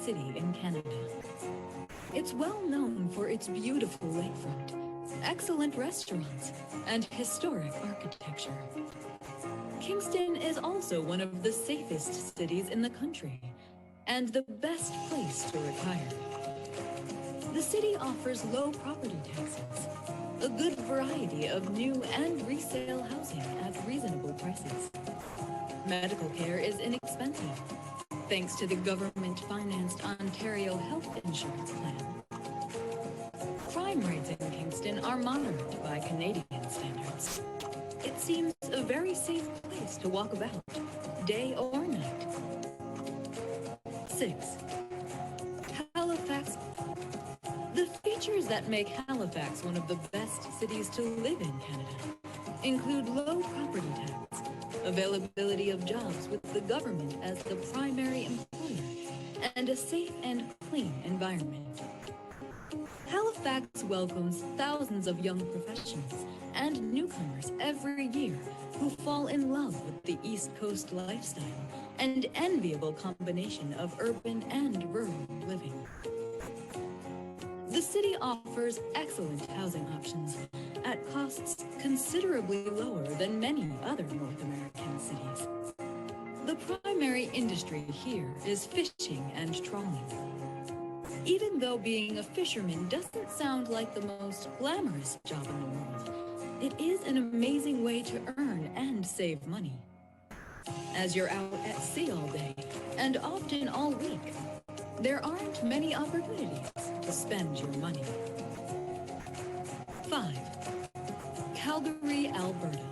city in Canada. It's well known for its beautiful lakefront, excellent restaurants, and historic architecture. Kingston is also one of the safest cities in the country and the best place to retire. The city offers low property taxes, a good variety of new and resale housing at reasonable prices. Medical care is inexpensive, thanks to the government-financed Ontario Health Insurance Plan. Crime rates in Kingston are moderate by Canadian standards. It seems a very safe place to walk about, day or night. 6. Halifax. The features that make Halifax one of the best cities to live in Canada include low property tax, availability of jobs with the government as the primary employer, and a safe and clean environment. Halifax welcomes thousands of young professionals and newcomers every year who fall in love with the East Coast lifestyle and enviable combination of urban and rural living. The city offers excellent housing options at costs considerably lower than many other North American cities. The primary industry here is fishing and trawling. Even though being a fisherman doesn't sound like the most glamorous job in the world, it is an amazing way to earn and save money. As you're out at sea all day, and often all week, there aren't many opportunities to spend your money. 5. Calgary, Alberta.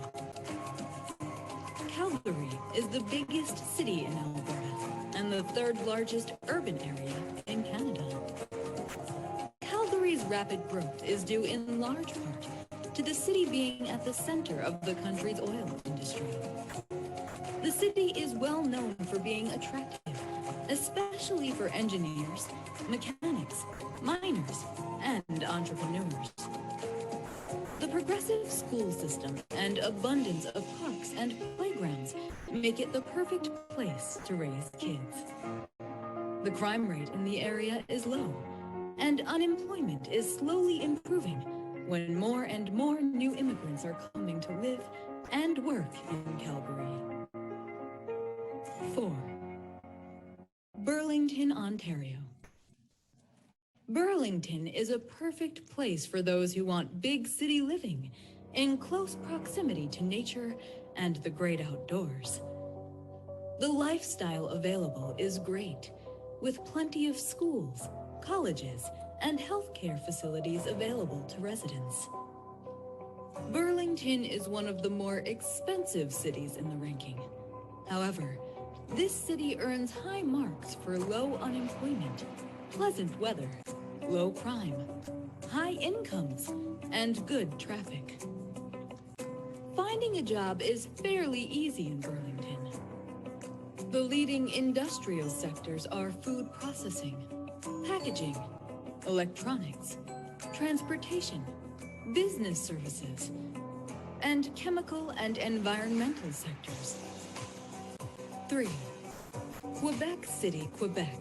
Calgary is the biggest city in Alberta and the third largest urban area in Canada. Calgary's rapid growth is due in large part to the city being at the center of the country's oil industry. The city is well known for being attractive, especially for engineers, mechanics, miners, and entrepreneurs. The progressive school system and abundance of parks and playgrounds make it the perfect place to raise kids. The crime rate in the area is low, and unemployment is slowly improving when more and more new immigrants are coming to live and work in Calgary. 4. Burlington, Ontario. Burlington is a perfect place for those who want big city living in close proximity to nature and the great outdoors. The lifestyle available is great, with plenty of schools, colleges, and healthcare facilities available to residents. Burlington is one of the more expensive cities in the ranking. However, this city earns high marks for low unemployment, pleasant weather, low crime, high incomes, and good traffic. Finding a job is fairly easy in Burlington. The leading industrial sectors are food processing, packaging, electronics, transportation, business services, and chemical and environmental sectors. 3. Quebec City, Quebec.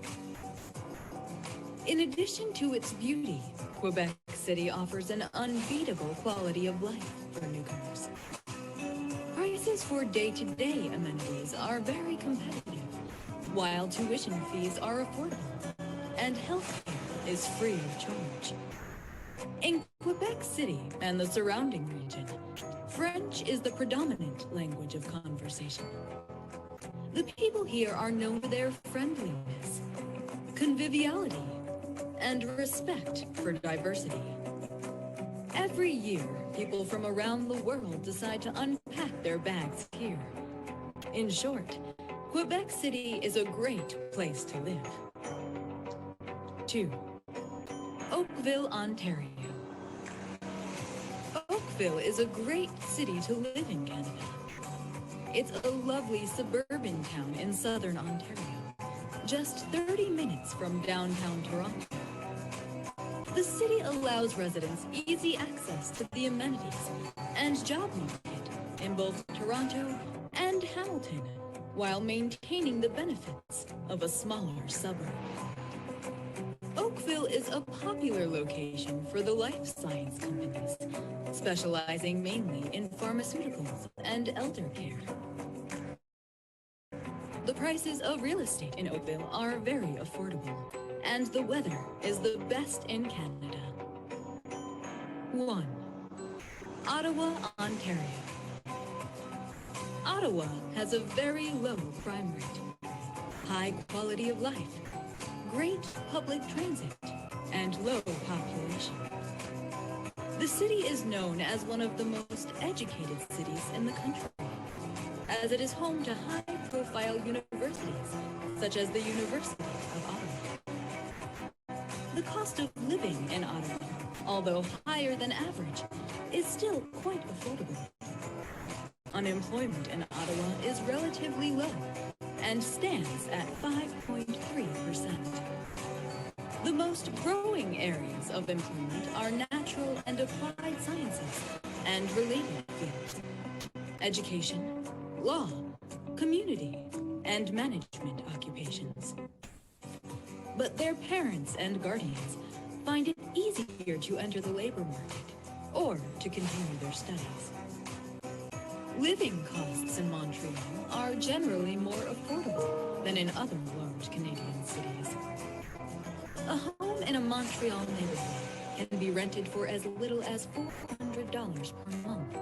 In addition to its beauty, Quebec City offers an unbeatable quality of life for newcomers. Prices for day-to-day amenities are very competitive, while tuition fees are affordable, and healthcare is free of charge. In Quebec City and the surrounding region, French is the predominant language of conversation. The people here are known for their friendliness, conviviality, and respect for diversity. Every year, people from around the world decide to unpack their bags here. In short, Quebec City is a great place to live. 2. Oakville, Ontario. Oakville is a great city to live in Canada. It's a lovely suburban town in southern Ontario, just 30 minutes from downtown Toronto. The city allows residents easy access to the amenities and job market in both Toronto and Hamilton, while maintaining the benefits of a smaller suburb. Oakville is a popular location for the life science companies, specializing mainly in pharmaceuticals and elder care. The prices of real estate in Oakville are very affordable, and the weather is the best in Canada. 1. Ottawa, Ontario. Ottawa has a very low crime rate, high quality of life, great public transit, and low population. The city is known as one of the most educated cities in the country, as it is home to high-profile universities, such as the University of Ottawa. The cost of living in Ottawa, although higher than average, is still quite affordable. Unemployment in Ottawa is relatively low and stands at 5.3%. The most growing areas of employment are natural and applied sciences and related fields, education, law, community, and management occupations. But their parents and guardians find it easier to enter the labor market or to continue their studies. Living costs in Montreal are generally more affordable than in other large Canadian cities. A home in a Montreal neighborhood can be rented for as little as $400 per month,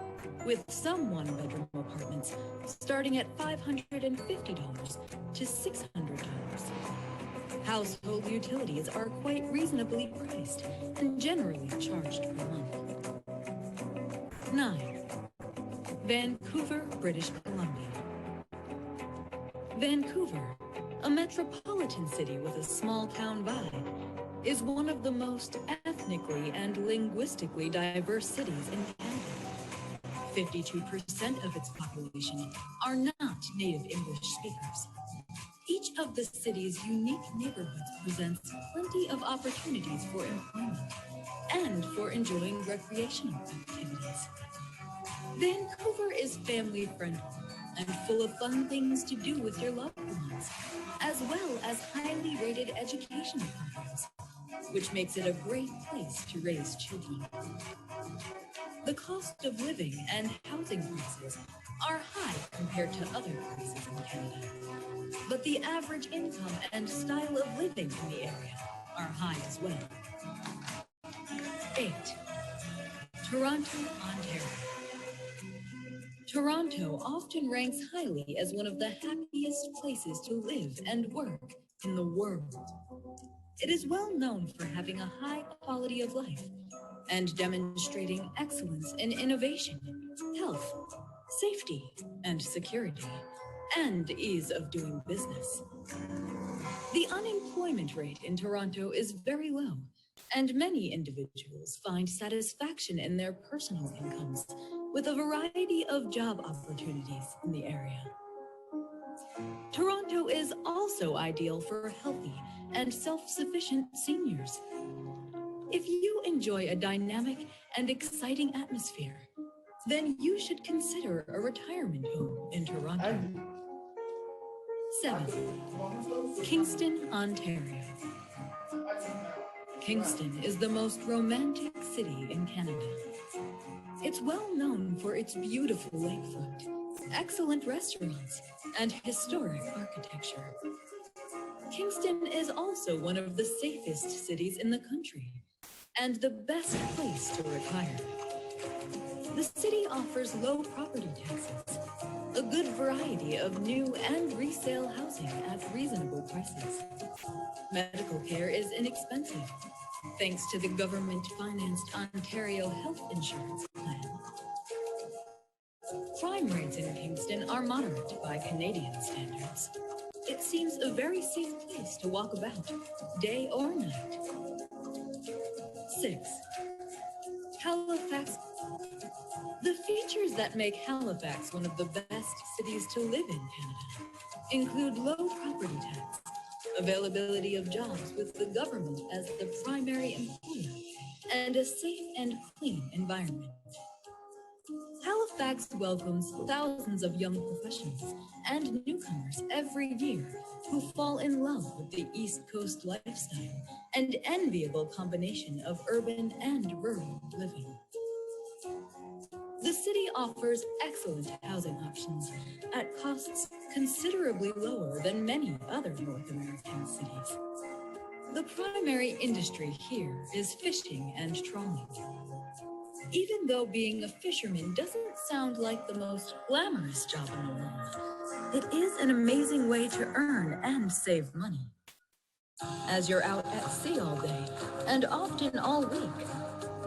with some one-bedroom apartments starting at $550 to $600. Household utilities are quite reasonably priced and generally charged per month. 9. Vancouver, British Columbia. Vancouver, a metropolitan city with a small-town vibe, is one of the most ethnically and linguistically diverse cities in Canada. 52% of its population are not native English speakers. Each of the city's unique neighborhoods presents plenty of opportunities for employment and for enjoying recreational activities. Vancouver is family-friendly and full of fun things to do with your loved ones, as well as highly rated educational programs, which makes it a great place to raise children. The cost of living and housing prices are high compared to other places in Canada, but the average income and style of living in the area are high as well. 8. Toronto, Ontario. Toronto often ranks highly as one of the happiest places to live and work in the world. It is well known for having a high quality of life and demonstrating excellence in innovation, health, safety, and security, and ease of doing business. The unemployment rate in Toronto is very low, and many individuals find satisfaction in their personal incomes with a variety of job opportunities in the area. Toronto is also ideal for healthy and self-sufficient seniors. If you enjoy a dynamic and exciting atmosphere, then you should consider a retirement home in Toronto. 7. Kingston, Ontario. Kingston is the most romantic city in Canada. It's well known for its beautiful lakefront, excellent restaurants, and historic architecture. Kingston is also one of the safest cities in the country and the best place to retire. The city offers low property taxes, a good variety of new and resale housing at reasonable prices. Medical care is inexpensive, thanks to the government-financed Ontario health insurance plan. Crime rates in Kingston are moderate by Canadian standards. It seems a very safe place to walk about, day or night. 6. Halifax. The features that make Halifax one of the best cities to live in Canada include low property tax, availability of jobs with the government as the primary employer, and a safe and clean environment. Halifax welcomes thousands of young professionals and newcomers every year who fall in love with the East Coast lifestyle and enviable combination of urban and rural living. The city offers excellent housing options at costs considerably lower than many other North American cities. The primary industry here is fishing and trawling. Even though being a fisherman doesn't sound like the most glamorous job in the world, it is an amazing way to earn and save money. As you're out at sea all day, and often all week,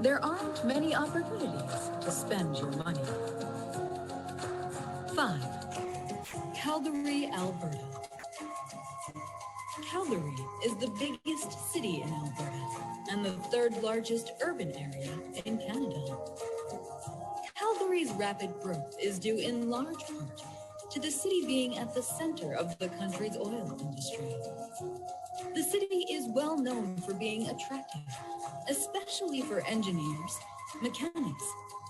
there aren't many opportunities to spend your money. 5. Calgary, Alberta. Calgary is the biggest city in Alberta and the third largest urban area in Canada. Calgary's rapid growth is due in large part to the city being at the center of the country's oil industry. The city is well known for being attractive, especially for engineers, mechanics,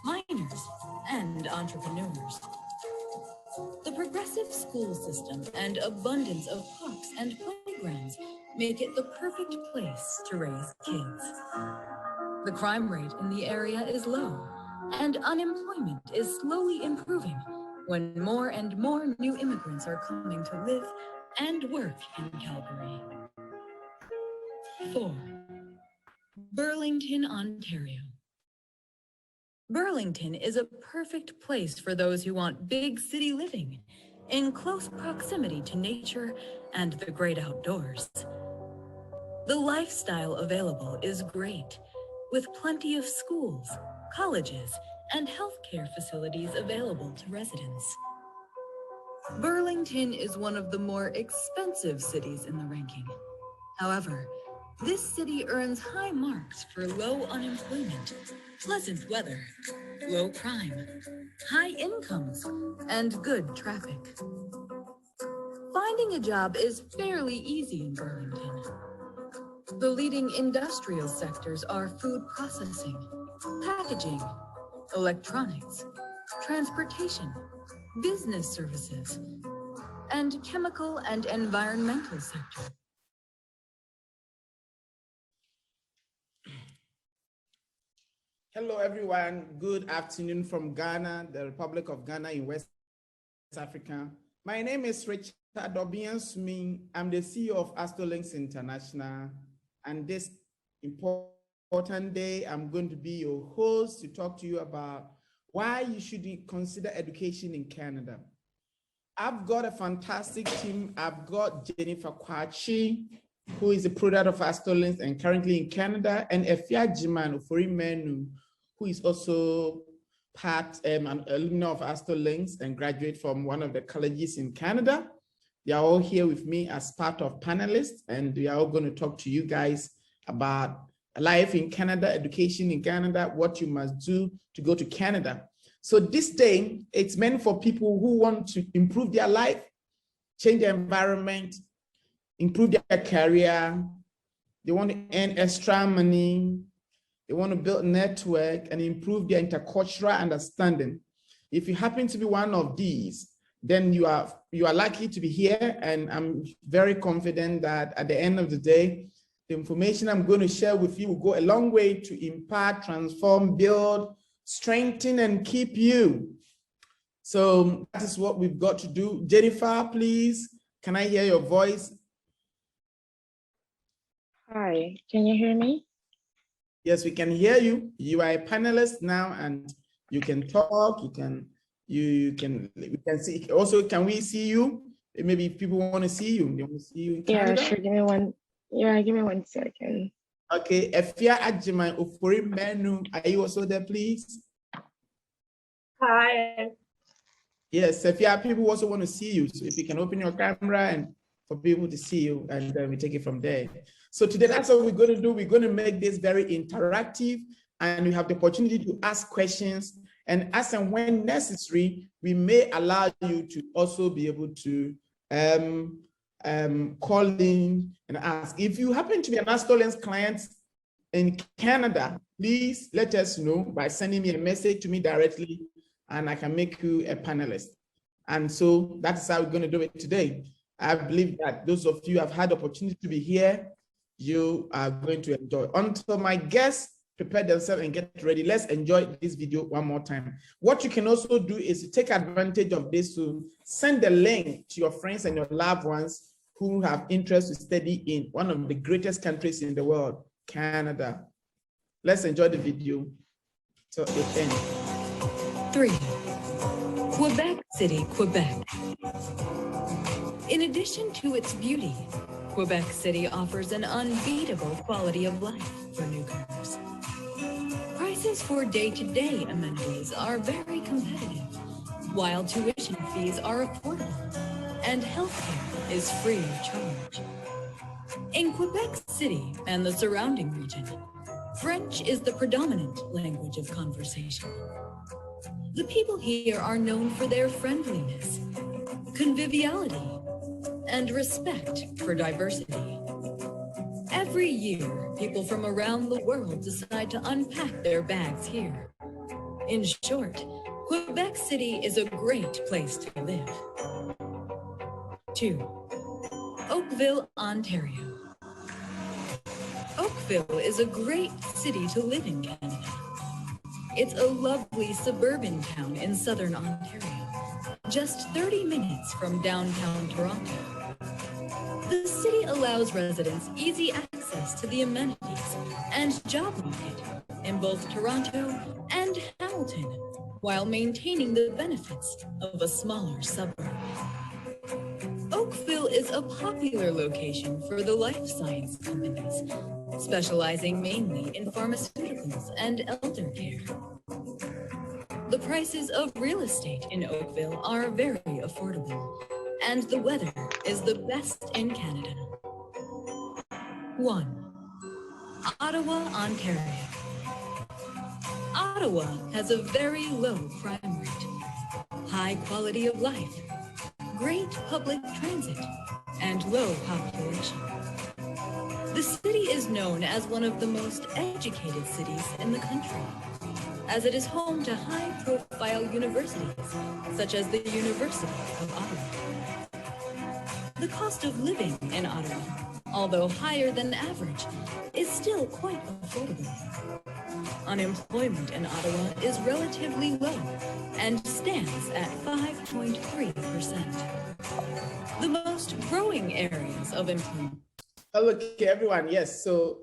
miners, and entrepreneurs. The progressive school system and abundance of parks and playgrounds make it the perfect place to raise kids. The crime rate in the area is low, and unemployment is slowly improving when more and more new immigrants are coming to live and work in Calgary. 4. Burlington, Ontario. Burlington is a perfect place for those who want big city living in close proximity to nature and the great outdoors. The lifestyle available is great, with plenty of schools, colleges, and healthcare facilities available to residents. Burlington is one of the more expensive cities in the ranking. However, this city earns high marks for low unemployment, pleasant weather, low crime, high incomes, and good traffic. Finding a job is fairly easy in Burlington. The leading industrial sectors are food processing, packaging, electronics, transportation, business services, and chemical and environmental sector. Hello, everyone. Good afternoon from Ghana, the Republic of Ghana in West Africa. My name is Richard Obiansumi. I'm the CEO of Astrolinks International. And this important day, I'm going to be your host to talk to you about why you should consider education in Canada. I've got a fantastic team. I've got Jennifer Kwachi, who is a product of Astrolinks and currently in Canada, and Efia Jiman Oforimenu, who is also an alumna of Astrolinks and graduate from one of the colleges in Canada. They are all here with me as part of panelists, and we are all going to talk to you guys about life in Canada, education in Canada, what you must do to go to Canada. So this day, it's meant for people who want to improve their life, change their environment, improve their career, they want to earn extra money, they want to build a network and improve their intercultural understanding. If you happen to be one of these, then you are likely to be here, and I'm very confident that at the end of the day, the information I'm going to share with you will go a long way to impact, transform, build, strengthen, and keep you. So that is what we've got to do. Jennifer, please, can I hear your voice? Hi, can you hear me? Yes, we can hear you. You are a panelist now, and you can talk. We can see. Also, can we see you? Maybe if people want to see you, they want to see you in Canada. Yeah, sure. Give me one. Yeah, give me 1 second. Okay, Efia Ajima Ofori Menu, are you also there, please? Hi. Yes, Efia, people also want to see you. So if you can open your camera and for people to see you, and then we take it from there. So today, that's what we're going to do. We're going to make this very interactive, and you have the opportunity to ask questions. And as and when necessary, we may allow you to also be able to call in and ask. If you happen to be an Astrolinks client in Canada, please let us know by sending me a message to me directly, and I can make you a panelist. And so that's how we're going to do it today. I believe that those of you who have had the opportunity to be here, you are going to enjoy. Until my guests prepare themselves and get ready, let's enjoy this video one more time. What you can also do is to take advantage of this to send the link to your friends and your loved ones who have interest to study in one of the greatest countries in the world, Canada. Let's enjoy the video till it ends. 3. Quebec City, Quebec. In addition to its beauty, Quebec City offers an unbeatable quality of life for newcomers. Prices for day-to-day amenities are very competitive, while tuition fees are affordable, and healthcare is free of charge. In Quebec City and the surrounding region, French is the predominant language of conversation. The people here are known for their friendliness, conviviality, and respect for diversity. Every year, people from around the world decide to unpack their bags here. In short, Quebec City is a great place to live. 2. Oakville, Ontario. Oakville is a great city to live in Canada. It's a lovely suburban town in southern Ontario, just 30 minutes from downtown Toronto. The city allows residents easy access to the amenities and job market in both Toronto and Hamilton, while maintaining the benefits of a smaller suburb. Oakville is a popular location for the life science companies, specializing mainly in pharmaceuticals and elder care. The prices of real estate in Oakville are very affordable, and the weather is the best in Canada. 1. Ottawa, Ontario. Ottawa has a very low crime rate, high quality of life, great public transit, and low population. The city is known as one of the most educated cities in the country, as it is home to high-profile universities, such as the University of Ottawa. The cost of living in Ottawa, although higher than average, is still quite affordable. Unemployment in Ottawa is relatively low and stands at 5.3%. The most growing areas of employment. Okay, everyone, yes. So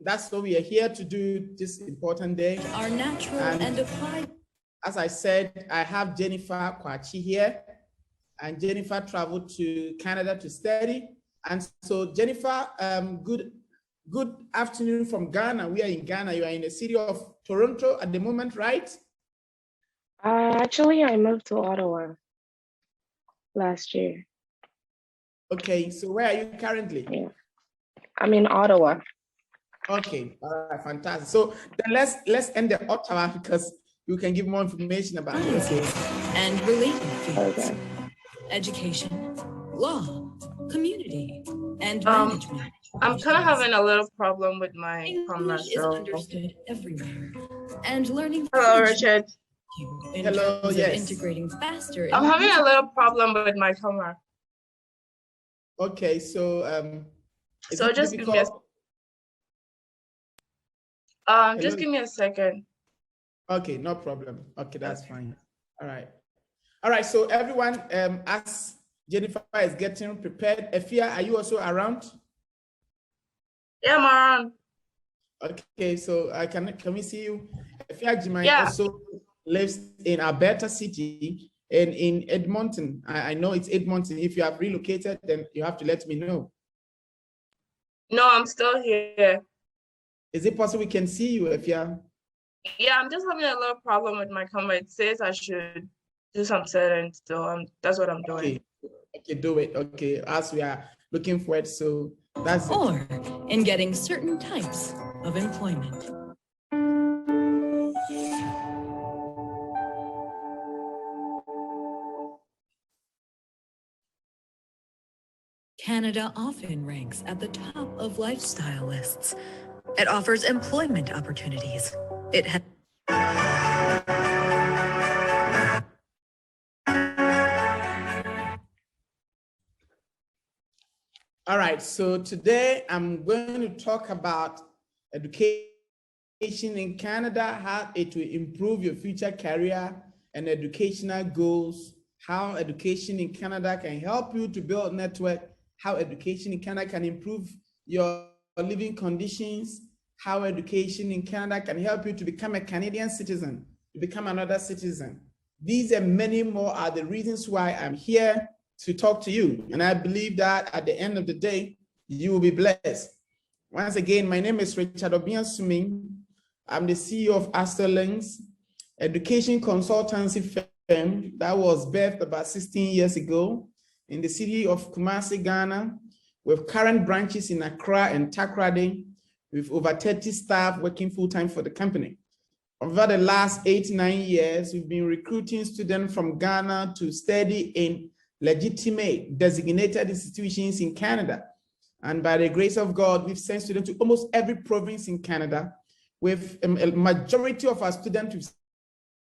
that's what we are here to do this important day. Are natural and applied. As I said, I have Jennifer Kwachi here, and Jennifer traveled to Canada to study. And so Jennifer, good afternoon from Ghana. We are in Ghana. You are in the city of Toronto at the moment, right? Actually, I moved to Ottawa last year. Okay, so where are you currently? Yeah. I'm in Ottawa. Okay, all right, fantastic. So then let's end the Ottawa because you can give more information about it. And related fields. Okay. Education, law, community, and management. I'm kind of having a little problem with my English is understood everywhere, and learning. Hello, Richard. Hello, yes. Integrating faster. I'm having a little problem with my camera. Okay, so just give me just give me a second. Okay, no problem. Okay, that's fine. All right. So everyone, as Jennifer is getting prepared, Efia, are you also around? Yeah, I'm around. Okay, so can we see you? Efia Jimai also lives in Alberta City and in Edmonton. I know it's Edmonton. If you have relocated, then you have to let me know. No, I'm still here. Is it possible we can see you, Efia? Yeah, I'm just having a little problem with my camera. It says I should do some settings, so that's what I'm doing. Okay, do it. Okay, as we are looking for it, so that's it. Or in getting certain types of employment. Canada often ranks at the top of lifestyle lists. It offers employment opportunities. It has All right, so today I'm going to talk about education in Canada, how it will improve your future career and educational goals, how education in Canada can help you to build network, how education in Canada can improve your living conditions, how education in Canada can help you to become a Canadian citizen, to become another citizen. These and many more are the reasons why I'm here to talk to you. And I believe that at the end of the day, you will be blessed. Once again, my name is Richard Obiansuming. I'm the CEO of Asterlings, education consultancy firm that was birthed about 16 years ago in the city of Kumasi, Ghana, with current branches in Accra and Takoradi, with over 30 staff working full-time for the company. Over the last 8-9 years, we've been recruiting students from Ghana to study in legitimate designated institutions in Canada. And by the grace of God, we've sent students to almost every province in Canada, with a majority of our students we've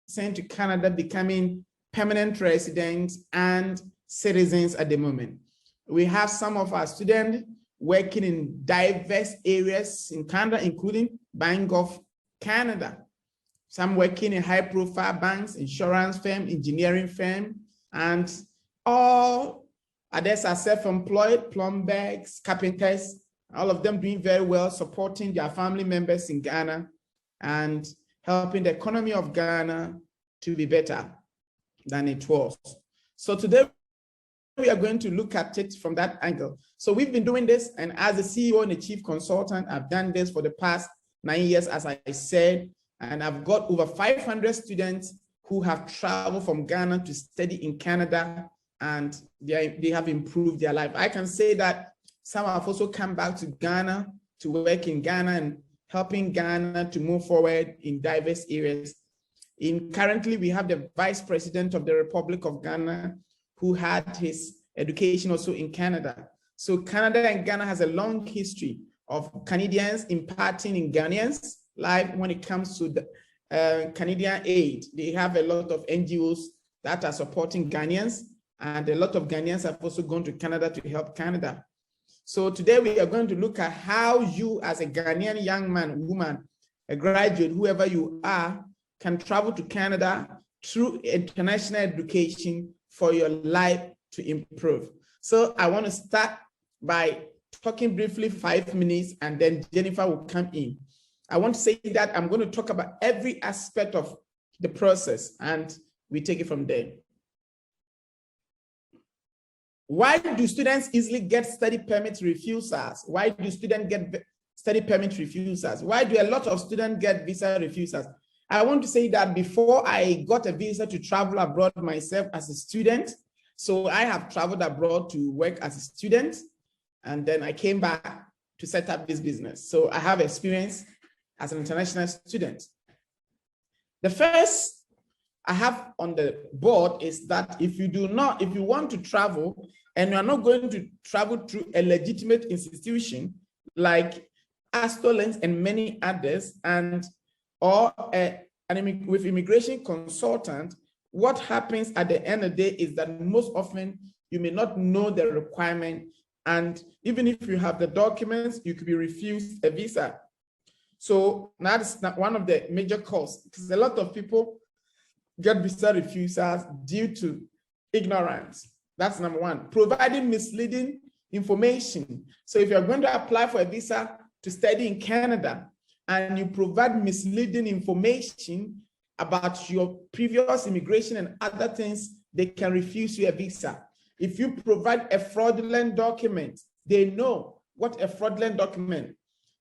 sent to Canada becoming permanent residents and citizens at the moment. We have some of our students working in diverse areas in Canada, including Bank of Canada. Some working in high-profile banks, insurance firm, engineering firm, and all others are self-employed, plumbers, carpenters, all of them doing very well, supporting their family members in Ghana and helping the economy of Ghana to be better than it was. So today, we are going to look at it from that angle. So we've been doing this, and as a CEO and a chief consultant, I've done this for the past 9 years, as I said, and I've got over 500 students who have traveled from Ghana to study in Canada, and they have improved their life. I can say that some have also come back to Ghana to work in Ghana and helping Ghana to move forward in diverse areas. Currently, we have the Vice President of the Republic of Ghana who had his education also in Canada. So Canada and Ghana has a long history of Canadians imparting in Ghanaians' life when it comes to the Canadian aid. They have a lot of NGOs that are supporting Ghanaians, and a lot of Ghanaians have also gone to Canada to help Canada. So today we are going to look at how you as a Ghanaian young man, woman, a graduate, whoever you are, can travel to Canada through international education for your life to improve. So I want to start by talking briefly 5 minutes, and then Jennifer will come in. I want to say that I'm going to talk about every aspect of the process, and we take it from there. Why do students easily get study permit refusals? Why do students get study permit refusals? Why do a lot of students get visa refusals? I want to say that before I got a visa to travel abroad myself as a student, so I have traveled abroad to work as a student, and then I came back to set up this business. So I have experience as an international student. The first I have on the board is that if you want to travel and you are not going to travel through a legitimate institution like Asterlings and many others, or with immigration consultant, what happens at the end of the day is that most often you may not know the requirement, and even if you have the documents, you could be refused a visa. So that's not one of the major causes, because a lot of people get visa refusals due to ignorance. That's number one. Providing misleading information. So if you're going to apply for a visa to study in Canada and you provide misleading information about your previous immigration and other things, they can refuse you a visa. If you provide a fraudulent document, they know what a fraudulent document.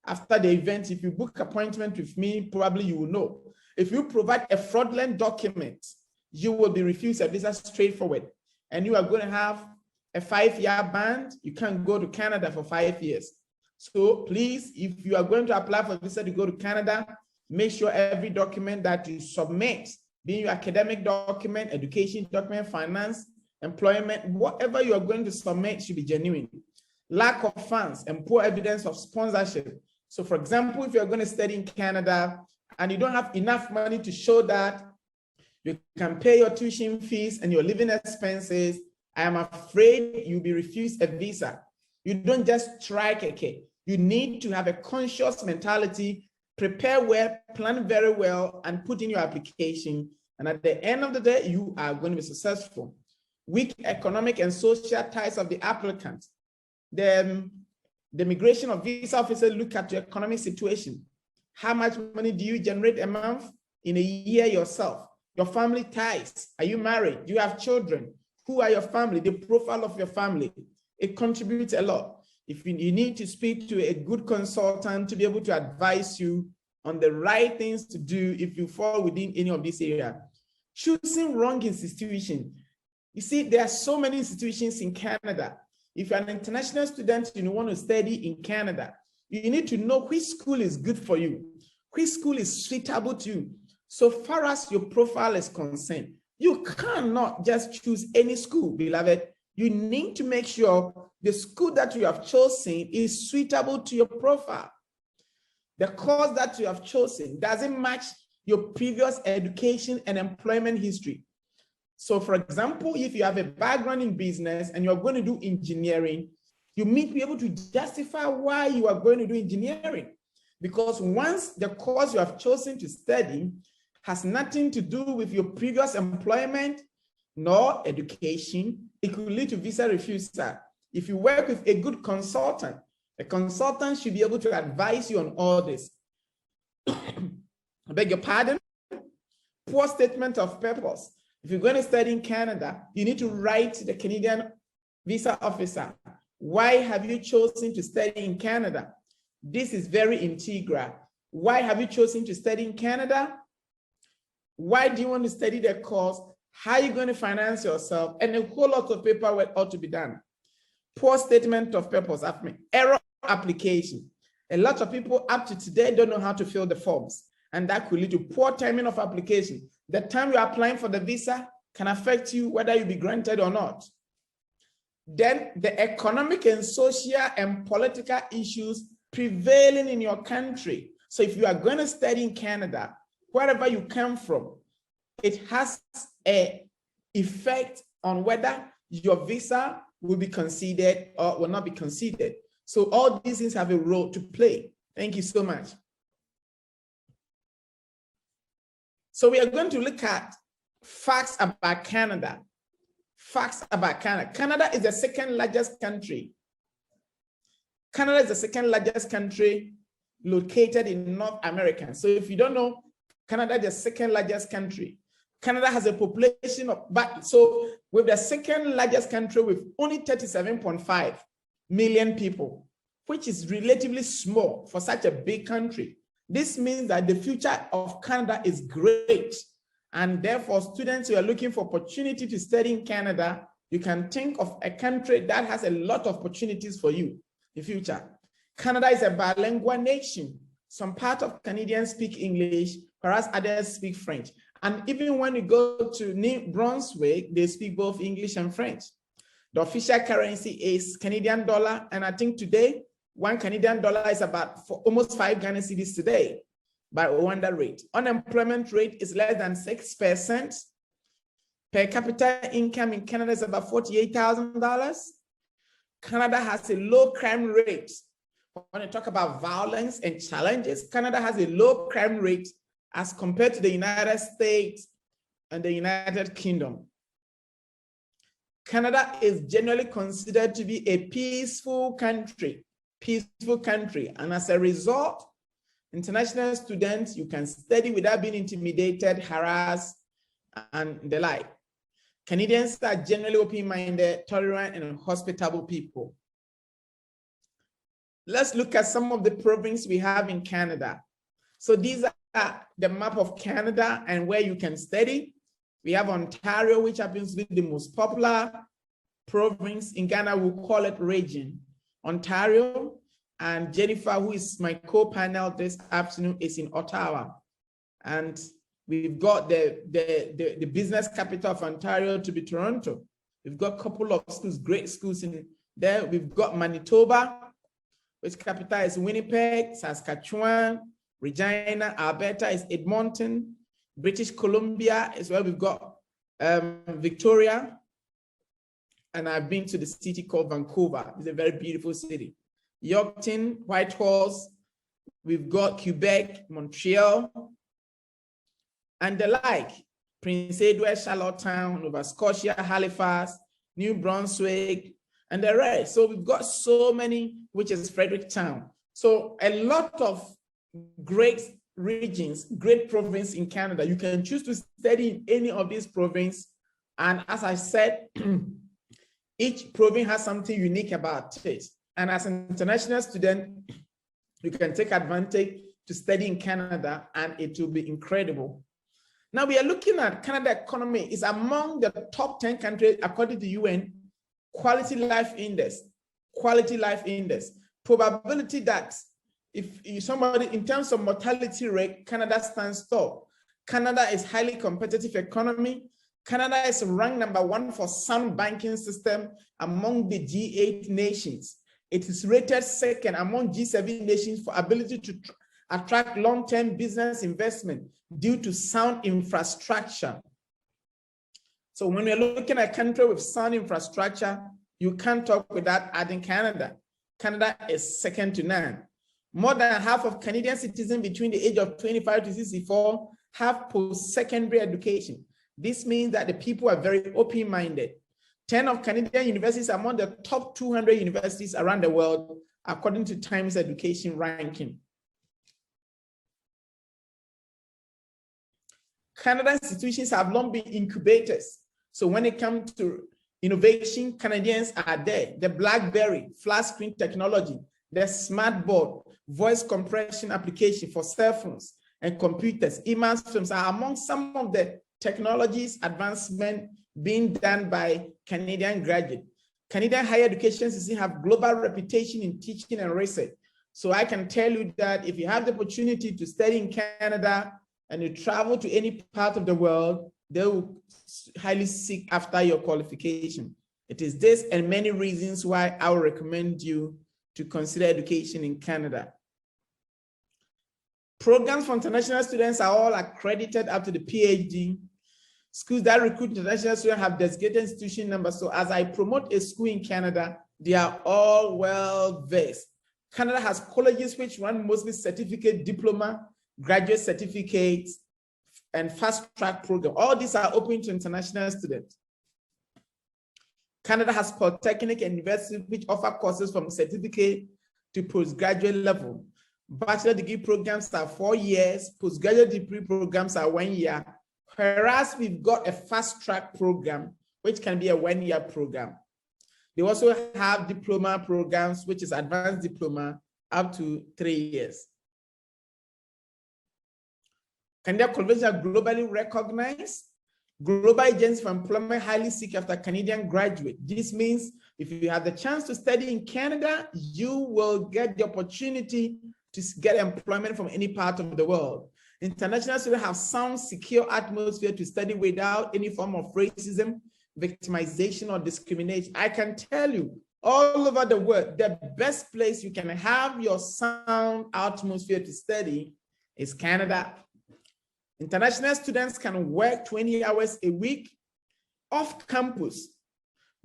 After the event, if you book appointment with me, probably you will know. If you provide a fraudulent document, you will be refused a visa straightforward. And you are going to have a 5-year ban. You can't go to Canada for 5 years. So please, if you are going to apply for a visa to go to Canada, make sure every document that you submit, being your academic document, education document, finance, employment, whatever you are going to submit should be genuine. Lack of funds and poor evidence of sponsorship. So for example, if you're going to study in Canada and you don't have enough money to show that you can pay your tuition fees and your living expenses, I am afraid you'll be refused a visa. You don't just try keke. You need to have a conscious mentality, prepare well, plan very well, and put in your application. And at the end of the day, you are going to be successful. Weak economic and social ties of the applicant. The immigration or visa officer look at your economic situation. How much money do you generate a month, in a year yourself? Your family ties. Are you married? Do you have children? Who are your family? The profile of your family. It contributes a lot. If you need to speak to a good consultant to be able to advise you on the right things to do if you fall within any of this area. Choosing wrong institution. You see, there are so many institutions in Canada. If you're an international student and you want to study in Canada, you need to know which school is good for you, which school is suitable to you. So far as your profile is concerned, you cannot just choose any school, beloved. You need to make sure the school that you have chosen is suitable to your profile. The course that you have chosen doesn't match your previous education and employment history. So for example, if you have a background in business and you're going to do engineering, you need to be able to justify why you are going to do engineering. Because once the course you have chosen to study has nothing to do with your previous employment nor education, it could lead to visa refusal. If you work with a good consultant, a consultant should be able to advise you on all this. I beg your pardon. Poor statement of purpose. If you're going to study in Canada, you need to write to the Canadian visa officer. Why have you chosen to study in Canada? This is very integral. Why have you chosen to study in Canada? Why do you want to study the course? How are you going to finance yourself? And a whole lot of paperwork ought to be done. Poor statement of purpose. Error application. A lot of people up to today don't know how to fill the forms, and that could lead to poor timing of application. The time you're applying for the visa can affect you whether you be granted or not. Then the economic and social and political issues prevailing in your country. So if you are going to study in Canada, wherever you come from, it has an effect on whether your visa will be considered or will not be considered. So all these things have a role to play. Thank you so much. So we are going to look at facts about Canada. Facts about Canada. Canada is the second largest country. Canada is the second largest country located in North America. So if you don't know, Canada is the second largest country. Canada has a population of, so we're the second largest country with only 37.5 million people, which is relatively small for such a big country. This means that the future of Canada is great. And therefore, students who are looking for opportunity to study in Canada, you can think of a country that has a lot of opportunities for you in the future. Canada is a bilingual nation. Some part of Canadians speak English, whereas others speak French. And even when you go to New Brunswick, they speak both English and French. The official currency is Canadian dollar. And I think today, $1 Canadian is about almost 5 Ghana cedis today by Rwanda rate. Unemployment rate is less than 6%. Per capita income in Canada is about $48,000. Canada has a low crime rate. When you talk about violence and challenges, Canada has a low crime rate as compared to the United States and the United Kingdom. Canada is generally considered to be a peaceful country. And as a result, international students, you can study without being intimidated, harassed, and the like. Canadians are generally open-minded, tolerant, and hospitable people. Let's look at some of the provinces we have in Canada. So these are the map of Canada and where you can study. We have Ontario, which happens to be the most popular province. In Ghana, we call it region. Ontario, and Jennifer, who is my co-panel this afternoon, is in Ottawa. And we've got the business capital of Ontario to be Toronto. We've got a couple of schools, great schools in there. We've got Manitoba, which capital is Winnipeg, Saskatchewan, Regina, Alberta is Edmonton, British Columbia is where we've got Victoria. and I've been to the city called Vancouver. It's a very beautiful city. Yorkton, Whitehorse, we've got Quebec, Montreal, and the like. Prince Edward, Charlottetown, Nova Scotia, Halifax, New Brunswick, and the rest. So we've got so many, which is Fredericktown. So a lot of great regions, great province in Canada. You can choose to study in any of these provinces. And as I said, each province has something unique about it. And as an international student, you can take advantage to study in Canada, and it will be incredible. Now we are looking at Canada economy is among the top 10 countries according to UN Quality Life Index. Quality Life Index. Probability that if somebody, in terms of mortality rate, Canada stands top. Canada is highly competitive economy. Canada is ranked #1 for sound banking system among the G8 nations. It is rated second among G7 nations for ability to attract long-term business investment due to sound infrastructure. So when we're looking at a country with sound infrastructure, you can't talk without adding Canada. Canada is second to none. More than half of Canadian citizens between the age of 25 to 64 have post-secondary education. This means that the people are very open-minded. 10 of Canadian universities are among the top 200 universities around the world, according to Times Education ranking. Canada institutions have long been incubators. So when it comes to innovation, Canadians are there. The BlackBerry, flat screen technology, the smart board, voice compression application for cell phones and computers, email systems are among some of the technologies advancement being done by Canadian graduates. Canadian higher education systems have global reputation in teaching and research. So I can tell you that if you have the opportunity to study in Canada and you travel to any part of the world, they will highly seek after your qualification. It is this and many reasons why I would recommend you to consider education in Canada. Programs for international students are all accredited up to the PhD. Schools that recruit international students have designated institution numbers. So as I promote a school in Canada, they are all well versed. Canada has colleges which run mostly certificate, diploma, graduate certificates, and fast track program. All these are open to international students. Canada has polytechnic and universities which offer courses from certificate to postgraduate level. Bachelor degree programs are 4 years, postgraduate degree programs are 1 year, whereas we've got a fast track program, which can be a 1 year program. They also have diploma programs, which is advanced diploma up to 3 years. Canadian conventions are globally recognized. Global agencies for employment highly seek after Canadian graduates. This means if you have the chance to study in Canada, you will get the opportunity to get employment from any part of the world. International students have sound, secure atmosphere to study without any form of racism, victimization, or discrimination. I can tell you, all over the world, the best place you can have your sound atmosphere to study is Canada. International students can work 20 hours a week off campus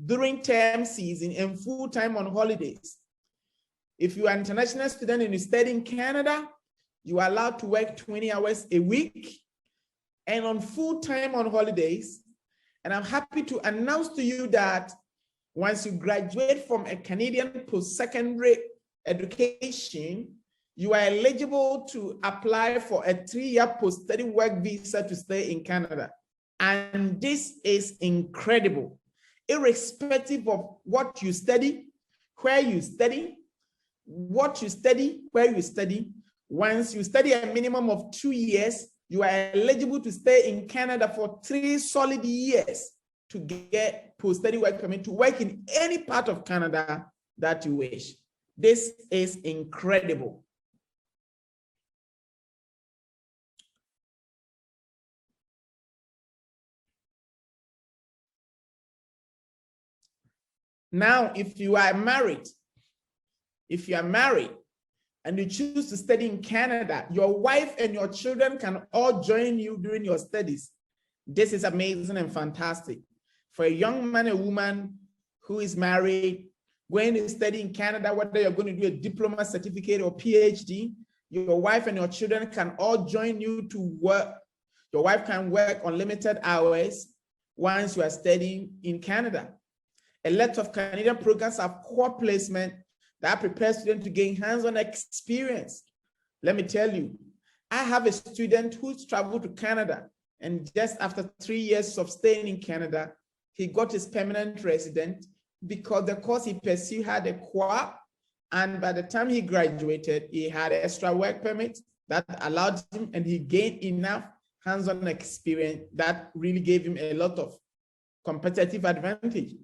during term season and full-time on holidays. If you are an international student and you study in Canada, you are allowed to work 20 hours a week and on full-time on holidays. And I'm happy to announce to you that once you graduate from a Canadian post-secondary education, you are eligible to apply for a 3-year post-study work visa to stay in Canada. And this is incredible. Irrespective of what you study, where you study, what you study, where you study, once you study a minimum of 2 years, you are eligible to stay in Canada for 3 solid years to get post-study work permit to work in any part of Canada that you wish. This is incredible. Now, if you are married and you choose to study in Canada, your wife and your children can all join you during your studies. This is amazing and fantastic. For a young man and woman who is married, going to study in Canada, whether you're going to do a diploma, certificate, or PhD, your wife and your children can all join you to work. Your wife can work unlimited hours once you are studying in Canada. A lot of Canadian programs have core placement that prepare students to gain hands-on experience. Let me tell you, I have a student who's traveled to Canada, and just after 3 years of staying in Canada, he got his permanent resident because the course he pursued had a co-op, and by the time he graduated, he had an extra work permit that allowed him, and he gained enough hands-on experience that really gave him a lot of competitive advantage.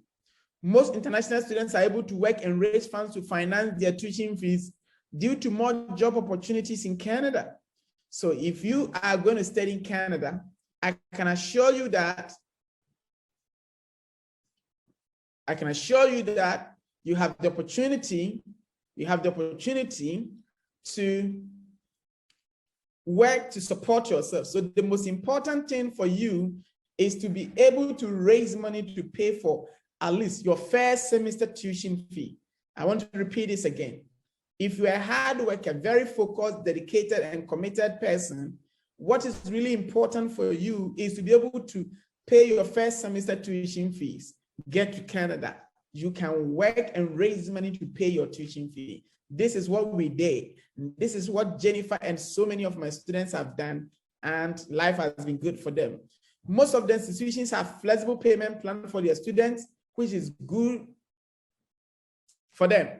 Most international students are able to work and raise funds to finance their tuition fees due to more job opportunities in Canada. So if you are going to study in Canada, I can assure you that you have the opportunity to work to support yourself. So the most important thing for you is to be able to raise money to pay for at least your first semester tuition fee. I want to repeat this again. If you're a hard worker, very focused, dedicated, and committed person, what is really important for you is to be able to pay your first semester tuition fees. Get to Canada. You can work and raise money to pay your tuition fee. This is what we did. This is what Jennifer and so many of my students have done, and life has been good for them. Most of the institutions have flexible payment plan for their students, which is good for them.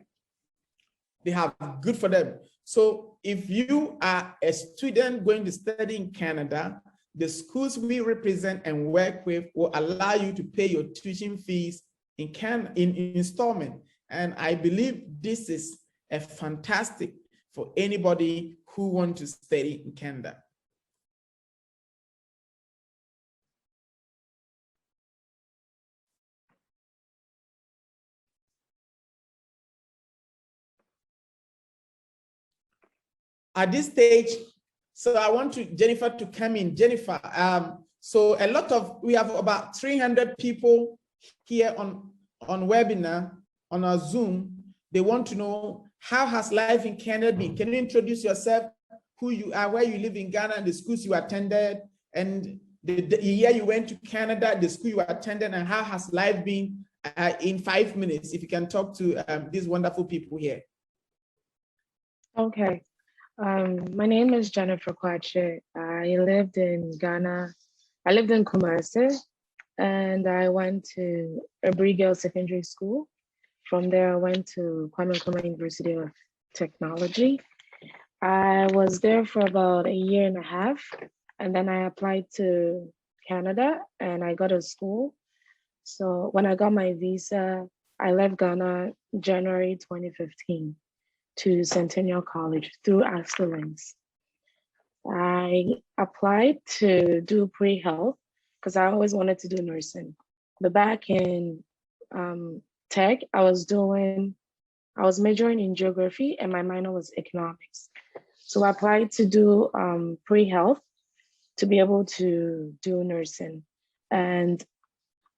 They have good for them. So if you are a student going to study in Canada, the schools we represent and work with will allow you to pay your tuition fees in installment. And I believe this is a fantastic for anybody who wants to study in Canada. At this stage, so I want Jennifer to come in. Jennifer, so we have about 300 people here on webinar, on our Zoom. They want to know, how has life in Canada been? Can you introduce yourself, who you are, where you live in Ghana, and the schools you attended, and the year you went to Canada, the school you attended, and how has life been in 5 minutes, if you can talk to these wonderful people here. Okay. My name is Jennifer Kwache. I lived in Ghana. I lived in Kumasi, and I went to Abri Girls Secondary School. From there, I went to Kwame Nkrumah University of Technology. I was there for about 1.5 years, and then I applied to Canada, and I got a school. So when I got my visa, I left Ghana January 2015. To Centennial College through Asterlings. I applied to do pre-health because I always wanted to do nursing. But back in tech, I was majoring in geography and my minor was economics. So I applied to do pre-health to be able to do nursing. And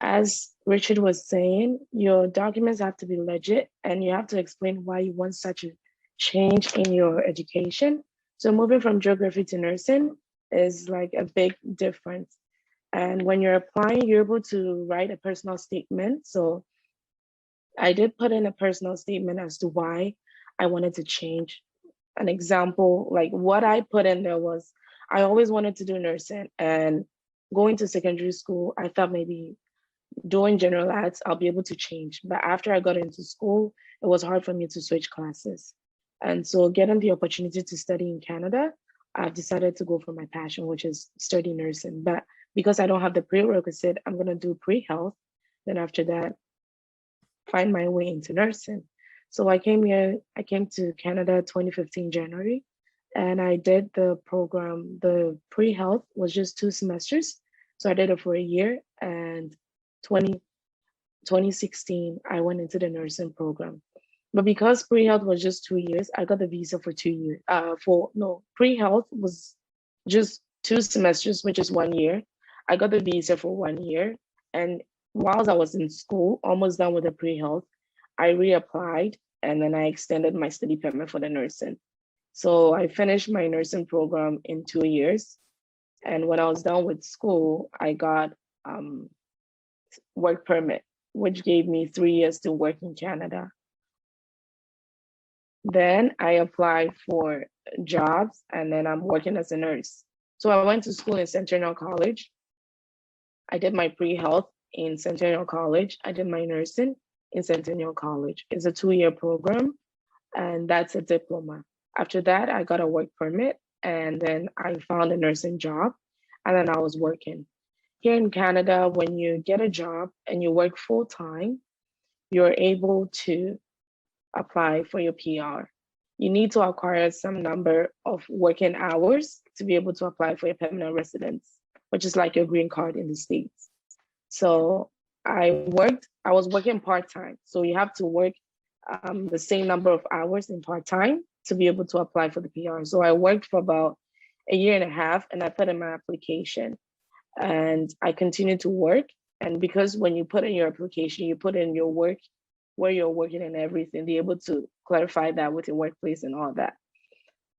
as Richard was saying, your documents have to be legit and you have to explain why you want such a change in your education. So moving from geography to nursing is like a big difference. And when you're applying, you're able to write a personal statement. So I did put in a personal statement as to why I wanted to change. An example, like what I put in there was, I always wanted to do nursing, and going to secondary school, I thought maybe doing general arts, I'll be able to change. But after I got into school, it was hard for me to switch classes. And so getting the opportunity to study in Canada, I've decided to go for my passion, which is study nursing. But because I don't have the prerequisite, I'm going to do pre-health. Then after that, find my way into nursing. So I came to Canada 2015 January, and I did the program. The pre-health was just 2 semesters. So I did it for 1 year, and 2016, I went into the nursing program. But because pre-health was just 2 years, I got the visa for 2 years. Pre-health was just 2 semesters, which is 1 year. I got the visa for 1 year. And whilst I was in school, almost done with the pre-health, I reapplied and then I extended my study permit for the nursing. So I finished my nursing program in 2 years. And when I was done with school, I got work permit, which gave me 3 years to work in Canada. Then I applied for jobs and then I'm working as a nurse. So I went to school in Centennial College. I did my pre-health in Centennial College. I did my nursing in Centennial College. It's a 2-year program and that's a diploma. After that, I got a work permit and then I found a nursing job and then I was working. Here in Canada, when you get a job and you work full-time, you're able to apply for your PR. You need to acquire some number of working hours to be able to apply for your permanent residence, which is like your green card in the States. So I was working part-time. So you have to work the same number of hours in part-time to be able to apply for the PR. So I worked for about a year and a half and I put in my application and I continued to work. And because when you put in your application, you put in your work, where you're working and everything, they're able to clarify that with your workplace and all that.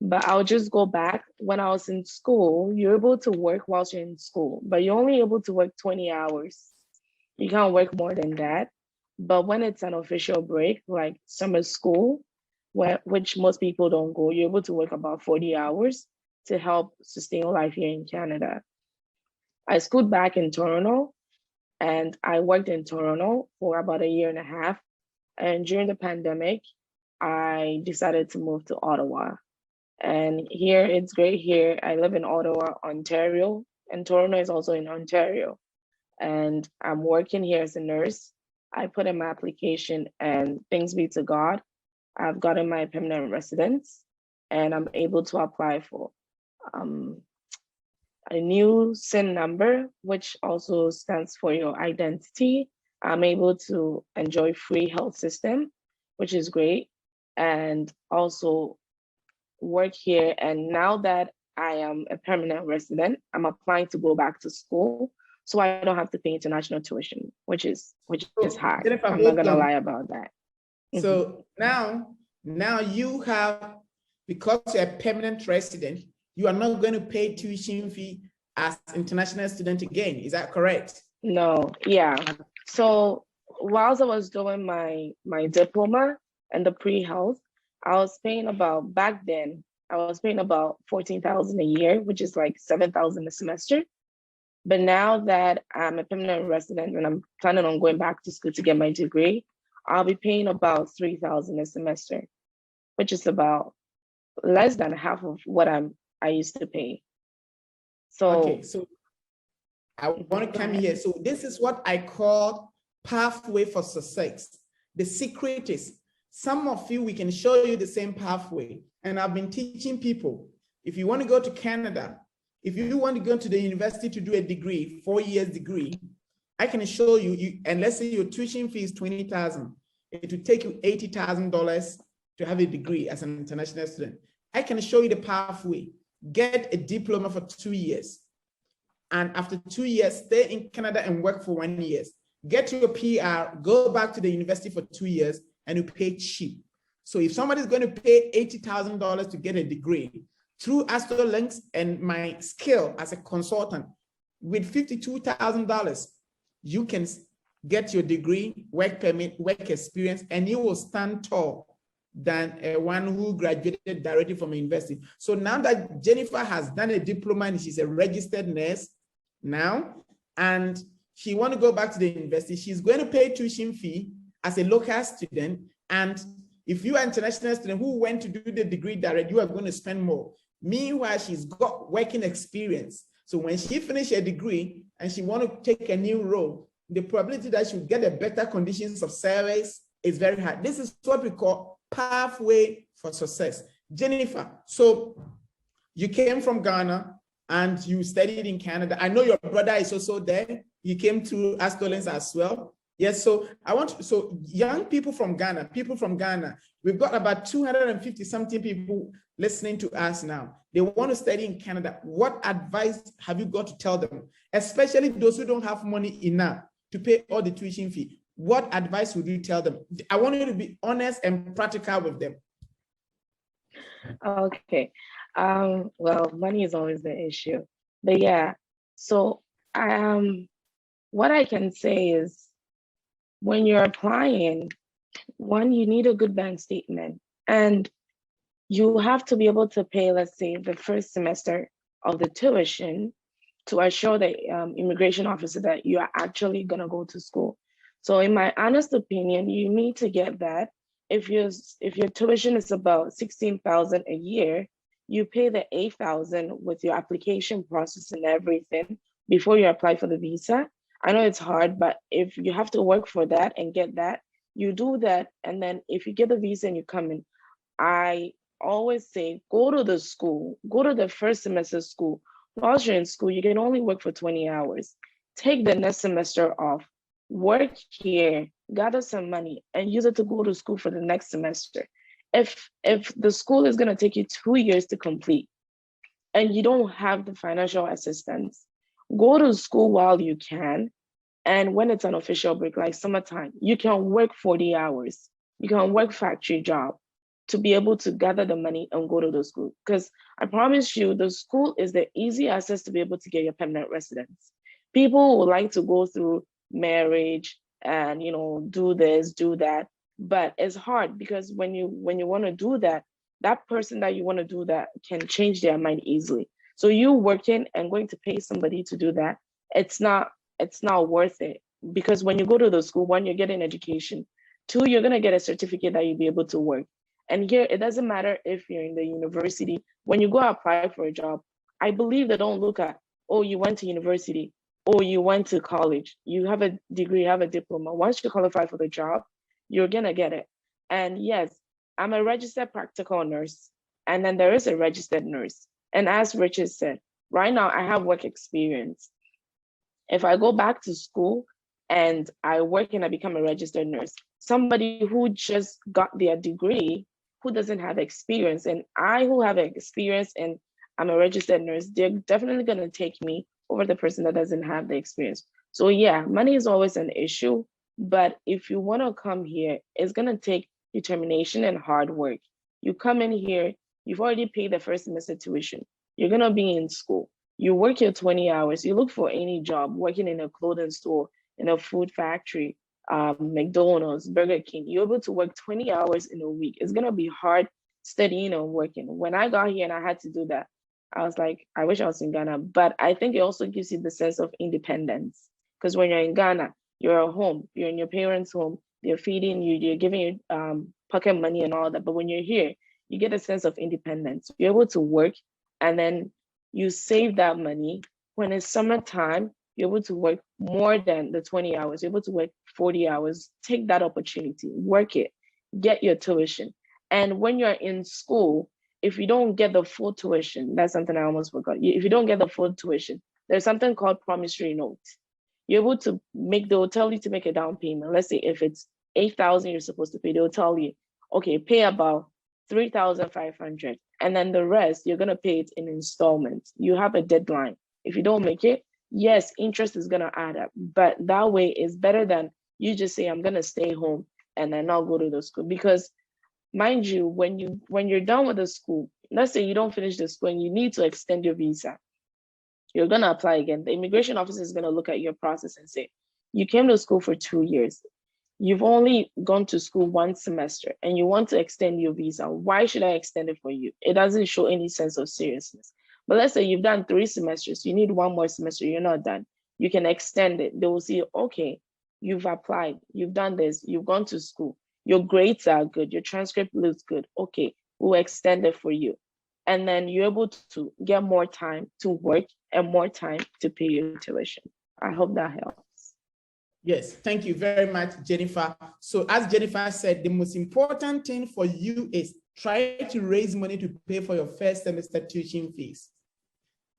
But I'll just go back. When I was in school, you're able to work whilst you're in school, but you're only able to work 20 hours. You can't work more than that. But when it's an official break, like summer school, which most people don't go, you're able to work about 40 hours to help sustain life here in Canada. I schooled back in Toronto and I worked in Toronto for about a year and a half. And during the pandemic, I decided to move to Ottawa. And here, it's great here. I live in Ottawa, Ontario, and Toronto is also in Ontario. And I'm working here as a nurse. I put in my application and thanks be to God, I've gotten my permanent residence and I'm able to apply for a new SIN number, which also stands for your identity. I'm able to enjoy free health system, which is great, and also work here. And now that I am a permanent resident, I'm applying to go back to school, so I don't have to pay international tuition, which is hard. Jennifer, I'm not gonna lie about that. So now you have, because you're a permanent resident, you are not going to pay tuition fee as international student again. Is that correct? No, yeah. So whilst I was doing my diploma and the pre-health, I was paying about, back then, I was paying about $14,000 a year, which is like $7,000 a semester. But now that I'm a permanent resident and I'm planning on going back to school to get my degree, I'll be paying about $3,000 a semester, which is about less than half of what I used to pay. So okay, so I want to come here. So this is what I call pathway for success. The secret is, some of you, we can show you the same pathway. And I've been teaching people, if you want to go to Canada, if you want to go to the university to do a degree, 4 years degree, I can show you, and let's say your tuition fee is $20,000. It will take you $80,000 to have a degree as an international student. I can show you the pathway. Get a diploma for 2 years. And after 2 years, stay in Canada and work for 1 year. Get your PR, go back to the university for 2 years, and you pay cheap. So if somebody's going to pay $80,000 to get a degree, through AstroLinks and my skill as a consultant, with $52,000, you can get your degree, work permit, work experience, and you will stand tall than one who graduated directly from a university. So now that Jennifer has done a diploma and she's a registered nurse now, and she want to go back to the university, she's going to pay tuition fee as a local student. And if you are an international student who went to do the degree direct, you are going to spend more. Meanwhile, she's got working experience. So when she finishes her degree and she want to take a new role, the probability that she'll get a better conditions of service is very high. This is what we call pathway for success. Jennifer, so you came from Ghana and you studied in Canada. I know your brother is also there. You came to AstroLinks as well. Yes, so so young people from Ghana, we've got about 250 something people listening to us now. They want to study in Canada. What advice have you got to tell them? Especially those who don't have money enough. to pay all the tuition fee, what advice would you tell them? I want you to be honest and practical with them. Okay. Well, money is always the issue. But yeah, so what I can say is when you're applying, one, you need a good bank statement, and you have to be able to pay, let's say, the first semester of the tuition to assure the immigration officer that you are actually going to go to school. So in my honest opinion, you need to get that. If your tuition is about $16,000 a year, you pay the $8,000 with your application process and everything before you apply for the visa. I know it's hard, but if you have to work for that and get that, you do that. And then if you get the visa and you come in, I always say, go to the school, go to the first semester school. Whilst you're in school, you can only work for 20 hours. Take the next semester off, work here, gather some money, and use it to go to school for the next semester. If the school is going to take you 2 years to complete and you don't have the financial assistance, go to school while you can. And when it's an official break, like summertime, you can work 40 hours. You can work factory job to be able to gather the money and go to the school. Because I promise you, the school is the easy access to be able to get your permanent residence. People would like to go through marriage and, you know, do this, do that. But it's hard because when you want to do that, that person that you want to do that can change their mind easily. So you working and going to pay somebody to do that, it's not worth it. Because when you go to the school, one, you're getting education. Two, you're going to get a certificate that you'll be able to work. And here, it doesn't matter if you're in the university. When you go apply for a job, I believe they don't look at, oh, you went to university, or you went to college, you have a degree, you have a diploma. Once you qualify for the job, you're gonna get it. And yes, I'm a registered practical nurse, and then there is a registered nurse. And as Richard said, right now I have work experience. If I go back to school and I work and I become a registered nurse, somebody who just got their degree, who doesn't have experience, and I who have experience and I'm a registered nurse, they're definitely going to take me over the person that doesn't have the experience. So yeah, money is always an issue, but if you want to come here, it's going to take determination and hard work. You come in here, you've already paid the first semester tuition. You're going to be in school. You work your 20 hours. You look for any job, working in a clothing store, in a food factory, McDonald's, Burger King. You're able to work 20 hours in a week. It's going to be hard studying and working. When I got here and I had to do that, I was like, I wish I was in Ghana. But I think it also gives you the sense of independence. Because when you're in Ghana, you're at home, you're in your parents' home, they're feeding you, they're giving you pocket money and all that. But when you're here, you get a sense of independence. You're able to work, and then you save that money. When it's summertime, you're able to work more than the 20 hours. You're able to work 40 hours. Take that opportunity, work it, get your tuition. And when you're in school, if you don't get the full tuition, that's something I almost forgot. If you don't get the full tuition, there's something called promissory note. You're able to they'll tell you to make a down payment. Let's say if it's 8,000 you're supposed to pay, they'll tell you, okay, pay about 3,500. And then the rest, you're going to pay it in installments. You have a deadline. If you don't make it, yes, interest is going to add up. But that way is better than you just say, I'm going to stay home and then not go to the school. Because mind you, when you're done with the school, let's say you don't finish the school and you need to extend your visa, you're going to apply again. The immigration officer is going to look at your process and say, you came to school for 2 years. You've only gone to school 1 semester and you want to extend your visa. Why should I extend it for you? It doesn't show any sense of seriousness. But let's say you've done 3 semesters, you need 1 more semester, you're not done. You can extend it. They will see, okay, you've applied, you've done this, you've gone to school, your grades are good, your transcript looks good. Okay, we'll extend it for you. And then you're able to get more time to work and more time to pay your tuition. I hope that helps. Yes, thank you very much, Jennifer. So as Jennifer said, the most important thing for you is try to raise money to pay for your first semester tuition fees.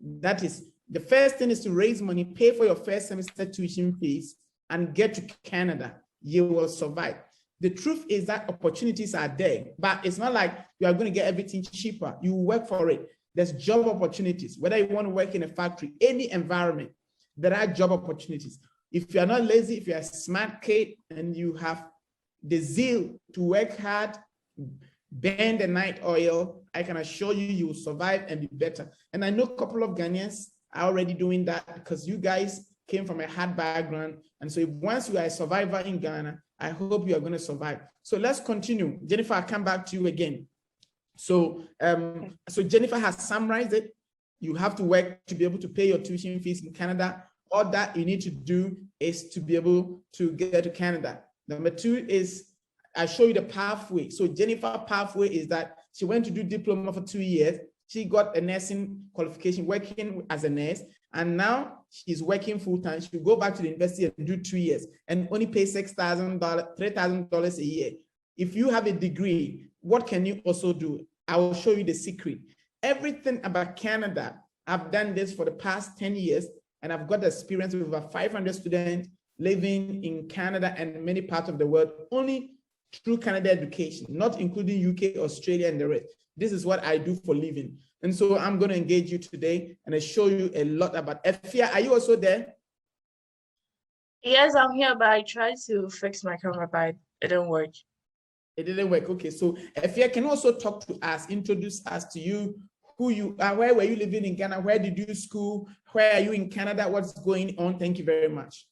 That is, the first thing is to raise money, pay for your first semester tuition fees, and get to Canada. You will survive. The truth is that opportunities are there, but it's not like you are going to get everything cheaper. You work for it. There's job opportunities. Whether you want to work in a factory, any environment, there are job opportunities. If you are not lazy, if you're a smart kid and you have the zeal to work hard, burn the night oil, I can assure you, you will survive and be better. And I know a couple of Ghanaians are already doing that because you guys came from a hard background. And so if once you are a survivor in Ghana, I hope you are going to survive. So let's continue. Jennifer, I'll come back to you again. So, so Jennifer has summarized it. You have to work to be able to pay your tuition fees in Canada. All that you need to do is to be able to get to Canada. Number two is I show you the pathway. So Jennifer's pathway is that she went to do diploma for 2 years. She got a nursing qualification working as a nurse. And now she's working full time. She'll go back to the university and do 2 years and only pay $6,000, $3,000 a year. If you have a degree, what can you also do? I will show you the secret. Everything about Canada, I've done this for the past 10 years, and I've got experience with over 500 students living in Canada and many parts of the world, only through Canada education, not including UK, Australia, and the rest. This is what I do for living. And so I'm going to engage you today and I show you a lot about Efia. Are you also there? Yes, I'm here, but I tried to fix my camera, but it didn't work. It didn't work. Okay, so Efia can also talk to us, introduce us to you, who you are, where were you living in Ghana, where did you school, where are you in Canada, what's going on? Thank you very much.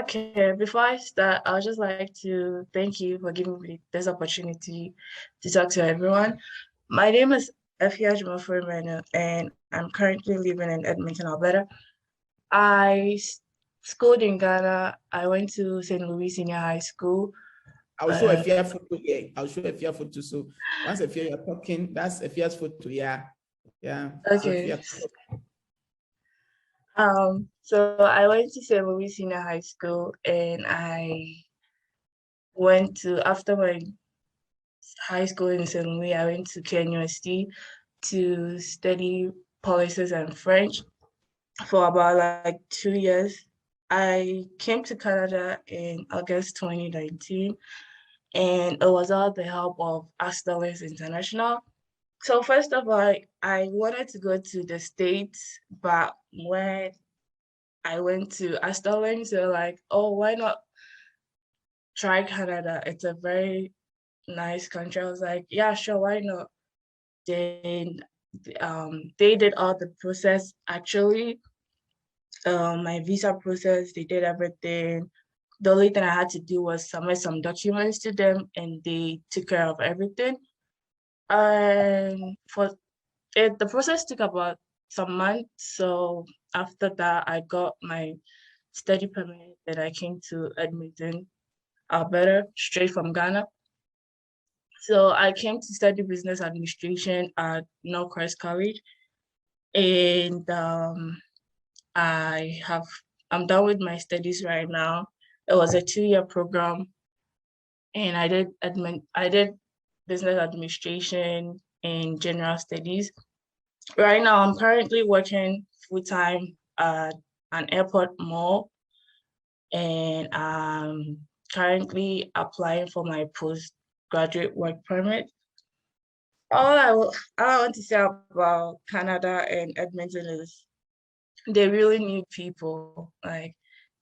Okay, before I start, I would just like to thank you for giving me this opportunity to talk to everyone. My name is Efia Jumofurimenu, and I'm currently living in Edmonton, Alberta. I schooled in Ghana. I went to St. Louis Senior High School. I'll show Efia photo here. I'll show Efia photo. So once Efia you're talking, that's Efia's photo. Yeah. Yeah. Okay. So I went to St. Louis Senior High School, and I went to, after my high school in St. Louis, I went to KNUST to study politics and French for about like 2 years. I came to Canada in August 2019, and it was all the help of Astelins International. So first of all, I wanted to go to the States, but when I went to Astelins, they're like, oh, why not try Canada? It's a very nice country. I was like, yeah, sure, why not? Then they did all the process, actually. My visa process, they did everything. The only thing I had to do was submit some documents to them, and they took care of everything. And the process took about some months. So after that, I got my study permit, and I came to Edmonton, Alberta, straight from Ghana. So I came to study business administration at Northwest College, and I'm done with my studies right now. It was a 2-year program, and I did business administration and general studies. Right now, I'm currently working full-time at an airport mall, and I'm currently applying for my postgraduate work permit. All I want to say about Canada and Edmonton is they really need people. Like,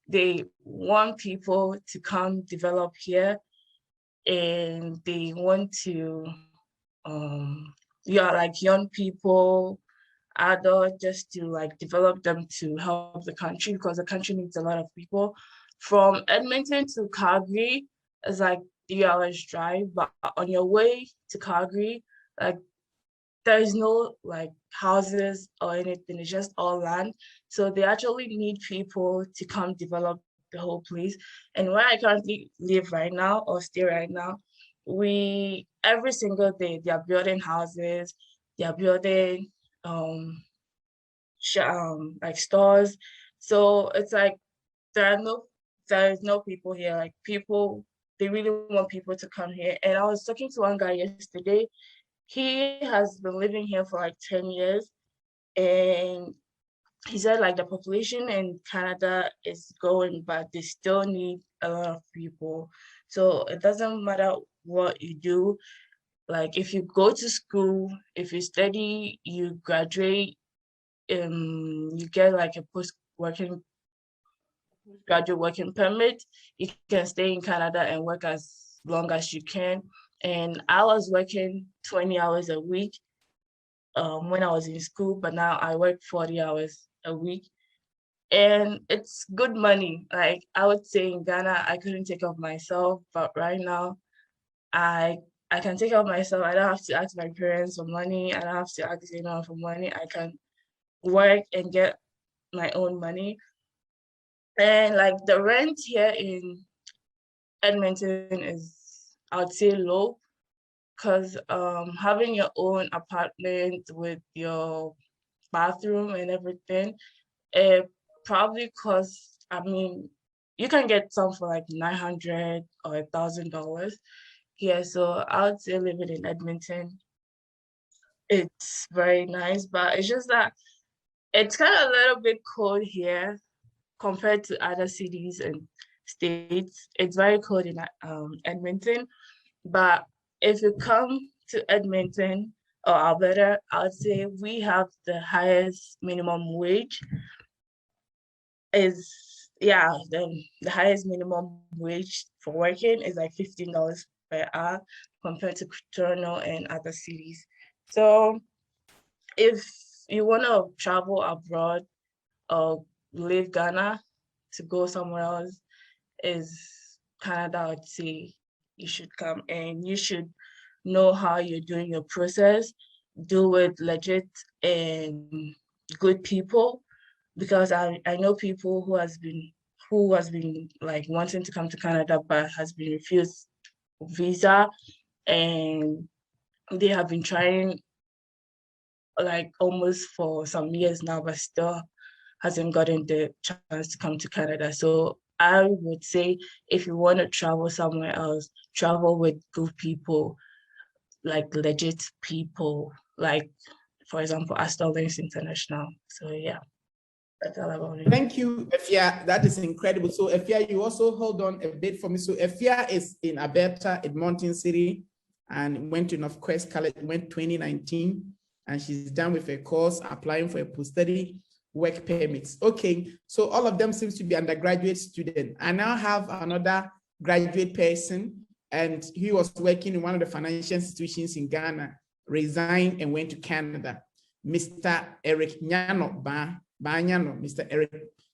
they want people to come develop here, and they want to like young people, adults, just to like develop them to help the country, because the country needs a lot of people. From Edmonton to Calgary is like 3 hours drive, but on your way to Calgary, like, there is no like houses or anything, it's just all land. So they actually need people to come develop the whole place. And where I currently live right now, or stay right now, every single day they are building houses, they are building like stores. So it's like there is no people here. Like, people, they really want people to come here. And I was talking to one guy yesterday. He has been living here for like 10 years, and he said like the population in Canada is growing, but they still need a lot of people. So it doesn't matter what you do. Like, if you go to school, if you study, you graduate, you get like a graduate working permit, you can stay in Canada and work as long as you can. And I was working 20 hours a week when I was in school, but now I work 40 hours a week. And it's good money. Like I would say in Ghana, I couldn't take care of myself, but right now I can take care of myself. I don't have to ask my parents for money. I don't have to ask anyone for money. I can work and get my own money. And like the rent here in Edmonton is, I would say, low, because having your own apartment with your bathroom and everything, it probably costs, I mean, you can get some for like $900 or $1,000 here. So I would say living in Edmonton, it's very nice, but it's just that it's kind of a little bit cold here compared to other cities and states. It's very cold in Edmonton, but if you come to Edmonton or Alberta, I would say we have the highest minimum wage. The highest minimum wage for working is like $15 per hour compared to Toronto and other cities. So if you want to travel abroad or leave Ghana to go somewhere else, is Canada, I would say you should come, and you should know how you're doing your process, do it legit and good people, because I know people who has been like wanting to come to Canada but has been refused visa, and they have been trying like almost for some years now, but still hasn't gotten the chance to come to Canada. So I would say if you want to travel somewhere else, travel with good people, like legit people, like for example, Astor Links International. So yeah, that's all about it. Thank you, Efia. That is incredible. So Efia, you also hold on a bit for me. So Efia is in Alberta, Edmonton City, and went to Northwest College, went 2019, and she's done with a course, applying for a post-study work permits. Okay, so all of them seems to be undergraduate student. I now have another graduate person, and he was working in one of the financial institutions in Ghana, resigned and went to Canada. Mr. Eric Nyano Banyano, Mr. Eric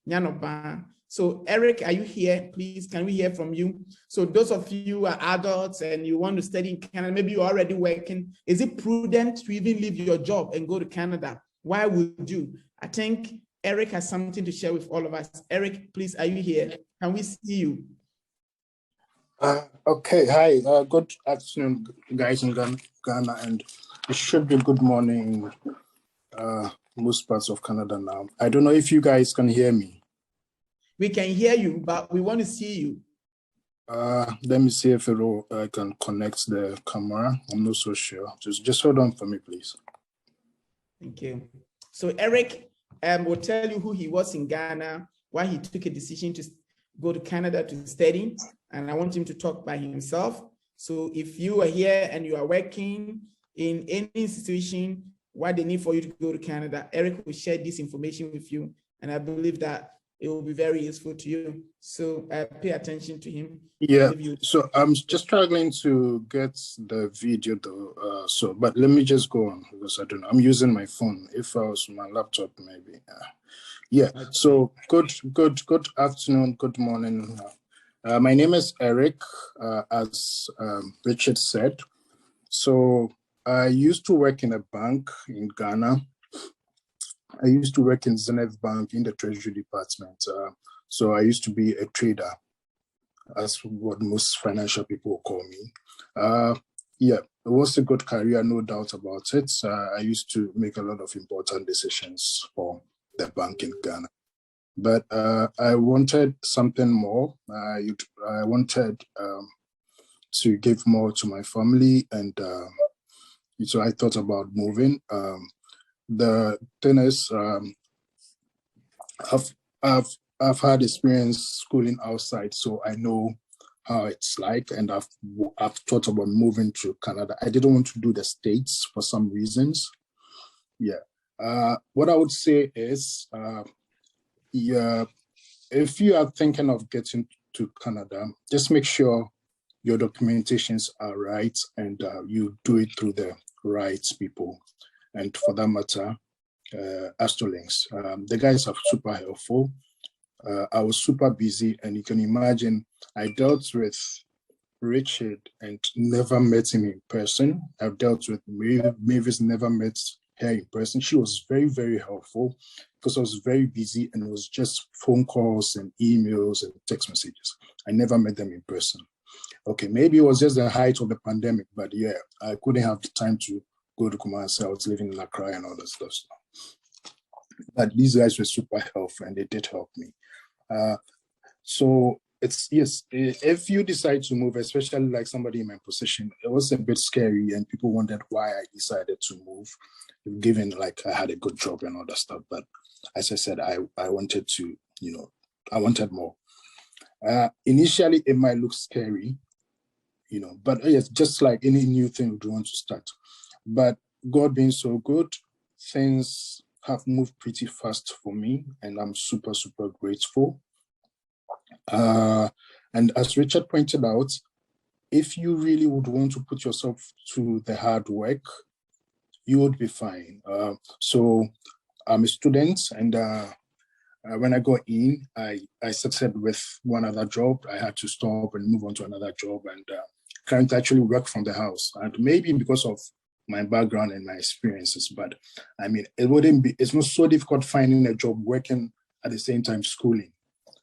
Nyano Ba. So Eric, are you here? Please, can we hear from you? So those of you who are adults and you want to study in Canada, maybe you're already working. Is it prudent to even leave your job and go to Canada? Why would you? I think Eric has something to share with all of us. Eric, please, are you here? Can we see you? Okay, hi. Good afternoon, guys in Ghana, and it should be good morning most parts of Canada now. I don't know if you guys can hear me. We can hear you, but we want to see you. Let me see if I can connect the camera. I'm not so sure. Just hold on for me, please. Thank you. So Eric will tell you who he was in Ghana, why he took a decision to go to Canada to study, and I want him to talk by himself. So if you are here and you are working in any institution, what they need for you to go to Canada, Eric will share this information with you, and I believe that it will be very useful to you. So pay attention to him. Yeah, so I'm just struggling to get the video though. But let me just go on because I don't know. I'm using my phone. If I was my laptop, maybe. Yeah, okay. So good afternoon, good morning. My name is Eric, as Richard said. So I used to work in a bank in Ghana. I used to work in Zenith Bank in the Treasury Department. So I used to be a trader, as what most financial people call me. Yeah, it was a good career, no doubt about it. I used to make a lot of important decisions for the bank in Ghana. But I wanted something more. I wanted to give more to my family, and so I thought about moving. The thing is, I've had experience schooling outside, so I know how it's like, and I've thought about moving to Canada. I didn't want to do the States for some reasons. Yeah. What I would say is, yeah, if you are thinking of getting to Canada, just make sure your documentations are right and you do it through the right people. And for that matter, Astrolinks. The guys are super helpful. I was super busy, and you can imagine I dealt with Richard and never met him in person. I've dealt with Mavis, never met her in person. She was very, very helpful because I was very busy and it was just phone calls and emails and text messages. I never met them in person. Okay, maybe it was just the height of the pandemic, but yeah, I couldn't have the time to go to Kumasi. I was living in Lacroix and all that stuff. But these guys were super helpful and they did help me. So it's, yes, if you decide to move, especially like somebody in my position, it was a bit scary and people wondered why I decided to move, given like I had a good job and all that stuff. But as I said, I wanted to, I wanted more. Initially, it might look scary, but yes, just like any new thing we want to start. But God being so good, things have moved pretty fast for me, and I'm super, super grateful. And as Richard pointed out, if you really would want to put yourself to the hard work, you would be fine. So I'm a student, and when I got in, I started with one other job. I had to stop and move on to another job, and currently actually work from the house. And maybe because of my background and my experiences, but I mean, it's not so difficult finding a job working at the same time schooling.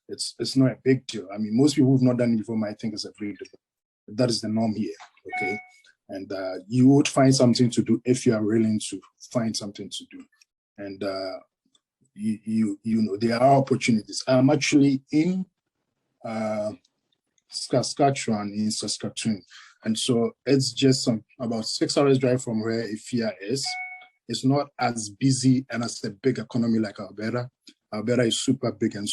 It's not a big deal. I mean, most people who've not done it before might think it's a big deal. That is the norm here, okay? And you would find something to do if you are willing to find something to do. And there are opportunities. I'm actually in Saskatchewan, in Saskatoon. And so it's just about 6 hours drive from where Ifia is. It's not as busy and as a big economy like Alberta. Alberta is super big and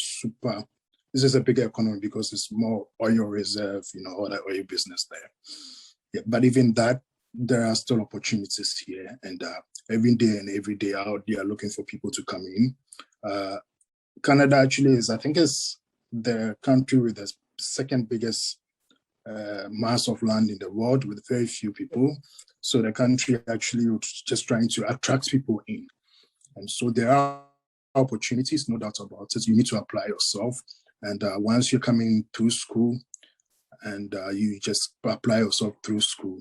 this is a bigger economy because it's more oil reserve, all that oil business there. Yeah, but even that, there are still opportunities here. And every day out, they are looking for people to come in. Canada actually I think is the country with the second biggest mass of land in the world with very few people. So the country actually was just trying to attract people in. And so there are opportunities, no doubt about it. You need to apply yourself. And once you're coming through school and you just apply yourself through school,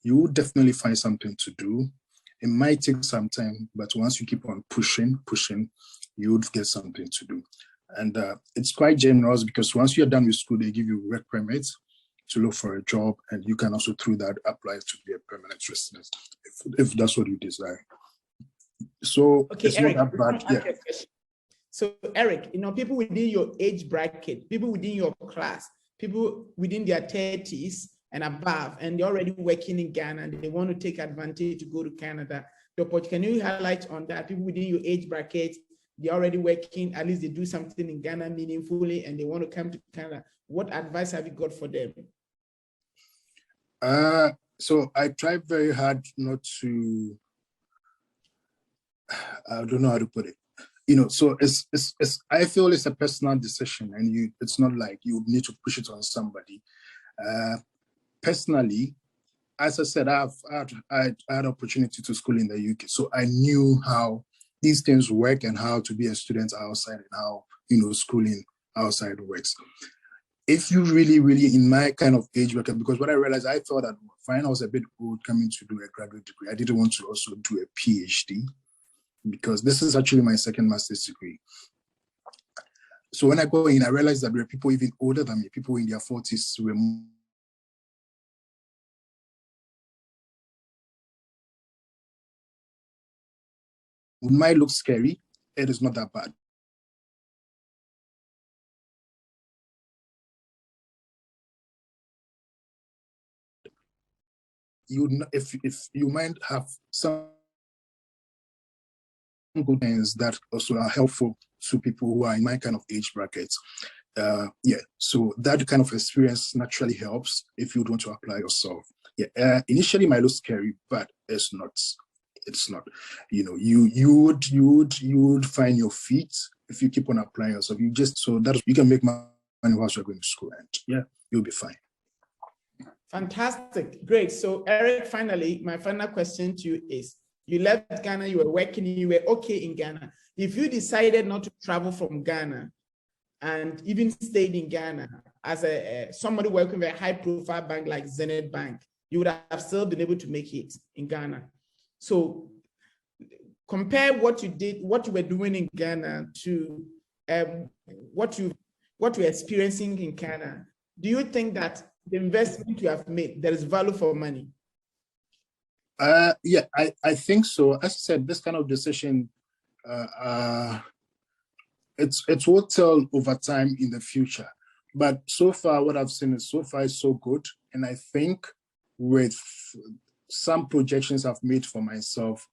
you will definitely find something to do. It might take some time, but once you keep on pushing, you would get something to do. And it's quite generous because once you're done with school, they give you work permits to look for a job, and you can also through that apply to be a permanent resident if that's what you desire. So okay, it's Eric, not that bad. Yeah. So Eric, people within your age bracket, people within your class, people within their 30s and above, and they're already working in Ghana, and they want to take advantage to go to Canada. Can you highlight on that? People within your age bracket, they're already working, at least they do something in Ghana meaningfully, and they want to come to Canada. What advice have you got for them? So I try very hard not to, I don't know how to put it. So it's I feel it's a personal decision, and it's not like you need to push it on somebody. Personally, as I said, I had opportunity to school in the UK, so I knew how these things work and how to be a student outside and how schooling outside works. If you really, really in my kind of age bracket, because what I realized, I thought that fine, I was a bit old coming to do a graduate degree. I didn't want to also do a PhD, because this is actually my second master's degree. So when I go in, I realized that there were people even older than me, people in their 40s who were it might look scary. It is not that bad. If you might have some good things that also are helpful to people who are in my kind of age brackets. So that kind of experience naturally helps if you want to apply yourself. Initially it might look scary, but it's not. You would find your feet if you keep on applying yourself, so that you can make money whilst you're going to school, and yeah, you'll be fine. Fantastic, great. So Eric, finally, my final question to you is, you left Ghana, you were working, you were okay in Ghana. If you decided not to travel from Ghana and even stayed in Ghana as somebody working with a high profile bank like Zenith Bank, you would have still been able to make it in Ghana. So compare what you were doing in Ghana to what you're experiencing in Ghana. Do you think that the investment you have made, there is value for money? Yeah, I think so. As I said, this kind of decision, it's will tell over time in the future. But so far, what I've seen is so good. And I think with some projections I've made for myself,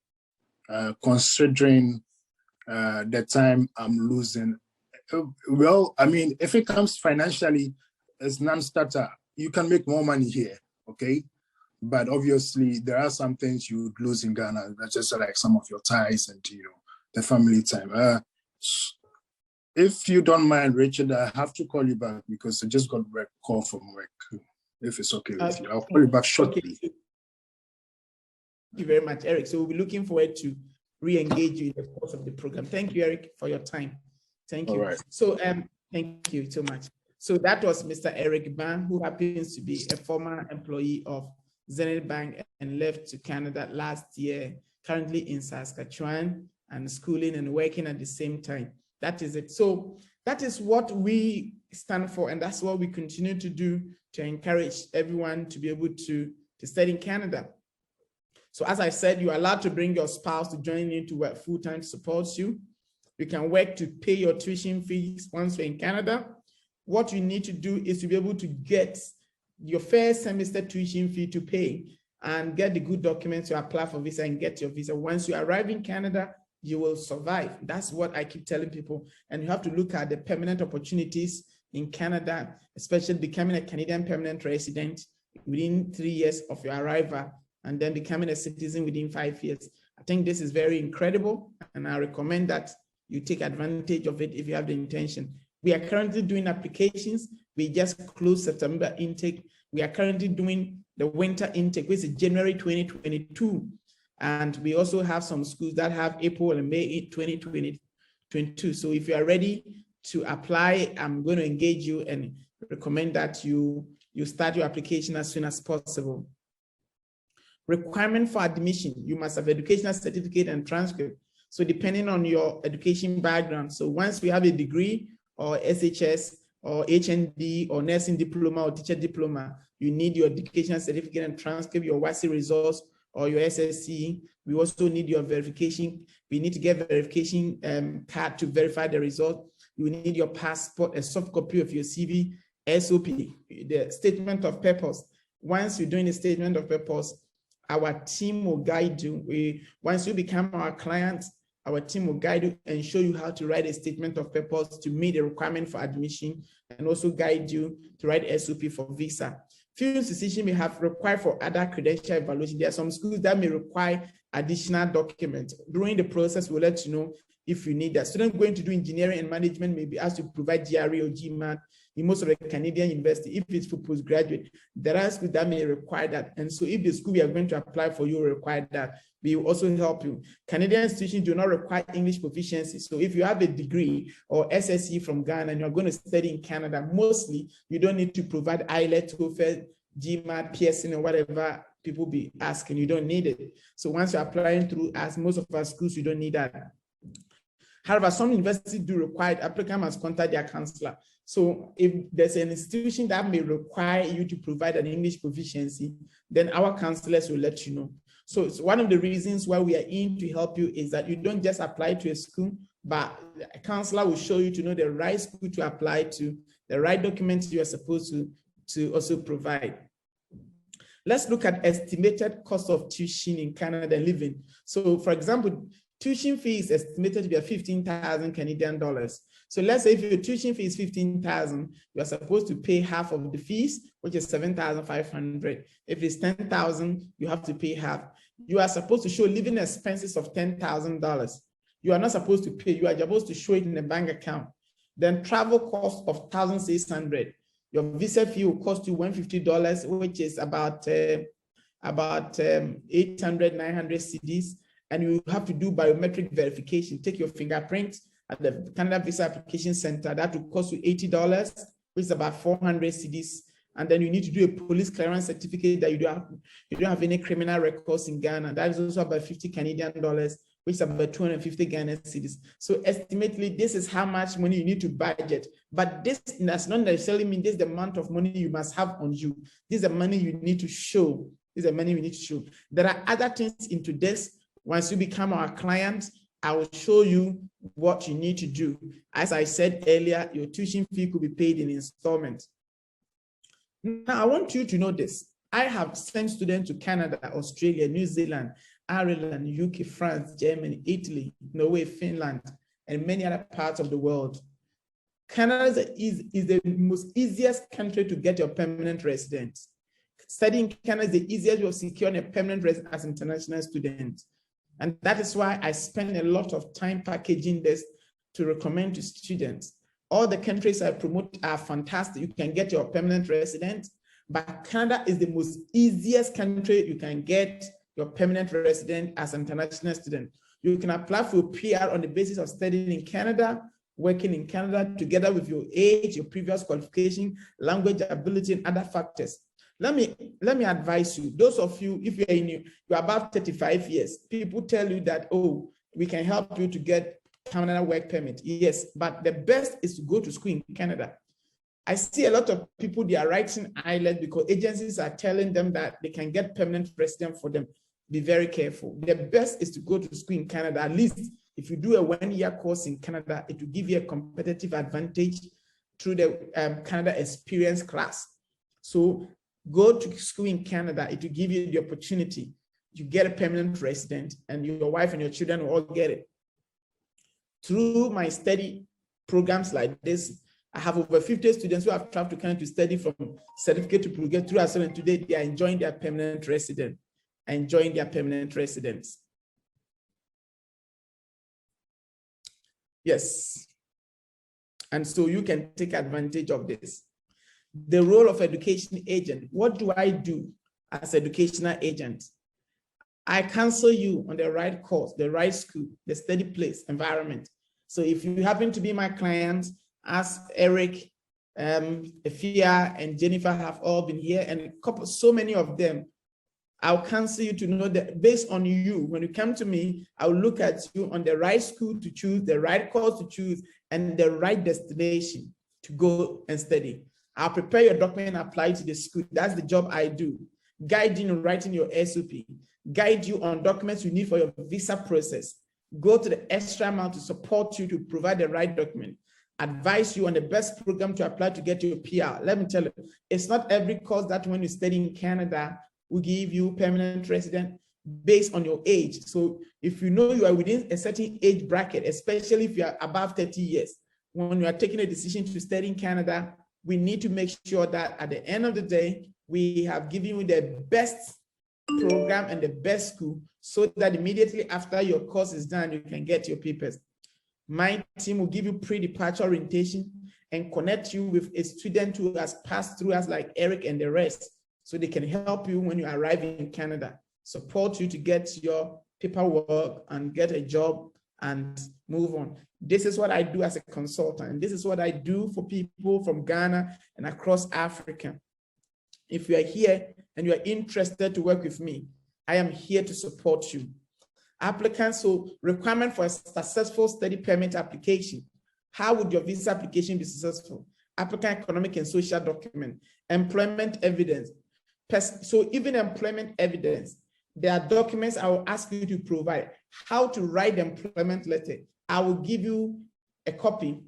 considering the time I'm losing, well, I mean, if it comes financially as non-starter, you can make more money here, okay? But obviously, there are some things you would lose in Ghana, that's just like some of your ties and, the family time. If you don't mind, Richard, I have to call you back because I just got a call from work. If it's okay with you, I'll call you back shortly. Okay. Thank you very much, Eric. So we'll be looking forward to re-engage you in the course of the program. Thank you, Eric, for your time. Thank you. All right. So thank you so much. So that was Mr. Eric Ban, who happens to be a former employee of Zenith Bank and left to Canada last year, currently in Saskatchewan and schooling and working at the same time. That is it. So that is what we stand for, and that's what we continue to do to encourage everyone to be able to study in Canada. So as I said, you're allowed to bring your spouse to join you to work full-time to support you. You can work to pay your tuition fees once you're in Canada. What you need to do is to be able to get your first semester tuition fee to pay and get the good documents to apply for visa and get your visa. Once you arrive in Canada, you will survive. That's what I keep telling people. And you have to look at the permanent opportunities in Canada, especially becoming a Canadian permanent resident within 3 years of your arrival, and then becoming a citizen within 5 years. I think this is very incredible, and I recommend that you take advantage of it if you have the intention. We are currently doing applications. We just closed September intake. We are currently doing the winter intake, which is January 2022. And we also have some schools that have April and May 2022. So if you are ready to apply, I'm going to engage you and recommend that you start your application as soon as possible. Requirement for admission, you must have educational certificate and transcript. So depending on your education background, so once you have a degree or SHS or HND or nursing diploma or teacher diploma, you need your educational certificate and transcript, your WASI results, or your SSC. We also need your verification. We need to get verification card to verify the result. You need your passport, a soft copy of your CV, SOP, the statement of purpose. Once you're doing the statement of purpose, our team will guide you. Once you become our client, our team will guide you and show you how to write a statement of purpose to meet the requirement for admission, and also guide you to write SOP for visa. Few institutions may have required for other credential evaluation. There are some schools that may require additional documents. During the process, we'll let you know if you need that. Students going to do engineering and management may be asked to provide GRE or GMAT in most of the Canadian university. If it's for postgraduate, there are schools that may require that. And so if the school we are going to apply for you require that, we will also help you. Canadian institutions do not require English proficiency. So if you have a degree or SSC from Ghana and you're going to study in Canada, mostly you don't need to provide IELTS, TOEFL, GMAT, Pearson, or whatever people be asking. You don't need it. So once you're applying through us, most of our schools, you don't need that. However, some universities do require applicant must contact their counselor. So if there's an institution that may require you to provide an English proficiency, then our counselors will let you know. So it's one of the reasons why we are in to help you is that you don't just apply to a school, but a counselor will show you to know the right school to apply to, the right documents you are supposed to also provide. Let's look at estimated cost of tuition in Canada living. So for example, tuition fee is estimated to be 15,000 Canadian dollars. So let's say if your tuition fee is 15,000, you are supposed to pay half of the fees, which is 7,500. If it's 10,000, you have to pay half. You are supposed to show living expenses of $10,000. you are not supposed to pay. You are supposed to show it in a bank account. Then travel cost of $1,600. Your visa fee will cost you $150, which is about 800, 900 cedis. And you have to do biometric verification. Take your fingerprint at the Canada Visa Application Center. That will cost you $80, which is about 400 cedis. And then you need to do a police clearance certificate that you don't have any criminal records in Ghana. That is also about 50 Canadian dollars, which is about 250 Ghana cedis. So estimately, this is how much money you need to budget. But this does not necessarily mean this is the amount of money you must have on you. This is the money you need to show. This is the money you need to show. There are other things into this. Once you become our client, I will show you what you need to do. As I said earlier, your tuition fee could be paid in installments. Now, I want you to know this. I have sent students to Canada, Australia, New Zealand, Ireland, UK, France, Germany, Italy, Norway, Finland, and many other parts of the world. Canada is the most easiest country to get your permanent resident. Studying in Canada is the easiest way of securing a permanent residence as an international student. And that is why I spend a lot of time packaging this to recommend to students. All the countries I promote are fantastic. You can get your permanent resident, but Canada is the most easiest country you can get your permanent resident as an international student. You can apply for a PR on the basis of studying in Canada, working in Canada, together with your age, your previous qualification, language ability, and other factors. Let me advise you, those of you, if you're above 35 years, people tell you that, oh, we can help you to get Canada work permit. Yes, but the best is to go to school in Canada. I see a lot of people, they are writing IELTS because agencies are telling them that they can get permanent resident for them. Be very careful. The best is to go to school in Canada. At least if you do a 1-year course in Canada, it will give you a competitive advantage through the Canada Experience class. So go to school in Canada. It will give you the opportunity to get a permanent resident, and your wife and your children will all get it. Through my study programs like this, I have over 50 students who have traveled to Canada to study from certificate to progress through us, and today they are enjoying their permanent residence. Yes. And so you can take advantage of this. The role of education agent. What do I do as educational agent? I counsel you on the right course, the right school, the study place, environment. So if you happen to be my clients, as Eric, Efia, and Jennifer have all been here, and so many of them, I'll counsel you to know that based on you, when you come to me, I'll look at you on the right school to choose, the right course to choose, and the right destination to go and study. I'll prepare your document and apply to the school. That's the job I do. Guide you in writing your SOP. Guide you on documents you need for your visa process. Go to the extra mile to support you to provide the right document. Advise you on the best program to apply to get your PR. Let me tell you, it's not every course that when you study in Canada will give you permanent resident based on your age. So if you know you are within a certain age bracket, especially if you are above 30 years, when you are taking a decision to study in Canada, we need to make sure that at the end of the day, we have given you the best program and the best school so that immediately after your course is done, you can get your papers. My team will give you pre-departure orientation and connect you with a student who has passed through us like Eric and the rest, so they can help you when you arrive in Canada, support you to get your paperwork and get a job and move on. This is what I do as a consultant, and this is what I do for people from Ghana and across Africa. If you are here and you are interested to work with me, I am here to support you. Applicants, so requirement for a successful study permit application. How would your visa application be successful? Applicant economic and social document, employment evidence. So even employment evidence, there are documents I will ask you to provide. How to write the employment letter. I will give you a copy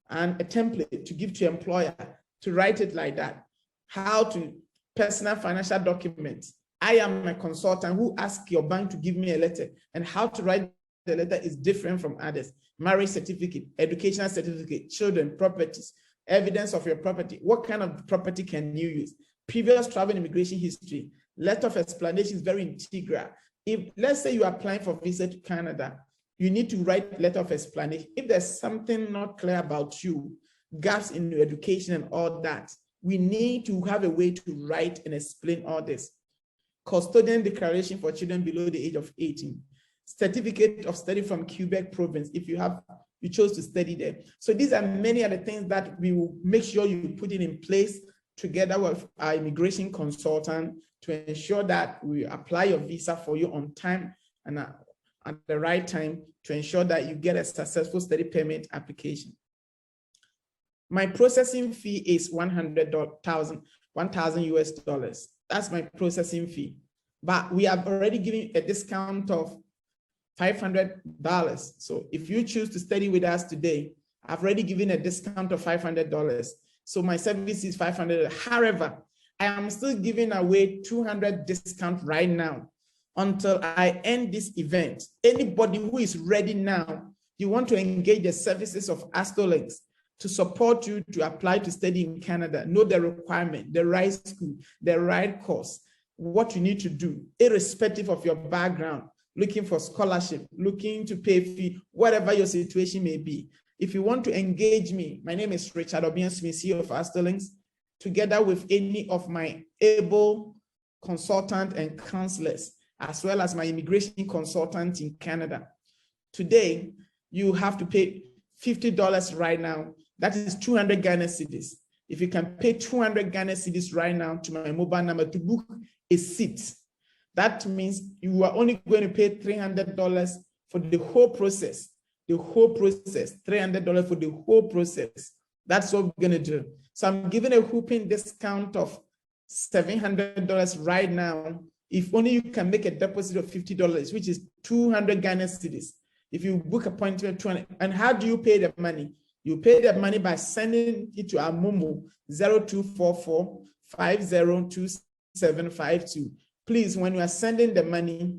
and a template to give to your employer to write it like that. How to personal financial documents. I am a consultant who asks your bank to give me a letter, and how to write the letter is different from others. Marriage certificate, educational certificate, children, properties, evidence of your property. What kind of property can you use? Previous travel and immigration history. Letter of explanation is very integral. If, let's say you are applying for visa to Canada, you need to write letter of explanation. If there's something not clear about you, gaps in your education and all that, we need to have a way to write and explain all this. Custodian declaration for children below the age of 18. Certificate of study from Quebec province, if you chose to study there. So these are many other things that we will make sure you put it in place together with our immigration consultant to ensure that we apply your visa for you on time and at the right time to ensure that you get a successful study permit application. My processing fee is $1,000 US dollars. That's my processing fee. But we have already given a discount of $500. So if you choose to study with us today, I've already given a discount of $500. So my service is $500. However, I am still giving away $200 discount right now until I end this event. Anybody who is ready now, you want to engage the services of Astolinks to support you to apply to study in Canada, know the requirement, the right school, the right course, what you need to do, irrespective of your background, looking for scholarship, looking to pay fee, whatever your situation may be. If you want to engage me, my name is Richard Obiansumi, CEO of Astolinks, together with any of my able consultant and counselors, as well as my immigration consultant in Canada. Today, you have to pay $50 right now. That is 200 Ghana cedis. If you can pay 200 Ghana cedis right now to my mobile number to book a seat, that means you are only going to pay $300 for the whole process. The whole process, $300 for the whole process. That's what we're going to do. So I'm giving a whooping discount of $700 right now. If only you can make a deposit of $50, which is 200 Ghana cedis. If you book appointment, 200. And how do you pay the money? You pay the money by sending it to our Momo 0244 502752. Please, when you are sending the money,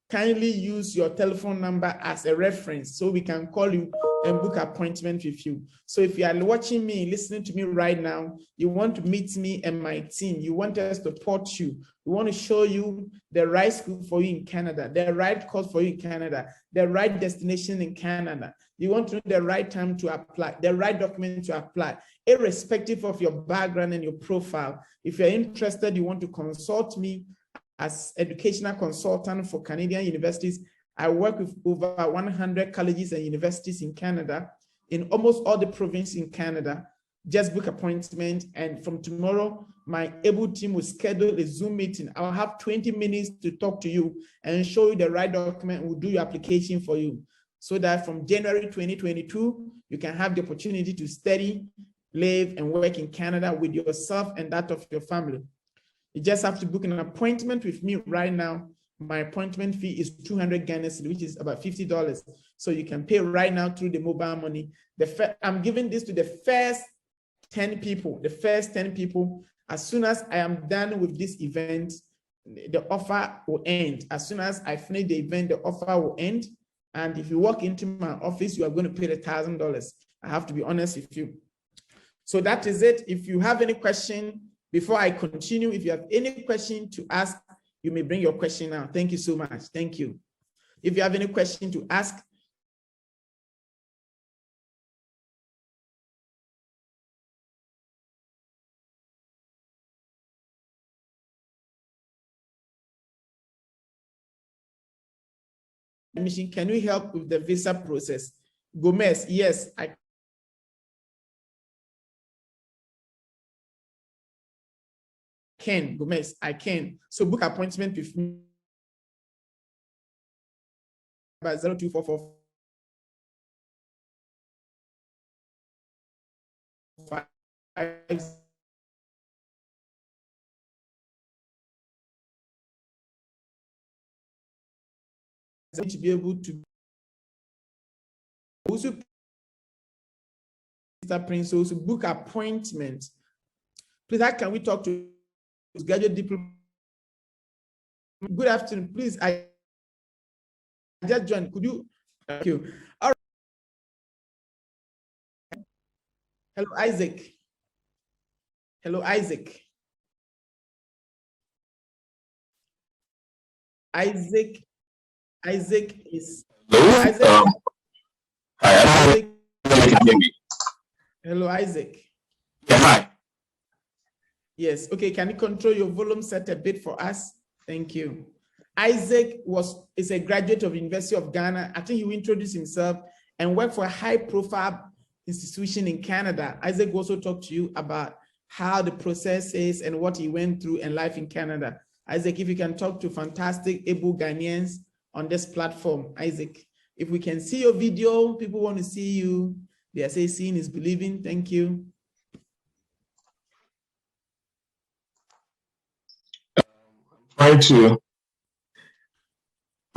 kindly use your telephone number as a reference so we can call you and book appointment with you. So if you are watching me, listening to me right now, you want to meet me and my team, you want us to support you, we want to show you the right school for you in Canada, the right course for you in Canada, the right destination in Canada. You want to know the right time to apply, the right document to apply, irrespective of your background and your profile. If you're interested, you want to consult me as educational consultant for Canadian universities. I work with over 100 colleges and universities in Canada, in almost all the provinces in Canada. Just book appointment, and from tomorrow, my able team will schedule a Zoom meeting. I'll have 20 minutes to talk to you and show you the right document. We'll do your application for you, so that from January 2022, you can have the opportunity to study, live, and work in Canada with yourself and that of your family. You just have to book an appointment with me right now. My appointment fee is 200 Ghana cedis, which is about $50. So you can pay right now through the mobile money. I'm giving this to the first 10 people. The first 10 people. As soon as I am done with this event, the offer will end. As soon as I finish the event, the offer will end. And if you walk into my office, you are going to pay $1,000. I have to be honest with you. So that is it. If you have any question, before I continue, if you have any question to ask, you may bring your question now. Thank you so much. Thank you. If you have any question to ask, can you help with the visa process? Gomez, yes, I can. Gomez, I can. So book appointment with me by 0244 to be able to also Mr. Prince also book appointment. Please, how can we talk to graduate diploma? Good afternoon. Please, I just joined. Could you? Thank you. All right. Hello, Isaac. Hello, Isaac. Isaac is Hello? Isaac? Hi, I Isaac? don't know if you can hear me. Hello, Isaac. Yeah, hi. Yes. Okay. Can you control your volume set a bit for us? Thank you. Isaac is a graduate of University of Ghana. I think he will introduce himself and work for a high-profile institution in Canada. Isaac will also talk to you about how the process is and what he went through and life in Canada. Isaac, if you can talk to fantastic, able Ghanaians on this platform. Isaac, if we can see your video, people want to see you. They say seeing is believing. Thank you.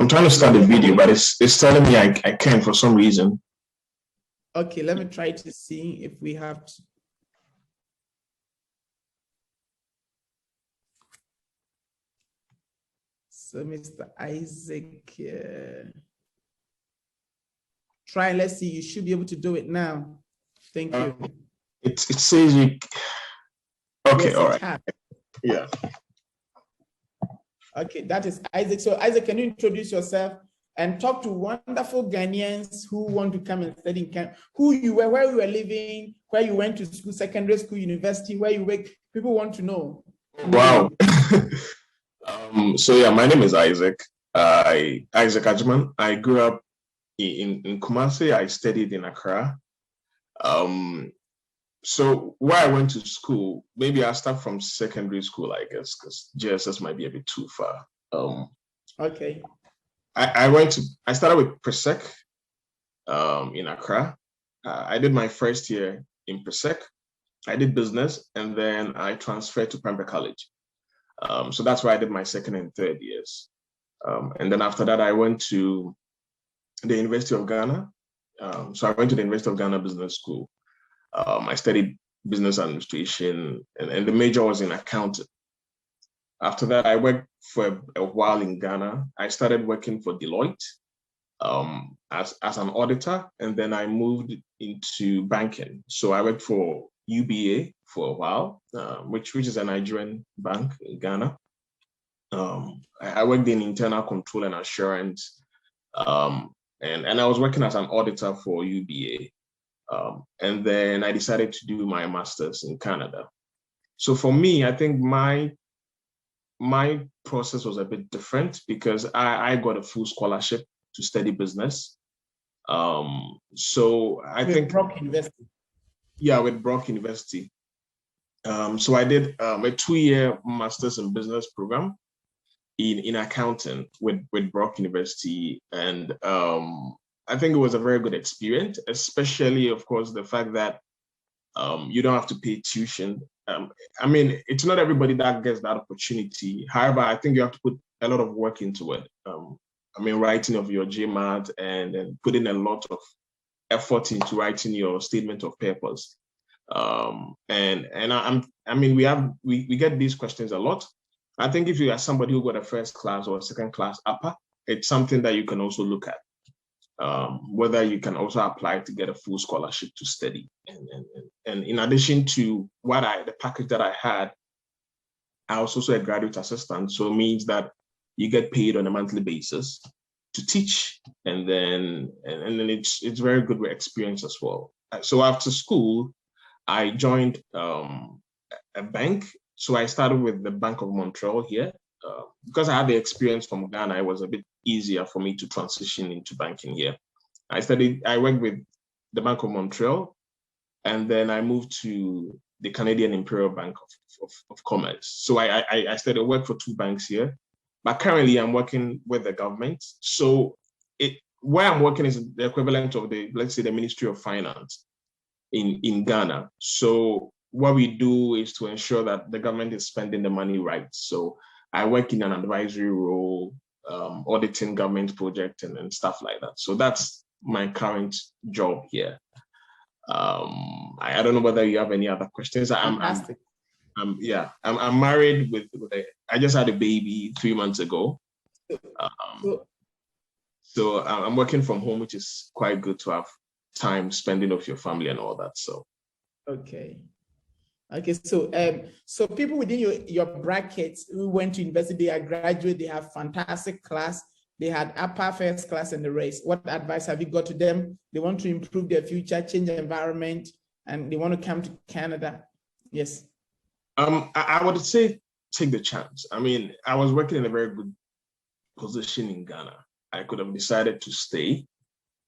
I'm trying to start the video, but it's telling me I can't for some reason. Okay, let me try to see if we have to. So Mr. Isaac, try, let's see, you should be able to do it now. Thank you. It says you, okay, yes, all right. Has. Yeah. Okay, that is Isaac. So Isaac, can you introduce yourself and talk to wonderful Ghanaians who want to come and study in Canada, who you were, where you were living, where you went to school, secondary school, university, where you work. People want to know. Wow. So yeah, my name is Isaac. Isaac Ajman. I grew up in Kumasi. I studied in Accra. So where I went to school, maybe I'll start from secondary school, I guess, because JSS might be a bit too far. Okay. I started with Presec in Accra. I did my first year in Presec. I did business, and then I transferred to Pembroke College. So that's where I did my second and third years. And then after that, I went to the University of Ghana. So I went to the University of Ghana Business School. I studied business administration, and the major was in accounting. After that, I worked for a while in Ghana. I started working for Deloitte as an auditor, and then I moved into banking. So I worked for UBA for a while, which is a Nigerian bank in Ghana. I worked in internal control and assurance, and I was working as an auditor for UBA. And then I decided to do my master's in Canada. So for me, I think my process was a bit different because I got a full scholarship to study business. So I think Brock University. Yeah, with Brock University. So I did a 2-year master's in business program in accounting with Brock University, and I think it was a very good experience, especially, of course, the fact that you don't have to pay tuition. I mean, it's not everybody that gets that opportunity. However, I think you have to put a lot of work into it. I mean, writing of your GMAT and putting a lot of effort into writing your statement of purpose. And I mean, we get these questions a lot. I think if you are somebody who got a first class or a second class upper, it's something that you can also look at. Whether you can also apply to get a full scholarship to study. And in addition to the package that I had, I was also a graduate assistant. So it means that you get paid on a monthly basis to teach. And then it's very good experience as well. So after school, I joined a bank. So I started with the Bank of Montreal here. Because I had the experience from Ghana, it was a bit easier for me to transition into banking here. I worked with the Bank of Montreal, and then I moved to the Canadian Imperial Bank of Commerce. So I started work for 2 banks here, but currently I'm working with the government. So where I'm working is the equivalent of let's say the Ministry of Finance in Ghana. So what we do is to ensure that the government is spending the money right. So I work in an advisory role, auditing government projects and stuff like that. So that's my current job here. I don't know whether you have any other questions. I'm married I just had a baby 3 months ago. So I'm working from home, which is quite good to have time spending with your family and all that. So okay. So people within your brackets who went to university, they are graduate, they have fantastic class. They had upper first class and the rest. What advice have you got to them? They want to improve their future, change the environment, and they want to come to Canada. Yes. I would say take the chance. I mean, I was working in a very good position in Ghana. I could have decided to stay.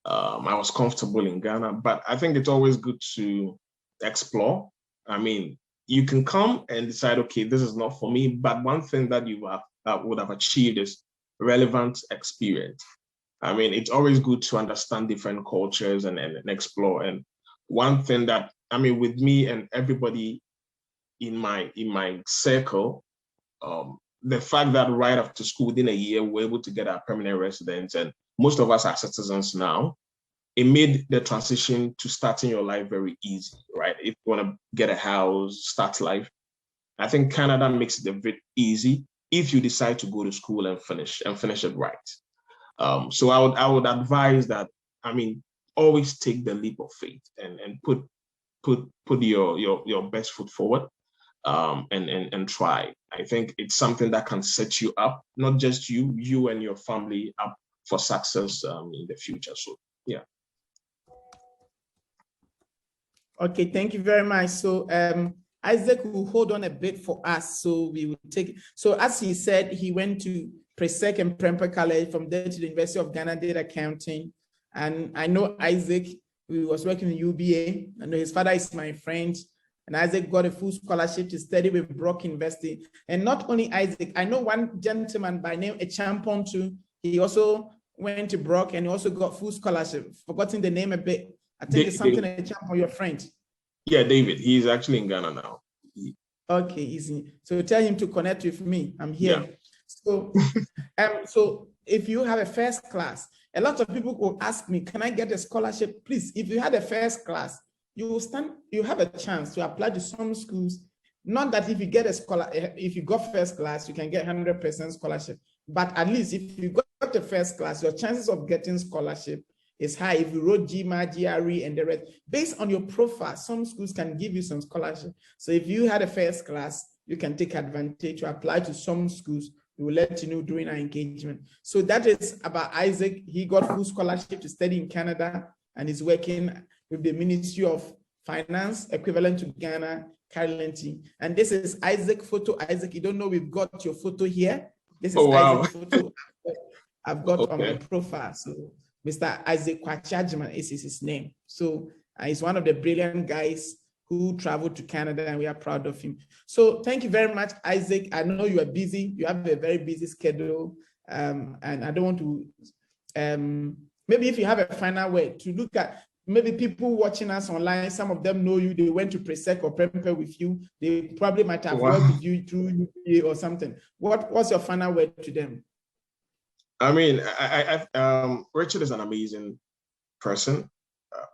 I was comfortable in Ghana, but I think it's always good to explore. I mean, you can come and decide, okay, this is not for me, but one thing that you would have achieved is relevant experience. I mean, it's always good to understand different cultures and explore. And one thing that, I mean, with me and everybody in my circle, the fact that right after school, within a year, we're able to get our permanent residence, and most of us are citizens now, it made the transition to starting your life very easy, right? If you want to get a house, start life, I think Canada makes it a bit easy if you decide to go to school and finish it right. So I would advise that, I mean, always take the leap of faith and put your best foot forward, and try. I think it's something that can set you up, not just you and your family up for success in the future. So yeah. Okay, thank you very much. So Isaac will hold on a bit for us, so we will take. So as he said, he went to Presec and Prempeh College, from there to the University of Ghana, did accounting. And I know Isaac, he was working in UBA. I know his father is my friend. And Isaac got a full scholarship to study with Brock University. And not only Isaac, I know one gentleman by name Echampon too. He also went to Brock and he also got full scholarship. Forgotten the name a bit. I think it's something Echampon, your friend. Yeah, David. He's actually in Ghana now. Okay, easy. So tell him to connect with me. I'm here. Yeah. So, so if you have a first class, a lot of people will ask me, can I get a scholarship? Please, if you had a first class, you have a chance to apply to some schools. Not that if you get if you got first class, you can get 100% scholarship. But at least if you got the first class, your chances of getting scholarship is high. If you wrote GMA, GRE, and the rest, based on your profile, some schools can give you some scholarship. So if you had a first class, you can take advantage to apply to some schools. We will let you know during our engagement. So that is about Isaac. He got full scholarship to study in Canada and is working with the Ministry of Finance, equivalent to Ghana currently. And this is Isaac photo. Isaac, you don't know, we've got your photo here. This is Isaac's photo I've got on my profile. So Mr. Isaac Kwachajman is his name. So he's one of the brilliant guys who traveled to Canada, and we are proud of him. So thank you very much, Isaac. I know you are busy. You have a very busy schedule. And I don't want to, maybe if you have a final word to look at, maybe people watching us online, some of them know you, they went to Presec or Prempeh with you. They probably might have worked with you through UPA or something. What's your final word to them? I mean, Richard is an amazing person.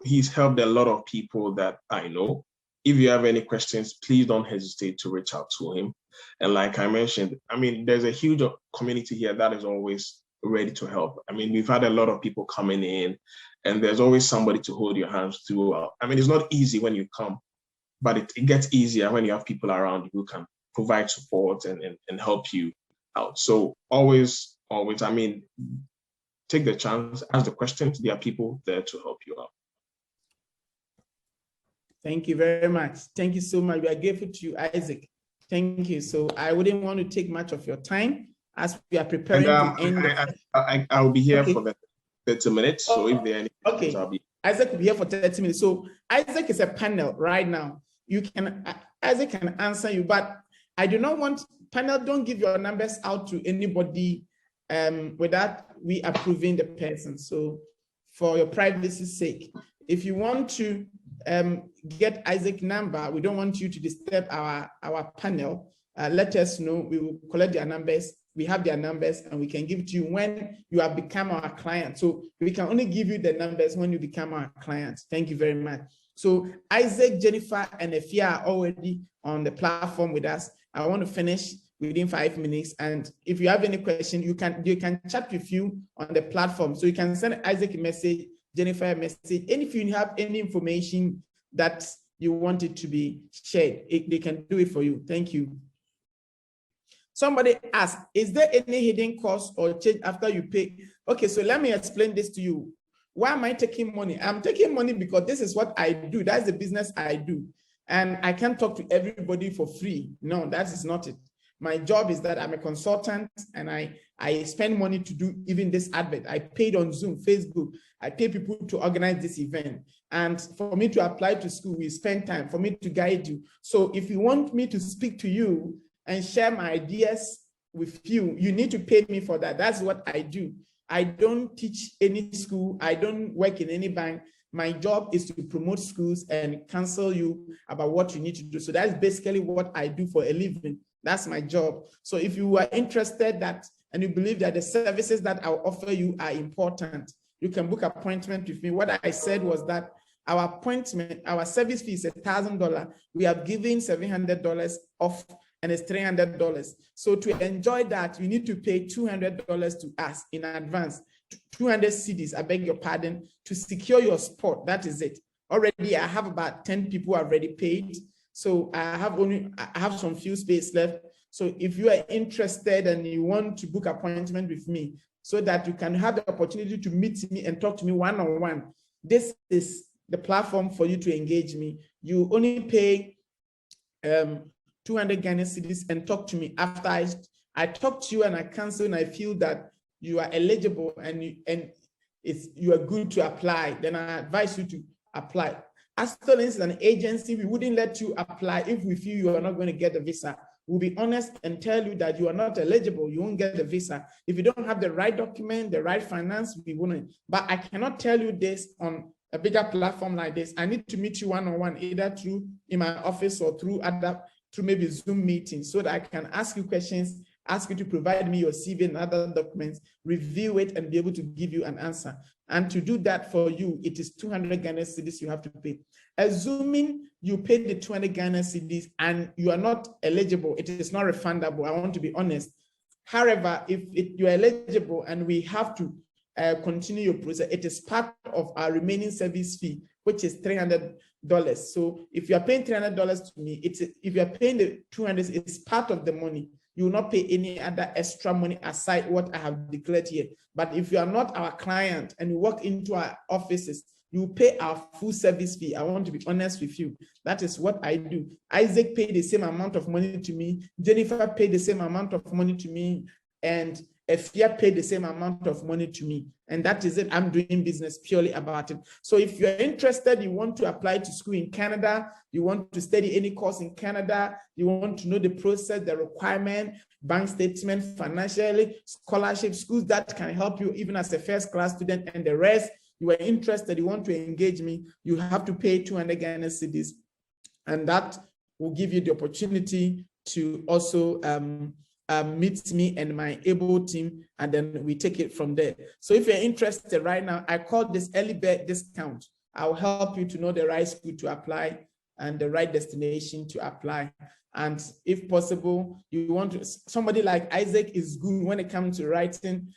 He's helped a lot of people that I know. If you have any questions, please don't hesitate to reach out to him. And like I mentioned, I mean, there's a huge community here that is always ready to help. I mean, we've had a lot of people coming in, and there's always somebody to hold your hands through. I mean, it's not easy when you come, but it gets easier when you have people around you who can provide support and help you out. So always, I mean, take the chance, ask the questions. There are people there to help you out. Thank you very much. Thank you so much. We are grateful to you, Isaac. Thank you. So I wouldn't want to take much of your time as we are preparing to end. I'll be here for the 30 minutes. So if there are any questions, I'll be. Isaac will be here for 30 minutes. So Isaac is a panel right now. Isaac can answer you, but I do not want panel. Don't give your numbers out to anybody without we approving the person. So for your privacy's sake, if you want to get Isaac's number, we don't want you to disturb our panel. Let us know. We will collect their numbers. We have their numbers, and we can give it to you when you have become our client. So we can only give you the numbers when you become our client. Thank you very much. So Isaac, Jennifer, and Efia are already on the platform with us. I want to finish within 5 minutes. And if you have any question, they can chat with you on the platform. So you can send Isaac a message, Jennifer a message. And if you have any information that you want it to be shared, they can do it for you. Thank you. Somebody asked, is there any hidden cost or change after you pay? Okay, so let me explain this to you. Why am I taking money? I'm taking money because this is what I do. That's the business I do. And I can't talk to everybody for free. No, that is not it. My job is that I'm a consultant and I spend money to do even this advert. I paid on Zoom, Facebook. I pay people to organize this event. And for me to apply to school, we spend time for me to guide you. So if you want me to speak to you and share my ideas with you, you need to pay me for that. That's what I do. I don't teach any school. I don't work in any bank. My job is to promote schools and counsel you about what you need to do. So that's basically what I do for a living. That's my job. So if you are interested and you believe that the services that I'll offer you are important, you can book an appointment with me. What I said was that our service fee is $1,000. We have given $700 off, and it's $300. So to enjoy that, you need to pay $200 to us in advance, 200 CDs, I beg your pardon, to secure your spot. That is it. Already, I have about 10 people already paid. So I have some few space left. So if you are interested and you want to book an appointment with me so that you can have the opportunity to meet me and talk to me one-on-one, this is the platform for you to engage me. You only pay 200 Ghana cedis and talk to me. After I talk to you and I cancel and I feel that you are eligible and you are good to apply, then I advise you to apply. Aston is an agency. We wouldn't let you apply if we feel you are not going to get the visa. We'll be honest and tell you that you are not eligible. You won't get the visa. If you don't have the right document, the right finance, we wouldn't. But I cannot tell you this on a bigger platform like this. I need to meet you one-on-one, either through in my office or through maybe Zoom meetings, so that I can ask you questions, ask you to provide me your CV and other documents, review it, and be able to give you an answer. And to do that for you, it is 200 Ghana cedis you have to pay. Assuming you paid the 200 Ghana cedis and you are not eligible, it is not refundable. I want to be honest. However, if you are eligible and we have to continue your process, it is part of our remaining service fee, which is $300. So if you are paying $300 to me, if you are paying the 200, it's part of the money. You will not pay any other extra money aside what I have declared here. But if you are not our client and you walk into our offices, you pay our full service fee. I want to be honest with you. That is what I do. Isaac paid the same amount of money to me. Jennifer paid the same amount of money to me. And Efia paid the same amount of money to me. And that is it. I'm doing business purely about it. So if you're interested, you want to apply to school in Canada, you want to study any course in Canada, you want to know the process, the requirement, bank statement, financially, scholarship, schools that can help you even as a first-class student, and the rest, you are interested, you want to engage me, you have to pay 200 Ghana cedis. And that will give you the opportunity to also meet me and my able team, and then we take it from there. So if you're interested right now, I call this early bird discount. I'll help you to know the right school to apply and the right destination to apply. And if possible, you want to, somebody like Isaac is good when it comes to writing,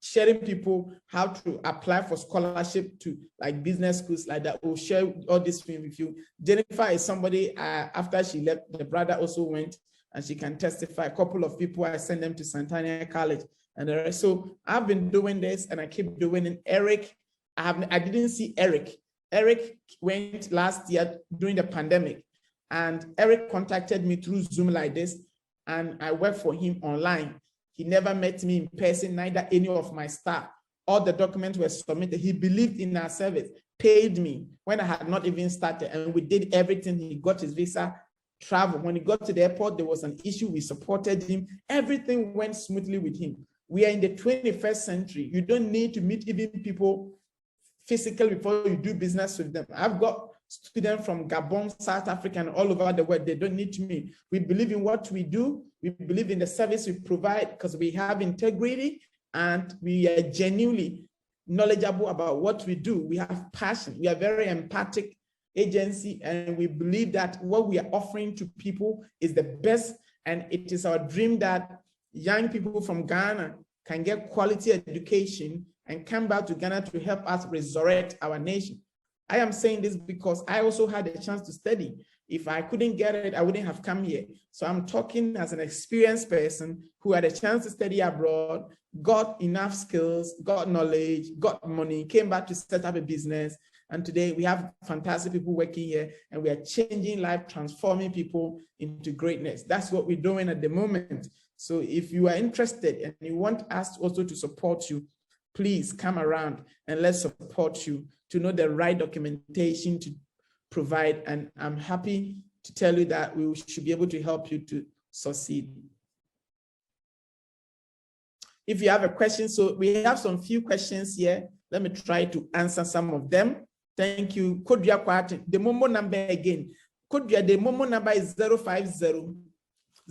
sharing people how to apply for scholarship to like business schools like that. We'll share all this with you. Jennifer is somebody, after she left, the brother also went, and she can testify. A couple of people, I send them to Santana College. And the rest. So I've been doing this and I keep doing it. Eric, I didn't see Eric. Eric went last year during the pandemic, and Eric contacted me through Zoom like this, and I worked for him online. He never met me in person, neither any of my staff. All the documents were submitted. He believed in our service, paid me when I had not even started, and we did everything. He got his visa, travel. When he got to the airport, there was an issue. We supported him. Everything went smoothly with him. We are in the 21st century. You don't need to meet even people physically before you do business with them. I've got students from Gabon, South Africa, and all over the world. They don't need to meet. We believe in what we do. We believe in the service we provide because we have integrity and we are genuinely knowledgeable about what we do. We have passion. We are very empathic agency, and we believe that what we are offering to people is the best, and it is our dream that young people from Ghana can get quality education and come back to Ghana to help us resurrect our nation. I am saying this because I also had a chance to study. If I couldn't get it, I wouldn't have come here. So I'm talking as an experienced person who had a chance to study abroad, got enough skills, got knowledge, got money, came back to set up a business. And today we have fantastic people working here, and we are changing life, transforming people into greatness. That's what we're doing at the moment. So if you are interested and you want us also to support you, please come around and let's support you to know the right documentation to provide. And I'm happy to tell you that we should be able to help you to succeed. If you have a question, so we have some few questions here. Let me try to answer some of them. Thank you. Kodria Kwati, the Momo number again. Kodria, the Momo number is 050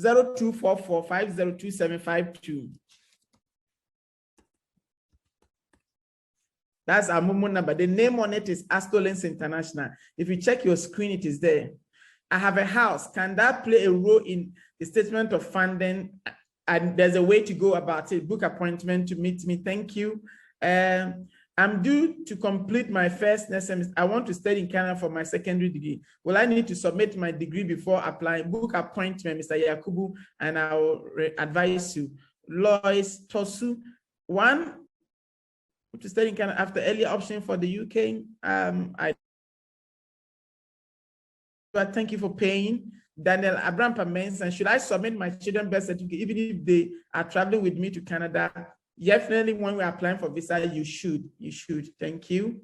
0244 502752. That's our Momo number. The name on it is Astolens International. If you check your screen, it is there. I have a house. Can that play a role in the statement of funding? And there's a way to go about it. Book appointment to meet me. Thank you. I'm due to complete my first semester. I want to study in Canada for my secondary degree. Will I need to submit my degree before applying? Book appointment, Mr. Yakubu, and I will advise you. Lois Tosu, one, to study in Canada after earlier option for the UK. Thank you for paying. Daniel Abrampa Menson, should I submit my children's birth certificate even if they are traveling with me to Canada? Definitely, when we're applying for visa, you should. Thank you.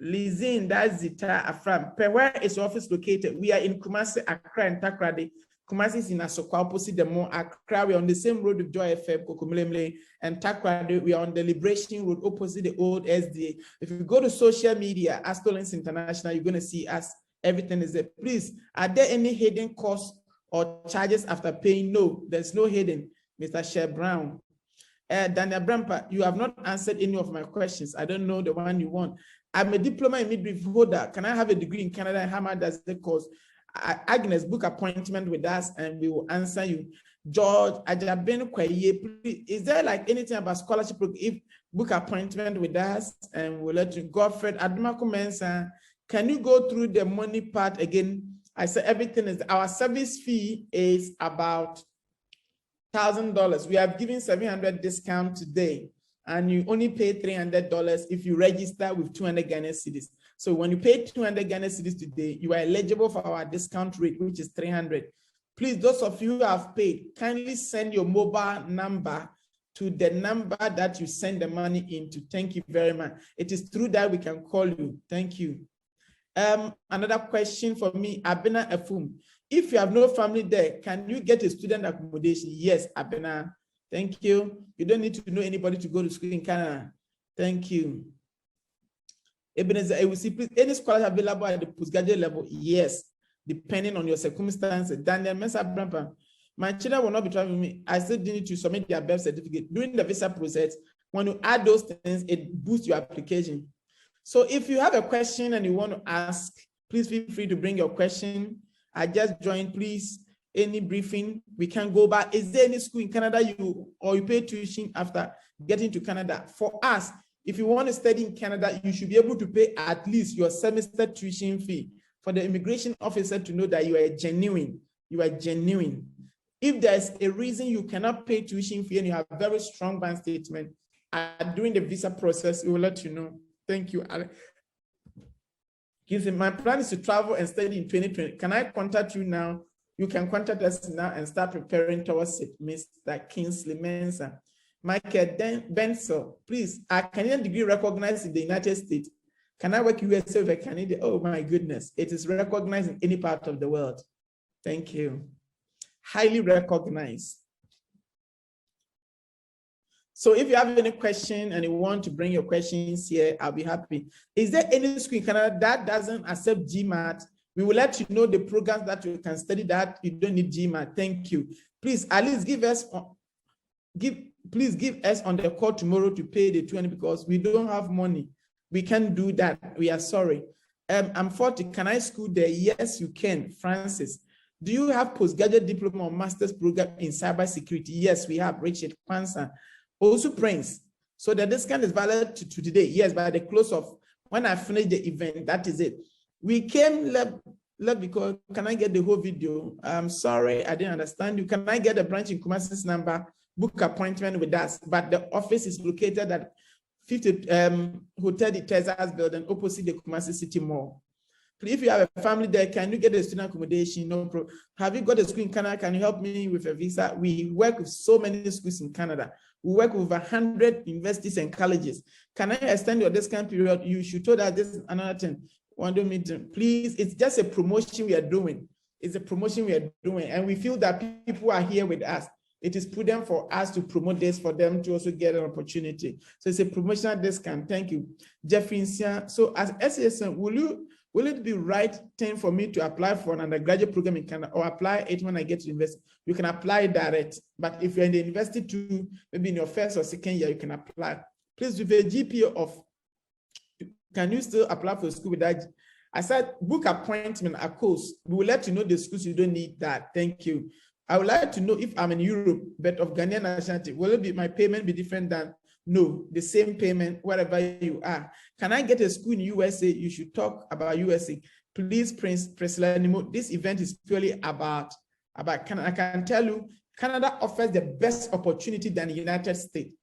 Lizine, that's Zita Afram. Where is your office located? We are in Kumasi, Accra, and Takrady. Kumasi is in Asokwa, opposite the mall. Accra, we're on the same road with Joy FM, Kokomlemle, and Takrady, we are on the Liberation Road, opposite the old SDA. If you go to social media, Astolens International, you're going to see us. Everything is there. Please, are there any hidden costs or charges after paying? No, there's no hidden. Mr. Sher Brown. Daniel Brampa, you have not answered any of my questions. I don't know the one you want. I'm a diploma in midwife holder. Can I have a degree in Canada? And how much does it cost? Agnes, book appointment with us and we will answer you. George, Ajabin Kwaye, is there like anything about scholarship? If book appointment with us and we'll let you. Godfred, Admako Mensa, can you go through the money part again? I said everything is, our service fee is about $1,000. We have given $700 discount today, and you only pay $300 if you register with 200 Ghana cedis. So when you pay 200 Ghana cedis today, you are eligible for our discount rate, which is $300. Please, those of you who have paid, kindly send your mobile number to the number that you send the money into. Thank you very much. It is through that we can call you. Thank you. Another question for me, Abena Efum. If you have no family there, can you get a student accommodation? Yes, Abena. Thank you. You don't need to know anybody to go to school in Canada. Thank you. Ebenezer, I will see, please, any scholars available at the postgraduate level? Yes, depending on your circumstances. Daniel Mesa Brampa, my children will not be traveling with me. I still need to submit their birth certificate. During the visa process, when you add those things, it boosts your application. So if you have a question and you want to ask, please feel free to bring your question. I just joined, please. Any briefing, we can go back. Is there any school in Canada you pay tuition after getting to Canada? For us, if you want to study in Canada, you should be able to pay at least your semester tuition fee for the immigration officer to know that you are genuine. You are genuine. If there's a reason you cannot pay tuition fee and you have a very strong bank statement, during the visa process, we will let you know. Thank you, Alex. My plan is to travel and study in 2020. Can I contact you now? You can contact us now and start preparing towards it, Mr. Kingsley Mensa. Michael Bensel, please, a Canadian degree recognized in the United States. Can I work USA with a Canadian? Oh my goodness, it is recognized in any part of the world. Thank you. Highly recognized. So if you have any question and you want to bring your questions here, I'll be happy. Is there any school in Canada that doesn't accept GMAT? We will let you know the programs that you can study that you don't need GMAT. Thank you. Please, at least give us on the call tomorrow to pay the 20 because we don't have money. We can't do that. We are sorry. I'm 40. Can I school there? Yes, you can. Francis, do you have postgraduate diploma or master's program in cybersecurity? Yes, we have. Richard Kwanzaa. Also, Prince. So the discount is valid to today. Yes, by the close of When I finish the event, that is it. We came left because, can I get the whole video? I'm sorry, I didn't understand you. Can I get a branch in Kumasi's number, book appointment with us? But the office is located at 50 Hotel de Texas building opposite the Kumasi City Mall. If you have a family there, can you get a student accommodation? No problem. Have you got a school in Canada? Can you help me with a visa? We work with so many schools in Canada. We work with 100 universities and colleges. Can I extend your discount period? You should tell that this is another thing. Please, it's just a promotion we are doing. It's a promotion we are doing. And we feel that people are here with us. It is prudent for us to promote this for them to also get an opportunity. So it's a promotional discount. Thank you. Jeffrey, so as SASM, will it be right thing for me to apply for an undergraduate program in Canada or apply it when I get to university? You can apply direct, but if you're in the university too, maybe in your first or second year, you can apply. Please, with a GPA of, can you still apply for school with that? I said, book appointment, of course. We will let you know the schools you don't need that. Thank you. I would like to know if I'm in Europe, but of Ghanaian nationality, will it be my payment be different than? No, the same payment wherever you are. Can I get a school in USA? You should talk about USA. Please, Priscilla Nemo, this event is purely about Canada. I can tell you, Canada offers the best opportunity than the United States.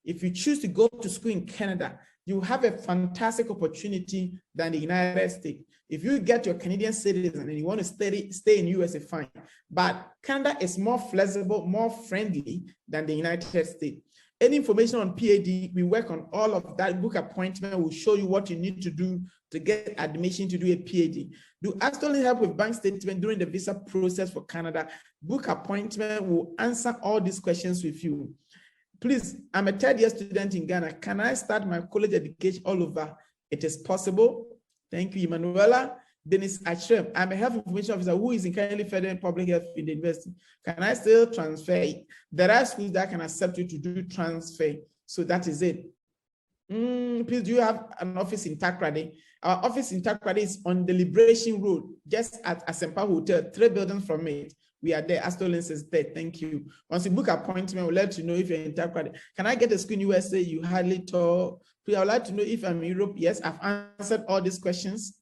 If you choose to go to school in Canada, you have a fantastic opportunity than the United States. If you get your Canadian citizen and you want to stay in USA, fine. But Canada is more flexible, more friendly than the United States. Any information on PAD, we work on all of that. Book appointment will show you what you need to do to get admission to do a PAD. Do actually help with bank statement during the visa process for Canada. Book appointment will answer all these questions with you. Please, I'm a third-year student in Ghana. Can I start my college education all over? It is possible. Thank you, Emanuela. Dennis Achrem, I'm a health information officer who is currently furthering public health in the university. Can I still transfer? There are schools that can accept you to do transfer. So that is it. Please, do you have an office in Takrady? Our office in Takrady is on the Liberation Road, just at Asempa Hotel, 3 buildings from it. We are there. Astolins is there. Thank you. Once you book appointment, we'll let you know if you're in Takrady. Can I get a school in USA? You hardly talk. Please, I would like to know if I'm in Europe. Yes, I've answered all these questions.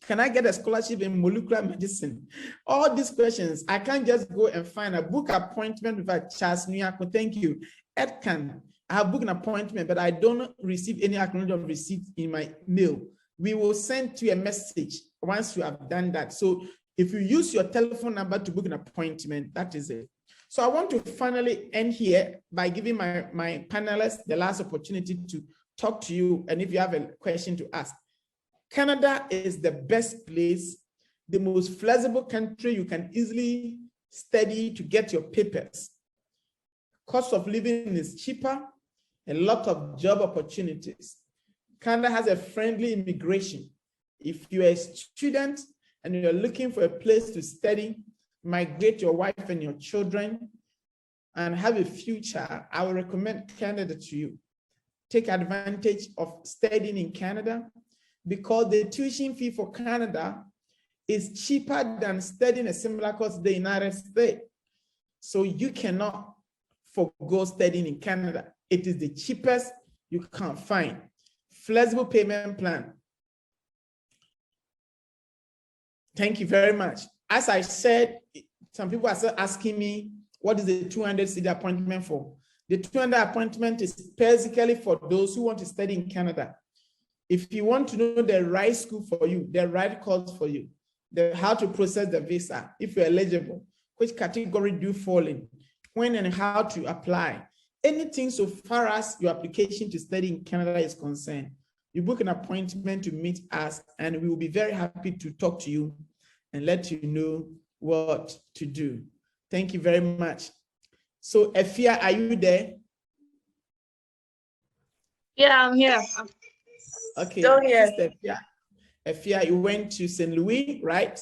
Can I get a scholarship in molecular medicine? All these questions. I can't just go and find a book appointment with a Charles Nyako. Thank you. Ed can. I have booked an appointment, but I don't receive any acknowledgement of receipt in my mail. We will send you a message once you have done that. So if you use your telephone number to book an appointment, that is it. So I want to finally end here by giving my panelists the last opportunity to talk to you, and if you have a question to ask. Canada is the best place, the most flexible country you can easily study to get your papers. Cost of living is cheaper, a lot of job opportunities. Canada has a friendly immigration. If you're a student and you're looking for a place to study, migrate your wife and your children, and have a future, I would recommend Canada to you. Take advantage of studying in Canada because the tuition fee for Canada is cheaper than studying a similar course in the United States. So you cannot forgo studying in Canada. It is the cheapest you can find. Flexible payment plan. Thank you very much. As I said, some people are still asking me, what is the 200 city appointment for? The 200 appointment is basically for those who want to study in Canada. If you want to know the right school for you, the right course for you, how to process the visa, if you're eligible, which category do you fall in, when and how to apply, anything so far as your application to study in Canada is concerned, you book an appointment to meet us and we will be very happy to talk to you and let you know what to do. Thank you very much. So, Efia, are you there? Yeah, I'm here. Okay. Still here. Efia, you went to St. Louis, right?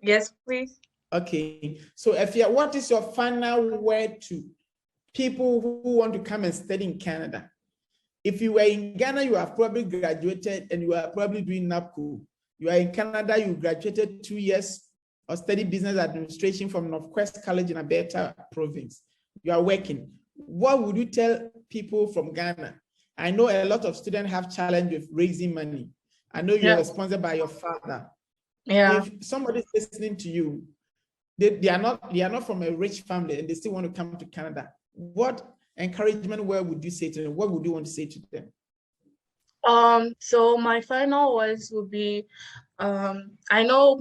Yes, please. Okay. So, Efia, what is your final word to people who want to come and study in Canada? If you were in Ghana, you have probably graduated and you are probably doing NAPCO. You are in Canada, you graduated 2 years or study business administration from Northwest College in Alberta province. You are working. What would you tell people from Ghana? I know a lot of students have challenge with raising money. I know you're sponsored by your father. Yeah. If somebody's listening to you, they are not from a rich family and they still want to come to Canada, what encouragement word would you say to them? What would you want to say to them? So my final words would be, I know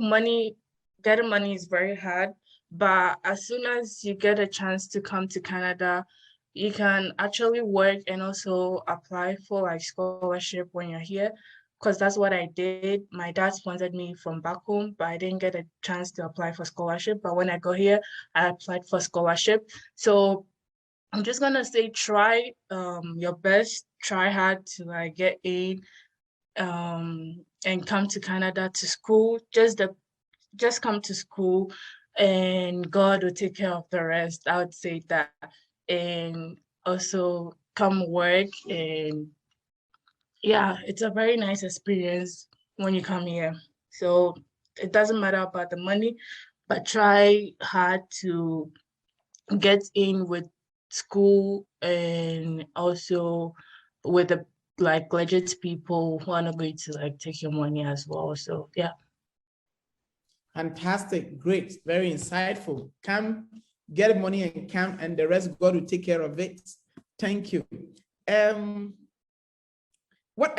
getting money is very hard, but as soon as you get a chance to come to Canada, you can actually work and also apply for like scholarship when you're here, because that's what I did. My dad sponsored me from back home, but I didn't get a chance to apply for scholarship. But when I got here, I applied for scholarship. So I'm just gonna say try your best, try hard to like get in and come to Canada to school. Just come to school and God will take care of the rest. I would say that. And also come work, and yeah, it's a very nice experience when you come here. So it doesn't matter about the money, but try hard to get in with school and also with the like legit people who are not going to like take your money as well. So yeah. Fantastic, great, very insightful. Come, get money and come, and the rest God will take care of it. Thank you. What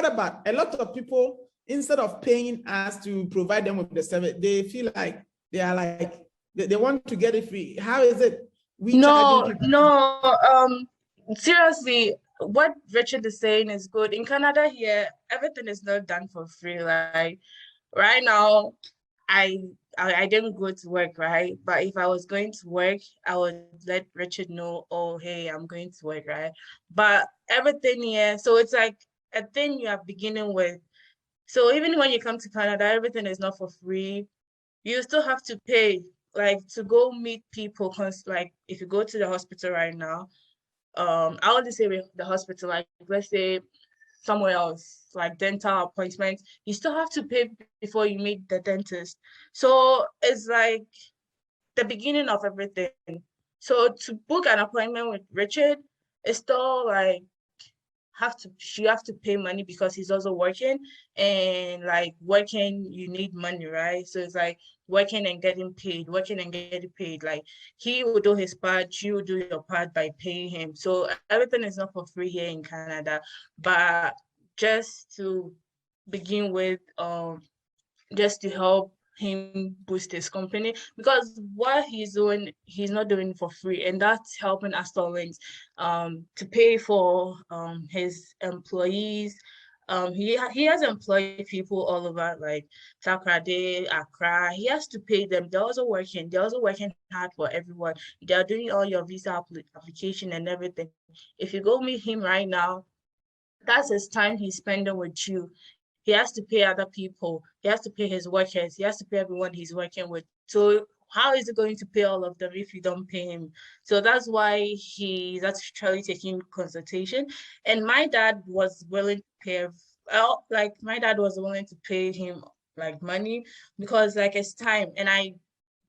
about a lot of people, instead of paying us to provide them with the service, they feel like they want to get it free. How is it? No, seriously, what Richard is saying is good. In Canada here, everything is not done for free. Like right now, I didn't go to work, right? But if I was going to work, I would let Richard know, oh, hey, I'm going to work, right? But everything here, so it's like a thing you are beginning with. So even when you come to Canada, everything is not for free. You still have to pay, like to go meet people. Cause like if you go to the hospital right now, I want to say the hospital, like let's say somewhere else, like dental appointments, you still have to pay before you meet the dentist. So it's like the beginning of everything. So to book an appointment with Richard, it's still like you have to pay money because he's also working, and like working you need money, right? So it's like working and getting paid, like he will do his part, you will do your part by paying him. So everything is not for free here in Canada, but just to begin with, just to help him boost his company, because what he's doing, he's not doing for free, and that's helping Astor Links to pay for his employees. He has employed people all over, like Takrade, Accra. He has to pay them. They're also working hard for everyone. They're doing all your visa application and everything. If you go meet him right now, that's his time he's spending with you. He has to pay other people. He has to pay his workers. He has to pay everyone he's working with. So how is he going to pay all of them if you don't pay him? So that's why he's actually taking consultation. And my dad was willing to pay, my dad was willing to pay him like money, because like it's time. And I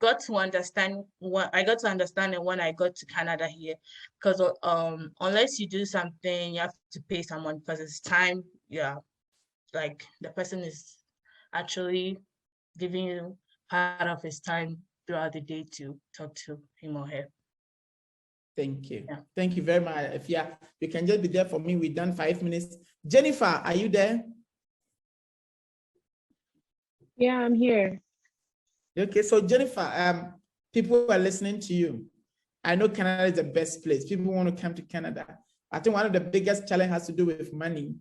got to understand it when I got to Canada here, because unless you do something, you have to pay someone because it's time. Yeah, like the person is actually giving you part of his time throughout the day to talk to him or her. Thank you. Yeah. Thank you very much. If you can just be there for me. We've done 5 minutes. Jennifer, are you there? Yeah, I'm here. Okay, so Jennifer, people are listening to you. I know Canada is the best place. People want to come to Canada. I think one of the biggest challenge has to do with money,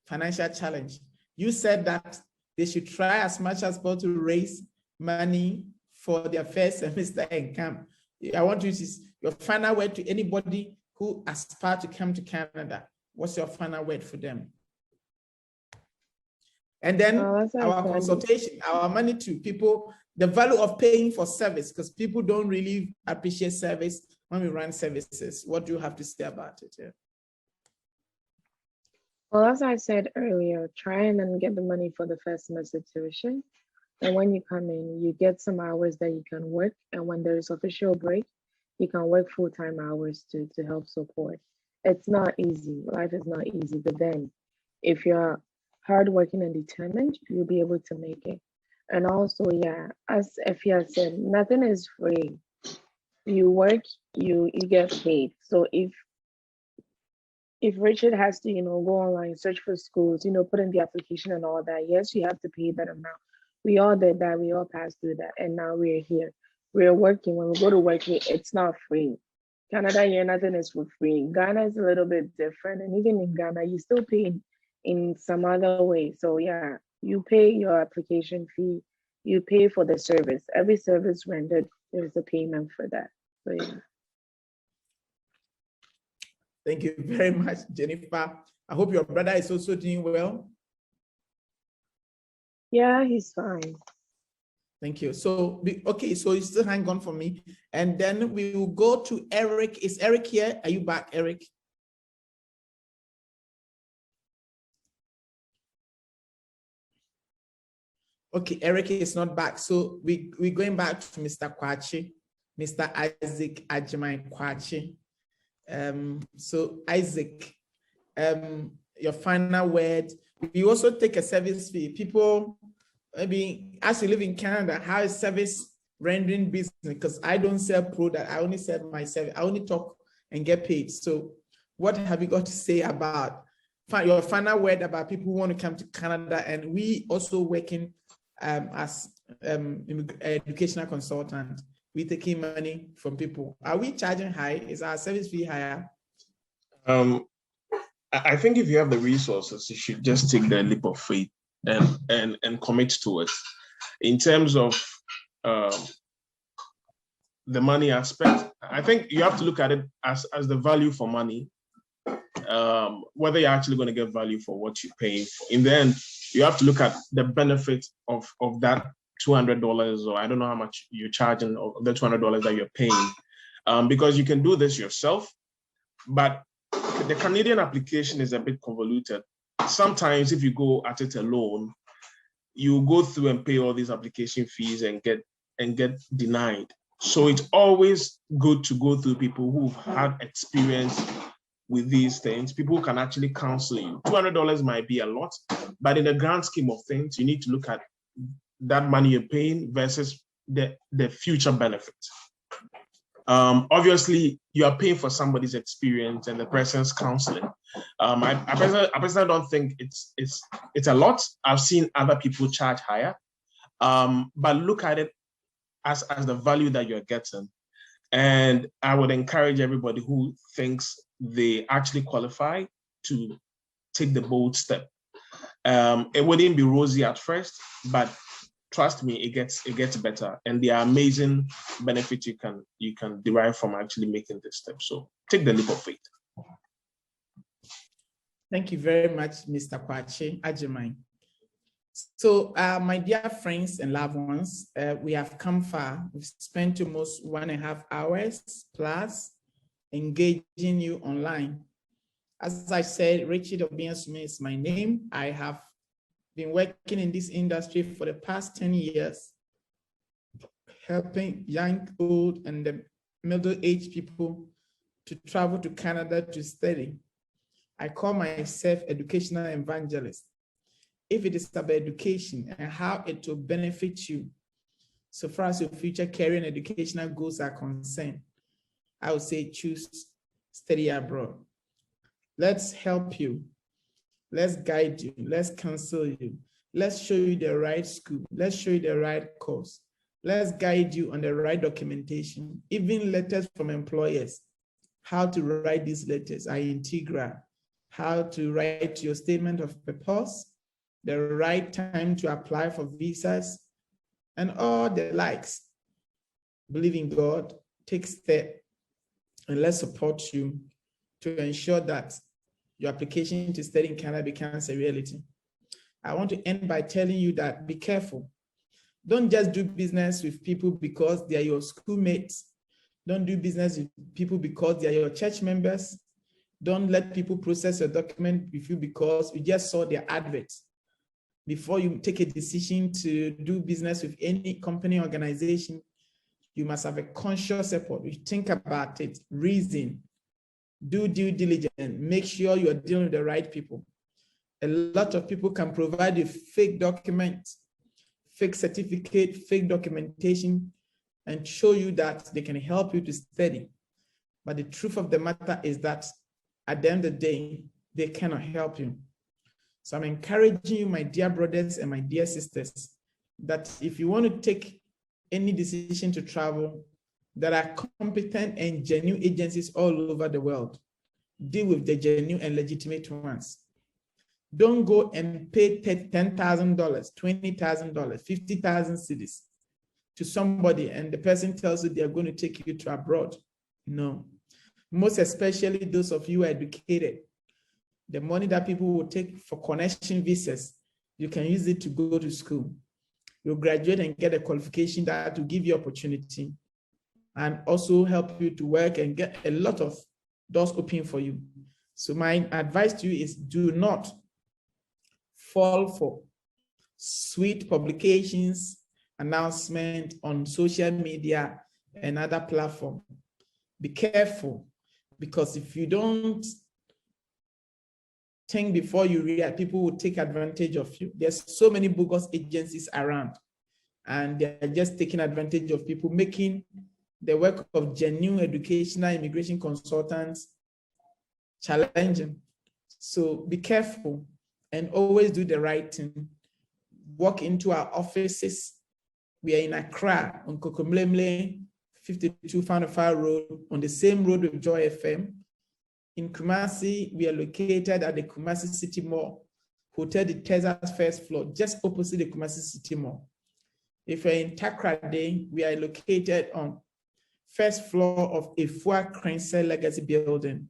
financial challenge. You said that they should try as much as possible to raise money for their first semester and come. I want you to use your final word to anybody who aspire to come to Canada. What's your final word for them? And then our consultation, our money to people, the value of paying for service, because people don't really appreciate service when we run services. What do you have to say about it? Yeah. Well, as I said earlier, try and then get the money for the first semester tuition. And when you come in, you get some hours that you can work. And when there's official break, you can work full-time hours to help support. it's not easy. Life is not easy. But then if you're hardworking and determined, you'll be able to make it. And also, yeah, as Efia said, nothing is free. You work, you get paid. So if Richard has to, go online, search for schools, put in the application and all that, yes, you have to pay that amount. We all did that. We all passed through that. And now we're here. We're working. When we go to work, it's not free. Canada, here, nothing is for free. Ghana is a little bit different. And even in Ghana, you still pay in some other way. So yeah, you pay your application fee. You pay for the service. Every service rendered, there's a payment for that. So yeah. Thank you very much, Jennifer. I hope your brother is also doing well. Yeah, he's fine. Thank you. So, okay, so you still hang on for me. And then we will go to Eric. Is Eric here? Are you back, Eric? Okay, Eric is not back. So we're going back to Mr. Kwachi, Mr. Isaac Ajimai Kwachi. So Isaac, your final word. We also take a service fee. People, maybe as you live in Canada, how is service rendering business? Because I don't sell product, I only sell my service. I only talk and get paid. So what have you got to say about your final word about people who want to come to Canada? And we also working as educational consultant. We taking money from people. Are we charging high? Is our service fee higher? I think if you have the resources, you should just take the leap of faith and commit to it. In terms of the money aspect, I think you have to look at it as the value for money. Whether you're actually going to get value for what you're paying for. In the end, you have to look at the benefit of that $200, or I don't know how much you're charging, or the $200 that you're paying, because you can do this yourself, but the Canadian application is a bit convoluted. Sometimes if you go at it alone, you go through and pay all these application fees and get denied. So it's always good to go through people who've had experience with these things, people who can actually counsel you. $200 might be a lot, but in the grand scheme of things, you need to look at that money you're paying versus the future benefits. Obviously, you are paying for somebody's experience and the person's counseling. I personally don't think it's a lot. I've seen other people charge higher, but look at it as the value that you're getting. And I would encourage everybody who thinks they actually qualify to take the bold step. It wouldn't be rosy at first, but trust me, it gets better, and there are amazing benefits you can derive from actually making this step. So take the leap of faith. Thank you very much, Mr. Kwachi Ajimai. So, my dear friends and loved ones, we have come far. We've spent almost 1.5 hours plus engaging you online. As I said, Richard Obiansumi is my name. I have been working in this industry for the past 10 years, helping young, old, and the middle-aged people to travel to Canada to study. I call myself educational evangelist. If it is about education and how it will benefit you, so far as your future career and educational goals are concerned, I would say choose study abroad. Let's help you. Let's guide you. Let's counsel you. Let's show you the right school. Let's show you the right course. Let's guide you on the right documentation, even letters from employers, how to write these letters, integral, how to write your statement of purpose, the right time to apply for visas, and all the likes. Believe in God, take steps, and let's support you to ensure that your application to study in Canada becomes a reality. I want to end by telling you that be careful. Don't just do business with people because they are your schoolmates. Don't do business with people because they are your church members. Don't let people process your document with you because you just saw their adverts. Before you take a decision to do business with any company or organization, you must have a conscious effort. You think about it, reason, Do due diligence. Make sure you're dealing with the right people. A lot of people can provide you fake documents, fake certificate, fake documentation, and show you that they can help you to study. But the truth of the matter is that at the end of the day, they cannot help you. So I'm encouraging you, my dear brothers and my dear sisters, that if you want to take any decision to travel, there are competent and genuine agencies all over the world. Deal with the genuine and legitimate ones. Don't go and pay $10,000, $20,000, 50,000 cedis to somebody and the person tells you they are going to take you to abroad. No. Most especially those of you who are educated. The money that people will take for connection visas, you can use it to go to school. You'll graduate and get a qualification that will give you opportunity and also help you to work and get a lot of doors open for you. So my advice to you is do not fall for sweet publications, announcement on social media and other platforms. Be careful, because if you don't think before you react, people will take advantage of you. There's so many bogus agencies around, and they're just taking advantage of people, making the work of genuine educational immigration consultants challenging. So be careful and always do the right thing. Walk into our offices. We are in Accra on Kokomlemle, 52 Fanafar Road, on the same road with Joy FM. In Kumasi, we are located at the Kumasi City Mall, Hotel de Teza's first floor, just opposite the Kumasi City Mall. If you're in Takrade, we are located on first floor of Efua Crense Legacy Building,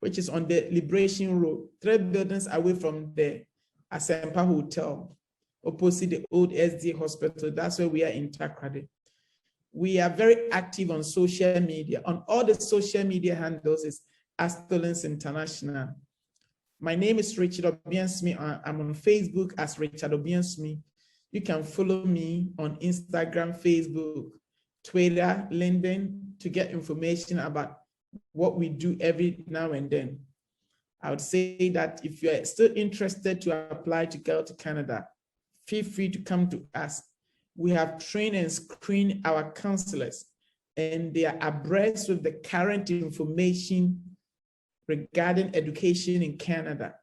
which is on the Liberation Road, 3 buildings away from the Asempa Hotel, opposite the old SD Hospital. That's where we are in Takrade. We are very active on social media. On all the social media handles is Astolins International. My name is Richard Obiansmi. I'm on Facebook as Richard Obiansmi. You can follow me on Instagram, Facebook, Twitter, LinkedIn to get information about what we do every now and then. I would say that if you're still interested to apply to go to Canada, feel free to come to us. We have trained and screened our counselors, and they are abreast with the current information regarding education in Canada.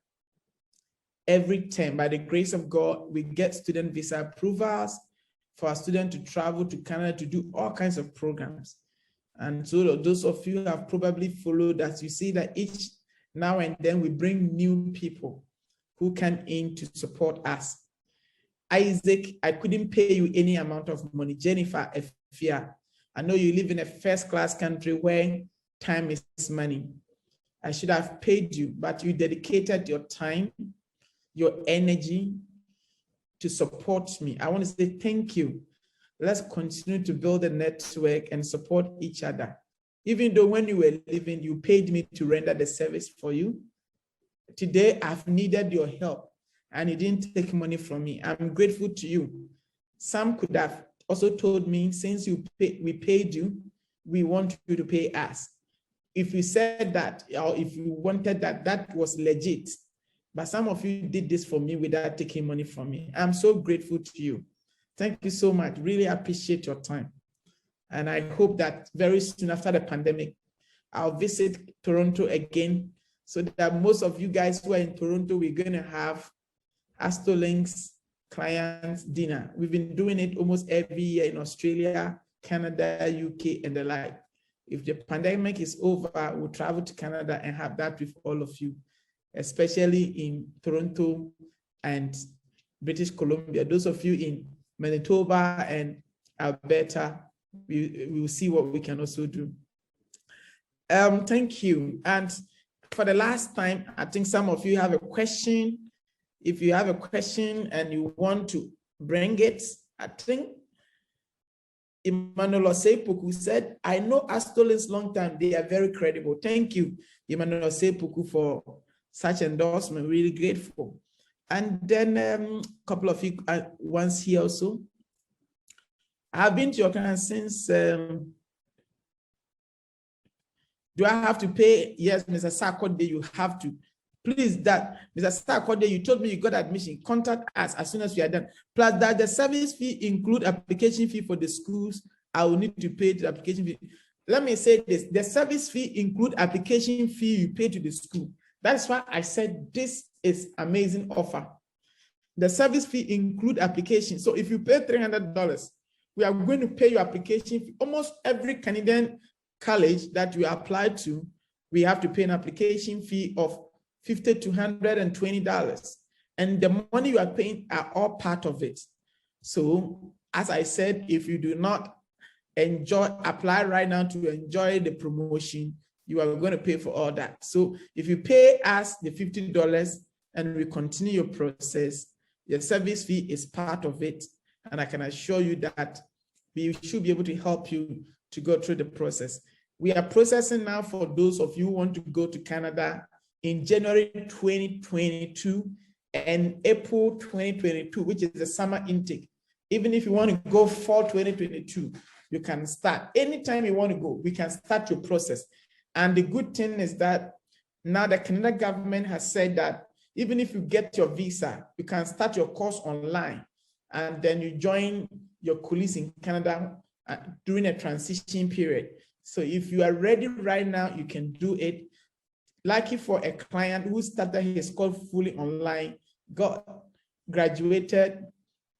Every term, by the grace of God, we get student visa approvals for our students to travel to Canada to do all kinds of programs. And so those of you who have probably followed us, you see that each now and then we bring new people who come in to support us. Isaac, I couldn't pay you any amount of money. Jennifer, Efia, I know you live in a first-class country where time is money. I should have paid you, but you dedicated your time, your energy to support me. I want to say thank you. Let's continue to build a network and support each other. Even though when you were leaving, you paid me to render the service for you. Today, I've needed your help and you didn't take money from me. I'm grateful to you. Some could have also told me, since we paid you, we want you to pay us. If you said that, or if you wanted that, that was legit. But some of you did this for me without taking money from me. I'm so grateful to you. Thank you so much. Really appreciate your time. And I hope that very soon after the pandemic, I'll visit Toronto again so that most of you guys who are in Toronto, we're going to have Astolinks clients dinner. We've been doing it almost every year in Australia, Canada, UK, and the like. If the pandemic is over, we'll travel to Canada and have that with all of you, especially in Toronto and British Columbia. Those of you in Manitoba and Alberta, we will see what we can also do. Thank you. And for the last time, I think some of you have a question. If you have a question and you want to bring it, I think Emmanuel Osepuku said, I know Astolins long time, they are very credible. Thank you, Emmanuel Osepuku, for such endorsement, really grateful. And then a couple of you once here also. I've been to your country since the Do I have to pay? Yes, Mr. Sarkodie, you have to. Please, that Mr. Sarkodie, you told me you got admission. Contact us as soon as we are done. Plus, that the service fee include application fee for the schools. I will need to pay the application fee. Let me say this: the service fee include application fee you pay to the school. That's why I said this is amazing offer. The service fee include application. So if you pay $300, we are going to pay your application fee. Almost every Canadian college that you apply to, we have to pay an application fee of $50 to $120. And the money you are paying are all part of it. So as I said, if you do not apply right now to enjoy the promotion, you are going to pay for all that. So if you pay us the $50 and we continue your process, your service fee is part of it. And I can assure you that we should be able to help you to go through the process. We are processing now for those of you who want to go to Canada in January 2022 and April 2022, which is the summer intake. Even if you want to go fall 2022, you can start. Anytime you want to go, we can start your process. And the good thing is that now the Canadian government has said that even if you get your visa, you can start your course online and then you join your colleagues in Canada during a transition period. So if you are ready right now, you can do it. Lucky for a client who started his course fully online, graduated,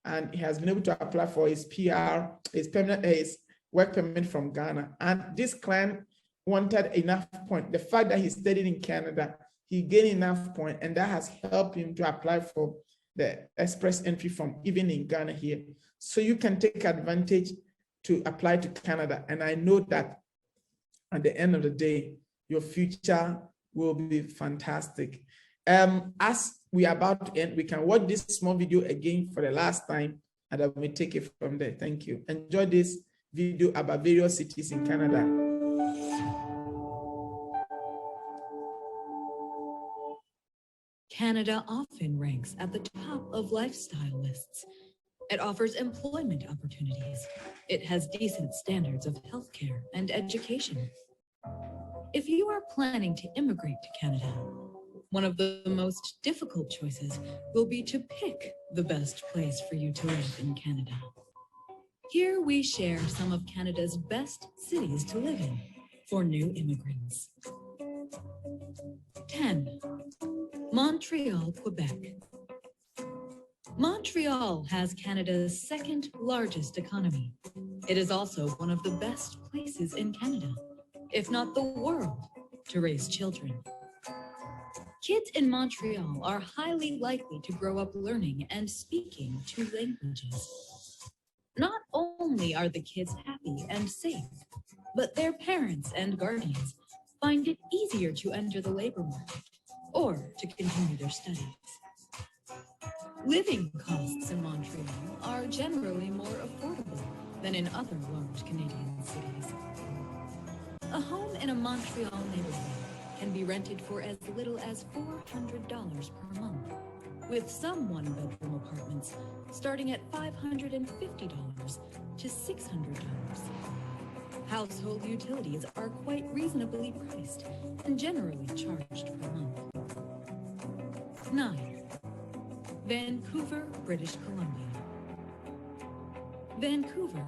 and he has been able to apply for his PR, his work permit from Ghana. And this client wanted enough point. The fact that he studied in Canada, he gained enough point, and that has helped him to apply for the express entry from even in Ghana here. So you can take advantage to apply to Canada. And I know that at the end of the day, your future will be fantastic. As we are about to end, we can watch this small video again for the last time, and then we take it from there. Thank you. Enjoy this video about various cities in Canada. Canada often ranks at the top of lifestyle lists. It offers employment opportunities. It has decent standards of healthcare and education. If you are planning to immigrate to Canada, one of the most difficult choices will be to pick the best place for you to live in Canada. Here we share some of Canada's best cities to live in for new immigrants. 10. Montreal, Quebec. Montreal has Canada's second largest economy. It is also one of the best places in Canada, if not the world, to raise children. Kids in Montreal are highly likely to grow up learning and speaking 2 languages. Not only are the kids happy and safe, but their parents and guardians find it easier to enter the labor market or to continue their studies. Living costs in Montreal are generally more affordable than in other large Canadian cities. A home in a Montreal neighborhood can be rented for as little as $400 per month, with some one-bedroom apartments starting at $550 to $600. Household utilities are quite reasonably priced and generally charged per month. 9. Vancouver, British Columbia. Vancouver,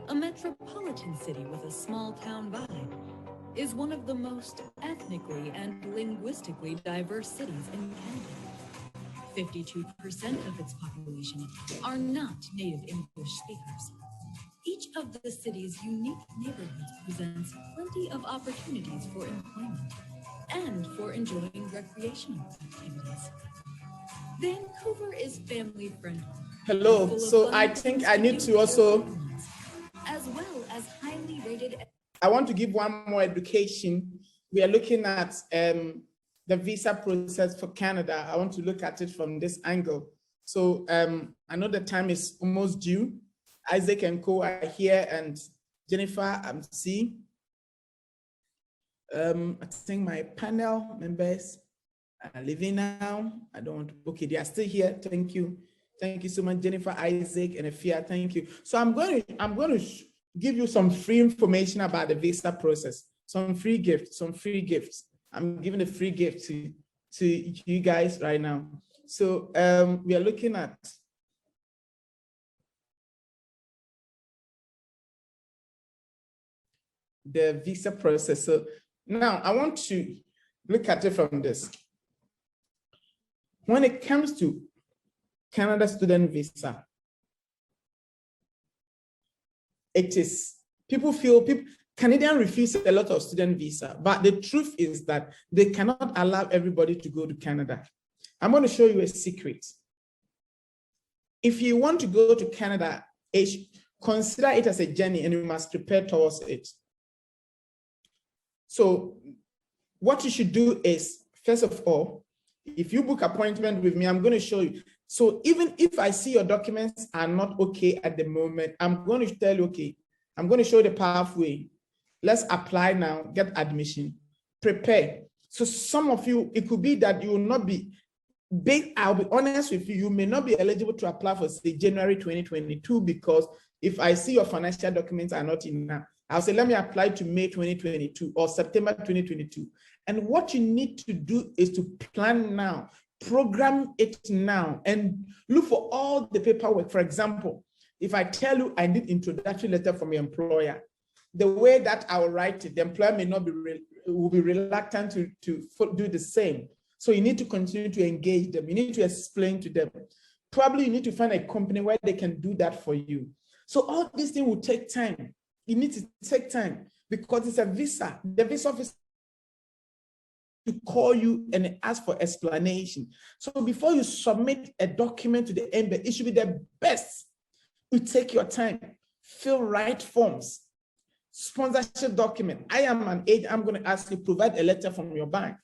a metropolitan city with a small-town vibe, is one of the most ethnically and linguistically diverse cities in Canada. 52% of its population are not native English speakers. Each of the city's unique neighborhoods presents plenty of opportunities for employment and for enjoying recreational activities. Vancouver is family-friendly. Hello, so I think I need to also, as well as highly rated. I want to give one more education. We are looking at the visa process for Canada. I want to look at it from this angle. So I know the time is almost due. Isaac and Co are here, and Jennifer, I'm seeing. I think my panel members are leaving now. I don't want to, okay, they are still here. Thank you. Thank you so much, Jennifer, Isaac, and Afia. Thank you. So I'm going to give you some free information about the visa process. some free gifts. I'm giving a free gift to you guys right now. So we are looking at the visa process. So now I want to look at it from this. When it comes to Canada student visa, it is, Canadians refuse a lot of student visa, but the truth is that they cannot allow everybody to go to Canada. I'm going to show you a secret. If you want to go to Canada, consider it as a journey and you must prepare towards it. So what you should do is, first of all, if you book appointment with me, I'm going to show you. So even if I see your documents are not okay at the moment, I'm going to tell you, okay, I'm going to show you the pathway. Let's apply now, get admission, prepare. So some of you, it could be that you will not be, I'll be honest with you, you may not be eligible to apply for, say, January 2022, because if I see your financial documents are not enough, I'll say, let me apply to May 2022 or September 2022. And what you need to do is to plan now, program it now, and look for all the paperwork. For example, if I tell you I need introductory letter from your employer, the way that I will write it, the employer may not be, will be reluctant to do the same. So you need to continue to engage them. You need to explain to them. Probably you need to find a company where they can do that for you. So all these things will take time. You need to take time because it's a visa. The visa officer to call you and ask for explanation. So before you submit a document to the embassy, it should be the best. You take your time, fill right forms, sponsorship document. I am an agent. I'm going to ask you to provide a letter from your bank.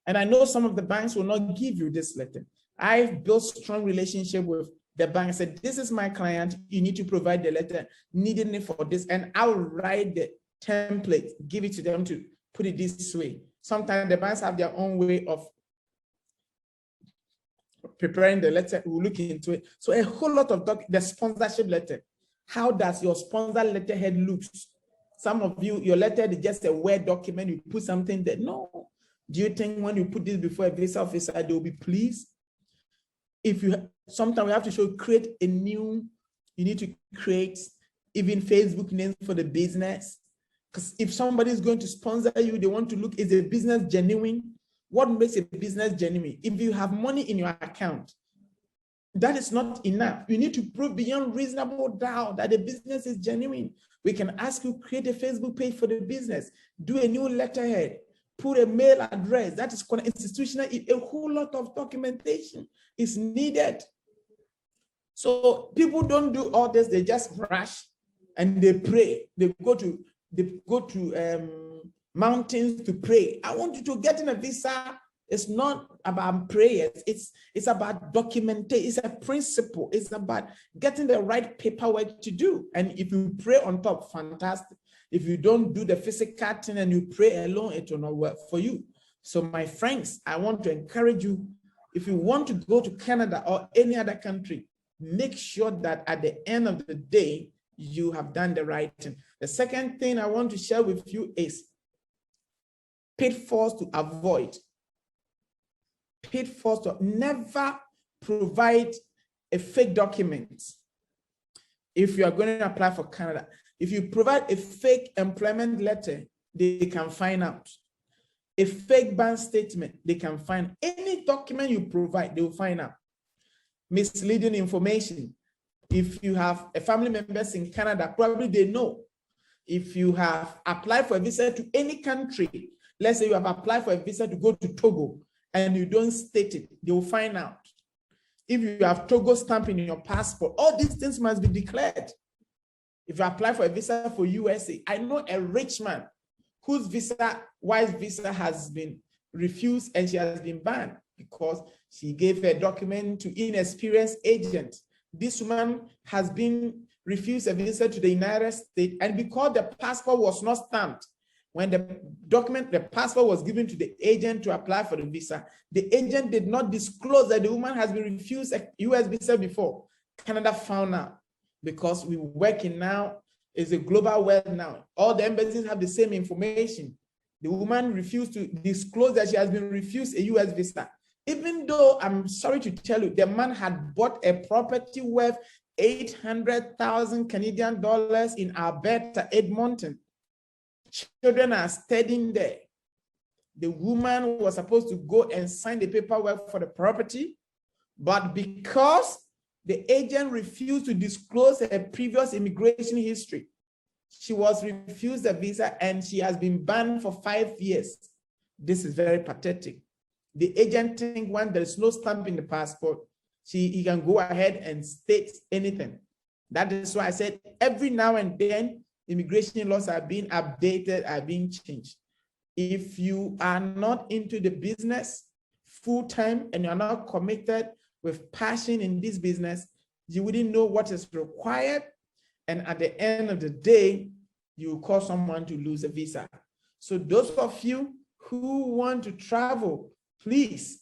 And I know some of the banks will not give you this letter. I've built strong relationship with the bank. I said, this is my client. You need to provide the letter needing it for this. And I'll write the template, give it to them to put it this way. Sometimes the banks have their own way of preparing the letter. We'll look into it. So a whole lot of the sponsorship letter. How does your sponsor letterhead look? Some of you, your letter is just a Word document. You put something there. No. Do you think when you put this before a visa officer, they will be pleased? If you, sometimes we have to create a new, you need to create even Facebook names for the business. Because if somebody is going to sponsor you, they want to look, is a business genuine? What makes a business genuine? If you have money in your account, that is not enough. You need to prove beyond reasonable doubt that the business is genuine. We can ask you, create a Facebook page for the business, do a new letterhead, put a mail address, that is institutional, a whole lot of documentation is needed. So people don't do all this, they just rush and they pray. They go to mountains to pray. I want you to get in a visa. It's not about prayers, it's about documentation, it's a principle, it's about getting the right paperwork to do. And if you pray on top, fantastic. If you don't do the physical thing and you pray alone, it will not work for you. So my friends, I want to encourage you, if you want to go to Canada or any other country, make sure that at the end of the day, you have done the right thing. The second thing I want to share with you is pitfalls to avoid. Pitfalls to never provide a fake document. If you are going to apply for Canada, if you provide a fake employment letter, they can find out. A fake bank statement, they can find. Any document you provide, they will find out. Misleading information. If you have a family members in Canada, probably they know. If you have applied for a visa to any country, let's say you have applied for a visa to go to Togo and you don't state it, they will find out. If you have Togo stamp in your passport, all these things must be declared. If you apply for a visa for USA, I know a rich man whose wife's visa has been refused and she has been banned because she gave a document to inexperienced agent. This woman has been refused a visa to the United States, and because the passport was not stamped, when the passport was given to the agent to apply for the visa, the agent did not disclose that the woman has been refused a US visa before. Canada found out because we working now It's a global world now. All the embassies have the same information. The woman refused to disclose that she has been refused a US visa. Even though, I'm sorry to tell you, the man had bought a property worth 800,000 Canadian dollars in Alberta, Edmonton. Children are studying there. The woman was supposed to go and sign the paperwork for the property, but because the agent refused to disclose her previous immigration history, she was refused a visa and she has been banned for 5 years. This is very pathetic. The agent thinks when there is no stamp in the passport, he can go ahead and state anything. That is why I said every now and then, immigration laws are being updated, are being changed. If you are not into the business full-time and you're not committed with passion in this business, you wouldn't know what is required. And at the end of the day, you cause someone to lose a visa. So those of you who want to travel, please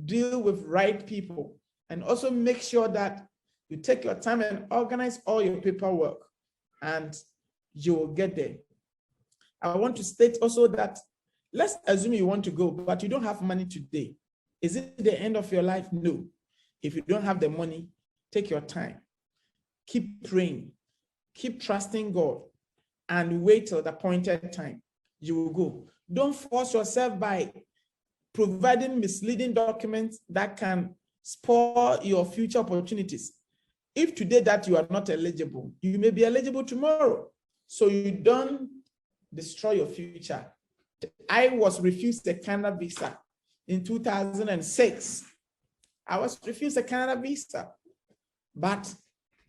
deal with right people. And also make sure that you take your time and organize all your paperwork, and you will get there. I want to state also that let's assume you want to go, but you don't have money today. Is it the end of your life? No. If you don't have the money, take your time. Keep praying. Keep trusting God and wait till the appointed time. You will go. Don't force yourself by providing misleading documents that can spoil your future opportunities. If today that you are not eligible, you may be eligible tomorrow. So you don't destroy your future. I was refused a Canada visa in 2006. I was refused a Canada visa. But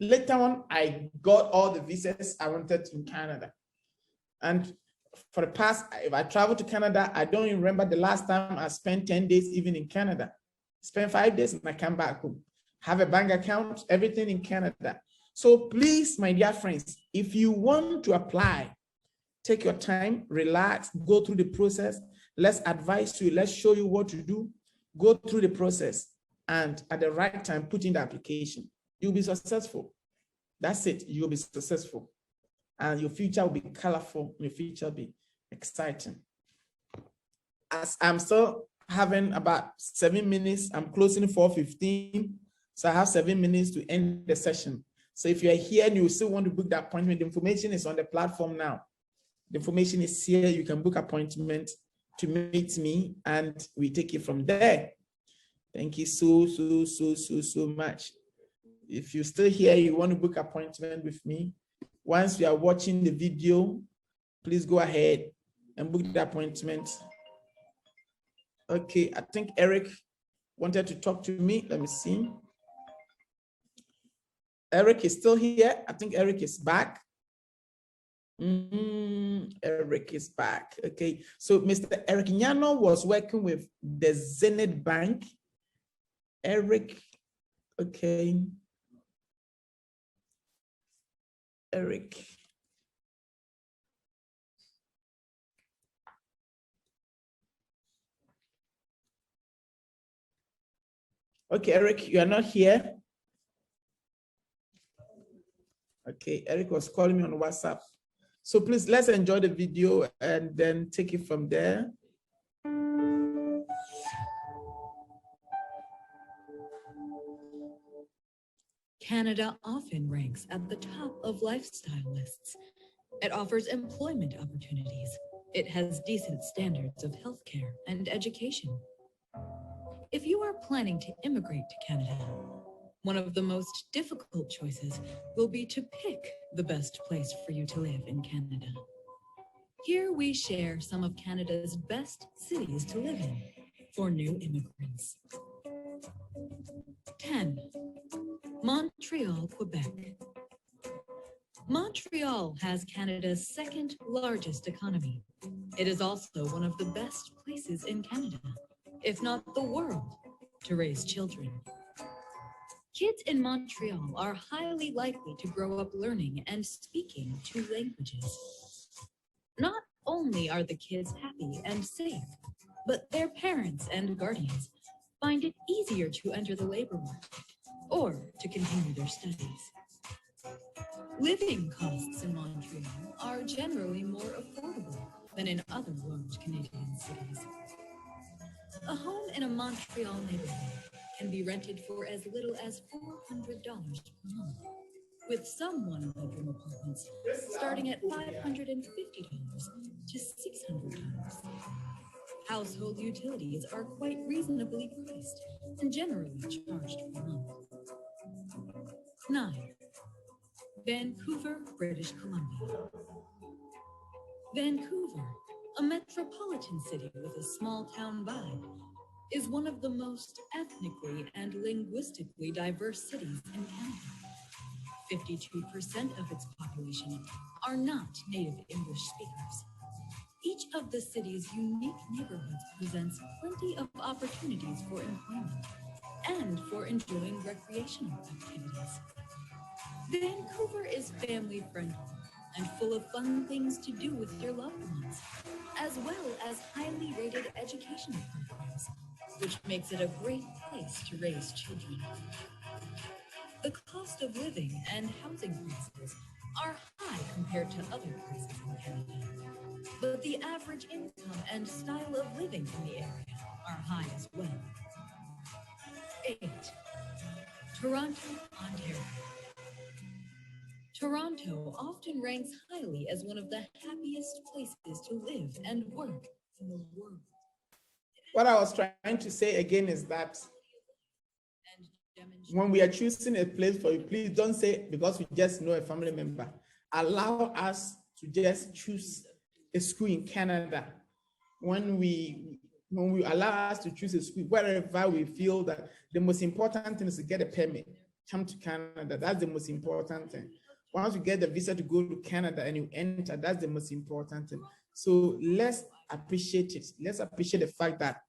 later on, I got all the visas I wanted in Canada. And for the past, if I travel to Canada, I don't even remember the last time I spent 10 days even in Canada. Spend 5 days and I come back home. Have a bank account, everything in Canada. So please, my dear friends, if you want to apply, take your time, relax, go through the process. Let's advise you, let's show you what to do. Go through the process and at the right time, put in the application. You'll be successful. That's it, you'll be successful. And your future will be colorful, your future will be exciting. As I'm still having about 7 minutes, I'm closing 4:15. So I have 7 minutes to end the session. So if you're here and you still want to book the appointment, the information is on the platform now. The information is here. You can book appointment to meet me and we take it from there. Thank you so much. If you're still here, you want to book appointment with me, once you are watching the video, please go ahead and book the appointment. Okay, I think Eric wanted to talk to me. Let me see. Eric is still here. I think Eric is back. Eric is back. Okay, so Mr. Eric Nyano was working with the Zenith Bank. Eric, okay. Eric. Okay, Eric, you are not here. Okay, Eric was calling me on WhatsApp. So please, let's enjoy the video and then take it from there. Canada often ranks at the top of lifestyle lists. It offers employment opportunities. It has decent standards of healthcare and education. If you are planning to immigrate to Canada, one of the most difficult choices will be to pick the best place for you to live in Canada. Here we share some of Canada's best cities to live in for new immigrants. 10. Montreal, Quebec. Montreal has Canada's second largest economy. It is also one of the best places in Canada, if not the world, to raise children. Kids in Montreal are highly likely to grow up learning and speaking 2 languages. Not only are the kids happy and safe, but their parents and guardians find it easier to enter the labor market or to continue their studies. Living costs in Montreal generally more affordable than in other large Canadian cities. A home in a Montreal neighborhood can be rented for as little as $400 per month, with some one-bedroom apartments starting at $550 to $600. Household utilities are quite reasonably priced and generally charged per month. 9. Vancouver, British Columbia. Vancouver, a metropolitan city with a small-town vibe, is one of the most ethnically and linguistically diverse cities in Canada. 52% of its population are not native English speakers. Each of the city's unique neighborhoods presents plenty of opportunities for employment and for enjoying recreational activities. Vancouver is family-friendly and full of fun things to do with your loved ones, as well as highly rated educational programs, which makes it a great place to raise children. The cost of living and housing prices are high compared to other places in Canada, but the average income and style of living in the area are high as well. 8. Toronto, Ontario. Toronto often ranks highly as one of the happiest places to live and work in the world. What I was trying to say again is that when we are choosing a place for you, please don't say because we just know a family member. Allow us to just choose a school in Canada. When we allow us to choose a school, wherever we feel that the most important thing is to get a permit, come to Canada. That's the most important thing. Once you get the visa to go to Canada and you enter, that's the most important thing. So let's appreciate it. Let's appreciate the fact that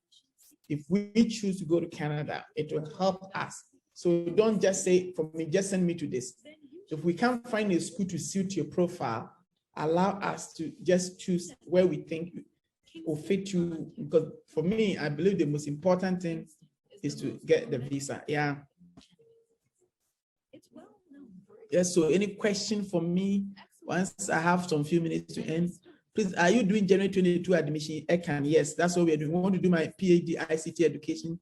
if we choose to go to Canada, it will help us. So don't just say, for me, just send me to this. If we can't find a school to suit your profile, allow us to just choose where we think will fit you. Because for me, I believe the most important thing is to get the visa. Yeah. Yes, so any question for me, once I have some few minutes to end, please, are you doing January 22 admission? Yes, that's what we're doing. We want to do my PhD ICT education.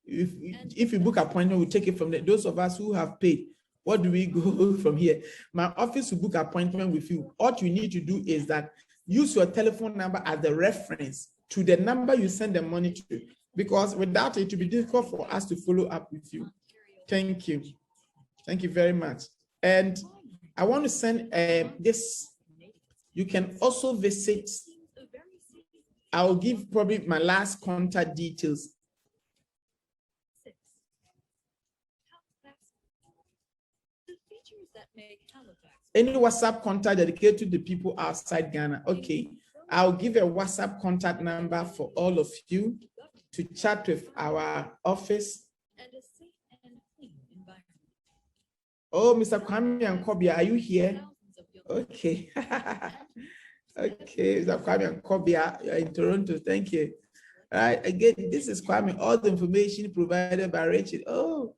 If you book appointment, we'll take it from there. Those of us who have paid, what do we go from here? My office will book appointment with you. What you need to do is that use your telephone number as the reference to the number you send the money to, because without it, it will be difficult for us to follow up with you. Thank you. Thank you very much. And I want to send this. You can also visit. I'll give probably my last contact details. Any WhatsApp contact dedicated to the people outside Ghana. Okay, I'll give a WhatsApp contact number for all of you to chat with our office. Oh, Mr. Kwame and Kobia, are you here? Okay. Okay, Mr. Kwame and Kobia, you're in Toronto. Thank you. All right, again, this is Kwame. All the information provided by Rachel. Oh,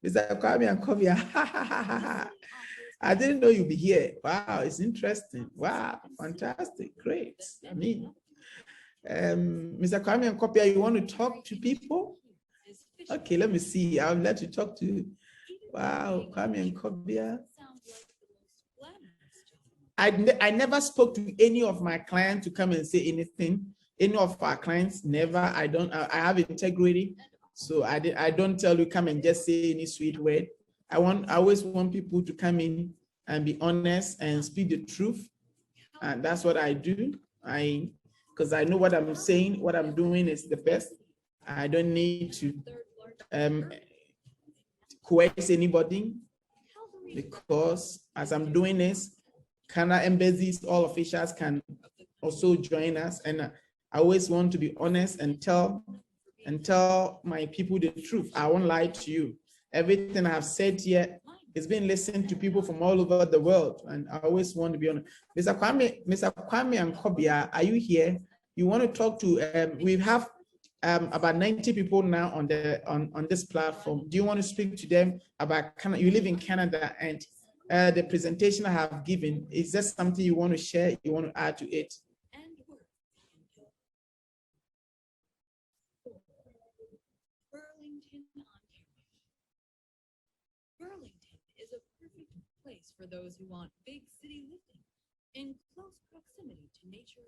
Mr. Kwame and Kobia. I didn't know you'd be here. Wow, it's interesting. Wow, fantastic, great. I mean, Mr. Kwame and Kobia, you want to talk to people? Okay, let me see. I'll let you talk to. Wow, Kwame and Kobia. I never spoke to any of my clients to come and say anything. Any of our clients, never. I have integrity. So I don't tell you come and just say any sweet word. I always want people to come in and be honest and speak the truth. And that's what I do. Because I know what I'm saying, what I'm doing is the best. I don't need to coerce anybody, because as I'm doing this, Canada embassies, all officials can also join us. And I always want to be honest and tell my people the truth. I won't lie to you. Everything I've said here is being listened to people from all over the world. And I always want to be honest. Mr. Kwame and Kobia, are you here? You want to talk to, we have about 90 people now on this platform. Do you want to speak to them about Canada? You live in Canada, and the presentation I have given. Is there something you want to share, you want to add to it? Burlington, Ontario. Burlington is a perfect place for those who want big city living in close proximity to nature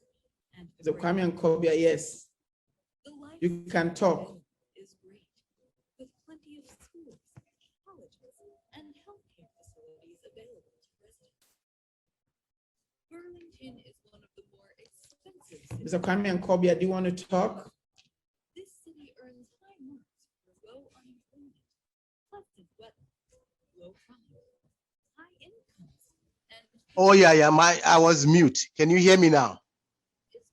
and The Kwame and Kobia, yes. You can talk. Is great, with plenty of schools, colleges, and healthcare facilities available to residents. Burlington is one of the more expensive cities. Mr. Kwame and Kobia, do you want to talk? This city earns high marks for low unemployment, pleasant weather, low crime, high incomes, and Oh yeah, I was mute. Can you hear me now?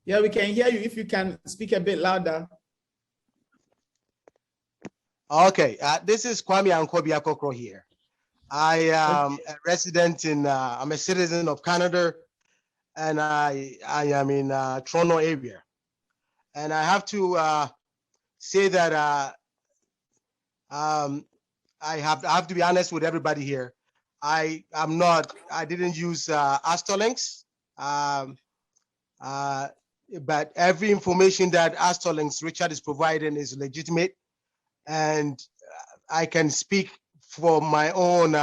Yeah, we can hear you. If you can speak a bit louder. Okay, this is Kwame Ankobi Akokro here. I am a resident in, I'm a citizen of Canada, and I am in Toronto area. And I have to say that I have to be honest with everybody here. I didn't use Astrolinks, but every information that Astrolinks Richard is providing is legitimate. And I can speak for my own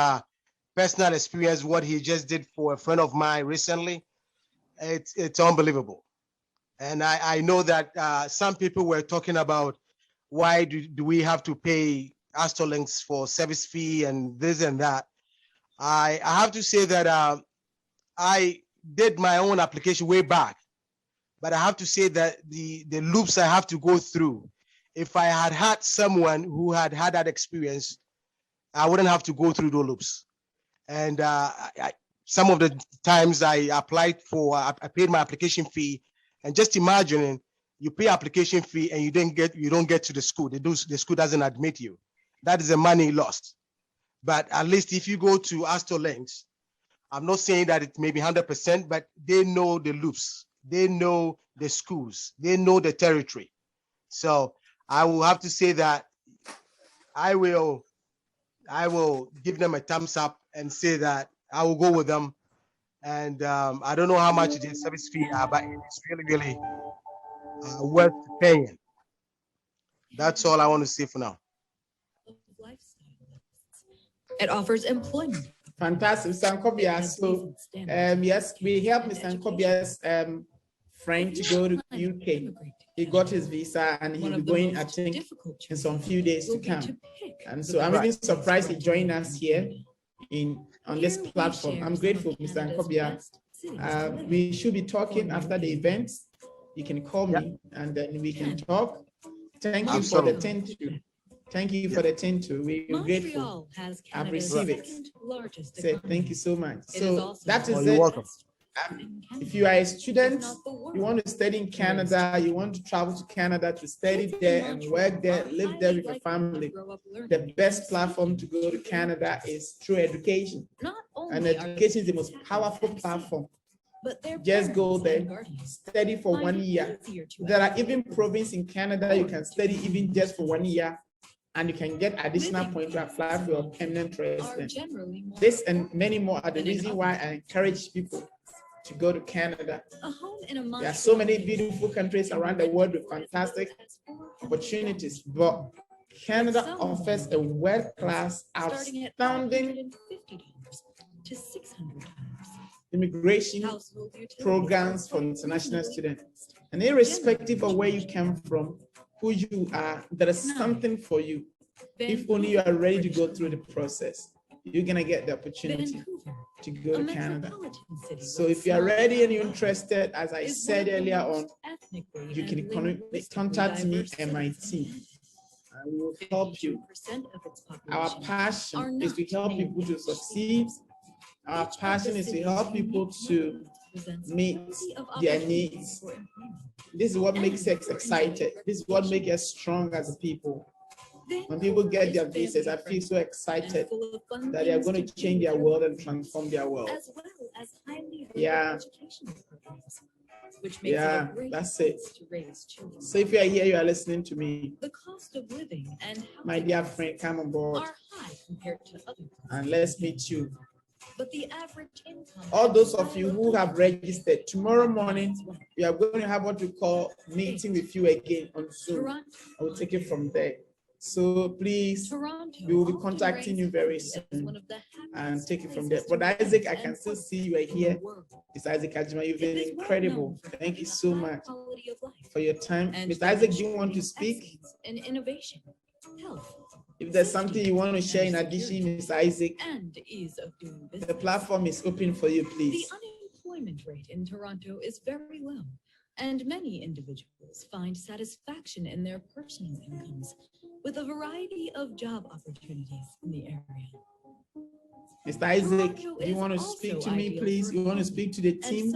personal experience, what he just did for a friend of mine recently. It's unbelievable. And I know that some people were talking about why do we have to pay Astrolinks for service fee and this and that. I have to say that I did my own application way back, but I have to say that the loops I have to go through, if I had had someone who had that experience, I wouldn't have to go through those loops. And some of the times I applied for, I paid my application fee, and just imagining you pay application fee and you don't get to the school. The school doesn't admit you. That is the money lost. But at least if you go to Astrolinks, I'm not saying that it may be 100%, but they know the loops, they know the schools, they know the territory. So I will have to say that I will give them a thumbs up and say that I will go with them. And I don't know how much the service fee are, but it's really, really worth paying. That's all I want to say for now. It offers employment. Fantastic, Mr. Nkobia. So, yes, we helped Mr. Nkobia's friend to go to UK. He got his visa and he'll be going, I think, in some few days to come. And so I'm even surprised he joined us here on this platform. I'm grateful, Mr. Nkobia. We should be talking after the event. You can call me and then we can talk. Thank you for the 10-2. Thank you for the 10-2. We're grateful. I've received it. So thank you so much. So that is it. Welcome. If you are a student, you want to study in Canada, you want to travel to Canada to study there and work there, live there with your family, the best platform to go to Canada is through education. And education is the most powerful platform. Just go there, study for 1 year. There are even provinces in Canada you can study even just for 1 year, and you can get additional points to apply for your permanent residence. This and many more are the reason why I encourage people to go to Canada. There are so many beautiful countries around the world with fantastic opportunities, but Canada offers a world-class, outstanding immigration programs for international students. And irrespective of where you come from, who you are, there is something for you. If only you are ready to go through the process, you're gonna get the opportunity to go to Canada. So if you are ready and you're interested, as I said earlier on, you can contact me and my team. And we will help you. Our passion is to help people to succeed. Our passion is to help people to meet their needs. This is what makes us excited. This is what makes us strong as a people. When people get their visas, I feel so excited that they are going to change their world and transform their world. Yeah. Yeah, that's it. So if you are here, you are listening to me. The cost of living and my dear friend, come on board and let's meet you but the average income. All those of you who have registered, tomorrow morning, we are going to have what we call meeting with you again on Zoom. I will take it from there. So please, we will be contacting you very soon and take it from there. But Isaac, I can still see you are here. It's Isaac Ajima. You've been incredible. Thank you so much for your time. Mr. Isaac, do you want to speak? And innovation, health. If there's something you want to share in addition, Mr. Isaac, and ease of doing business. the platform is open for you, please. The unemployment rate in Toronto is very low, and many individuals find satisfaction in their personal incomes with a variety of job opportunities in the area. Mr. Isaac, do you want to speak to me, please? You want to speak to the team?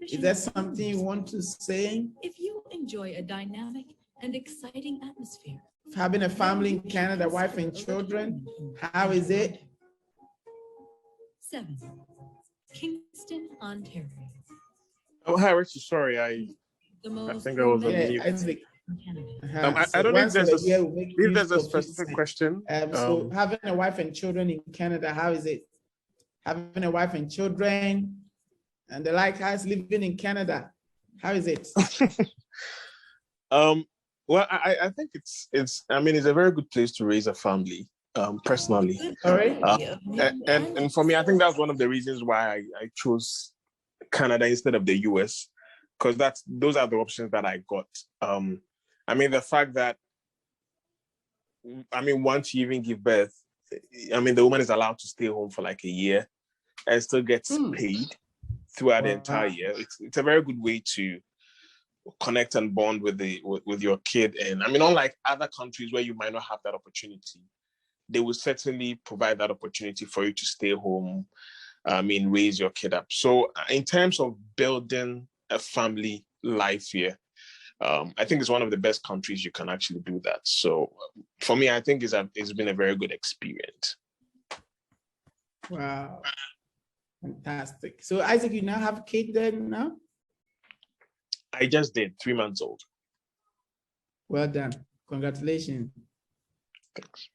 Is there something you want to say? If you enjoy a dynamic and exciting atmosphere, Having a family in Canada, wife and children, how is it? 7. Kingston, Ontario. Oh, hi, Richard. Sorry, I think I was on mute. Isaac. I don't know if there's a specific question. So having a wife and children in Canada, how is it? Having a wife and children and the like, how's living in Canada? How is it? Well, I think it's a very good place to raise a family, personally. All right. And for me, I think that's one of the reasons why I chose Canada instead of the US, because those are the options that I got. The fact that, once you even give birth, the woman is allowed to stay home for like a year and still gets paid throughout the entire year. It's a very good way to connect and bond with your kid. And unlike other countries where you might not have that opportunity, they will certainly provide that opportunity for you to stay home, raise your kid up. So in terms of building a family life here, I think it's one of the best countries you can actually do that. So for me, I think it's been a very good experience. Wow. Fantastic. So Isaac, you now have a kid then now? I just did, 3 months old. Well done. Congratulations. Thanks.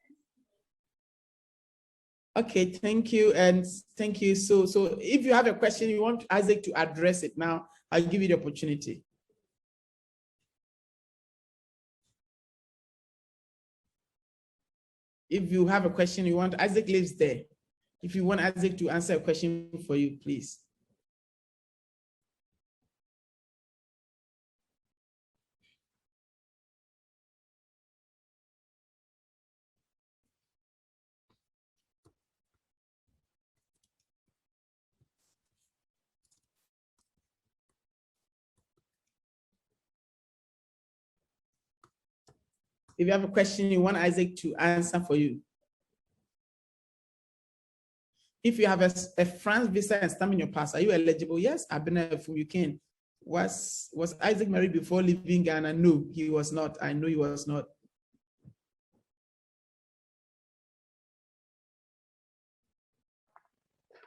Okay, thank you. And thank you. So if you have a question, you want Isaac to address it now, I'll give you the opportunity. If you have a question you want, Isaac lives there. If you want Isaac to answer a question for you, please. If you have a question you want Isaac to answer for you. If you have a France visa and stamp in your pass, are you eligible? Yes, I've been there from UK. Was Isaac married before leaving Ghana? No, he was not. I know he was not.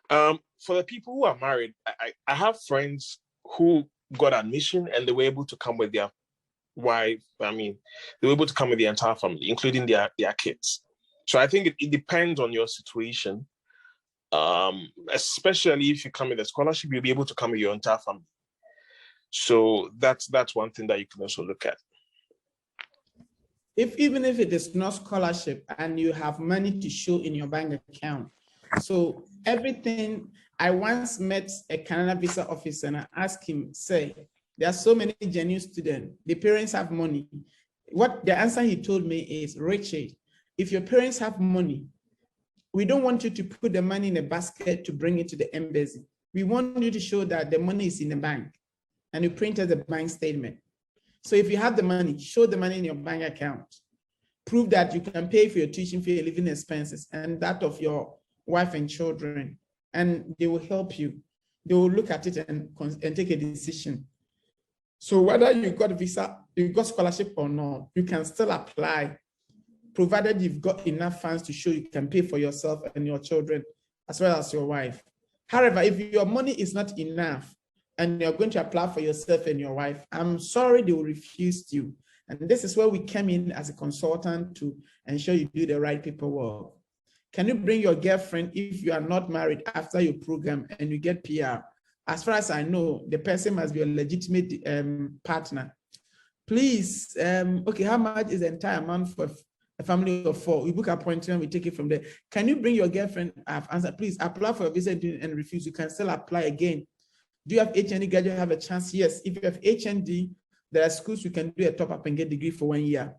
For the people who are married, I have friends who got admission and they were able to come with their wife. They were able to come with the entire family, including their kids. So I think it depends on your situation. Especially if you come with a scholarship, you'll be able to come with your entire family. So that's one thing that you can also look at. Even if it is not scholarship and you have money to show in your bank account. So everything, I once met a Canada visa officer and I asked him, say, there are so many genuine students, the parents have money. What the answer he told me is, Richard, if your parents have money, we don't want you to put the money in a basket to bring it to the embassy. We want you to show that the money is in the bank and you printed the bank statement. So if you have the money, show the money in your bank account. Prove that you can pay for your tuition fee, your living expenses, and that of your wife and children, and they will help you. They will look at it and take a decision. So whether you got a visa, you got scholarship or not, you can still apply, provided you've got enough funds to show you can pay for yourself and your children, as well as your wife. However, if your money is not enough and you're going to apply for yourself and your wife, I'm sorry, they will refuse you. And this is where we came in as a consultant to ensure you do the right paperwork. Can you bring your girlfriend if you are not married after your program and you get PR? As far as I know, the person must be a legitimate partner. Please, okay, how much is the entire amount for a family of 4? We book appointment, we take it from there. Can you bring your girlfriend? I've answered, please apply for a visa and refuse. You can still apply again. Do you have HND graduate have a chance? Yes. If you have HND, there are schools you can do a top up and get degree for 1 year.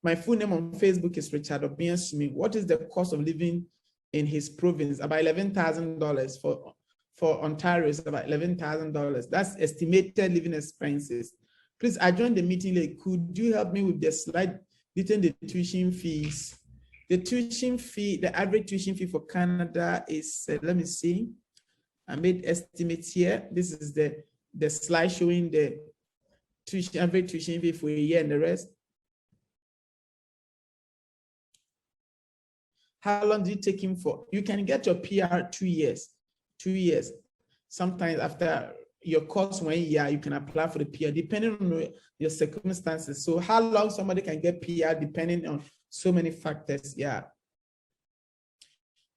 My full name on Facebook is Richard Obiansumi. What is the cost of living in his province? About $11,000 for Ontario is about $11,000. That's estimated living expenses. Please, I joined the meeting late. Could you help me with the slide detailing the tuition fees? The tuition fee, the average tuition fee for Canada is, let me see. I made estimates here. This is the slide showing the tuition, average tuition fee for a year and the rest. How long did it take him for? You can get your PR 2 years. 2 years. Sometimes after your course 1 year, you can apply for the PR depending on your circumstances. So how long somebody can get PR depending on so many factors. Yeah.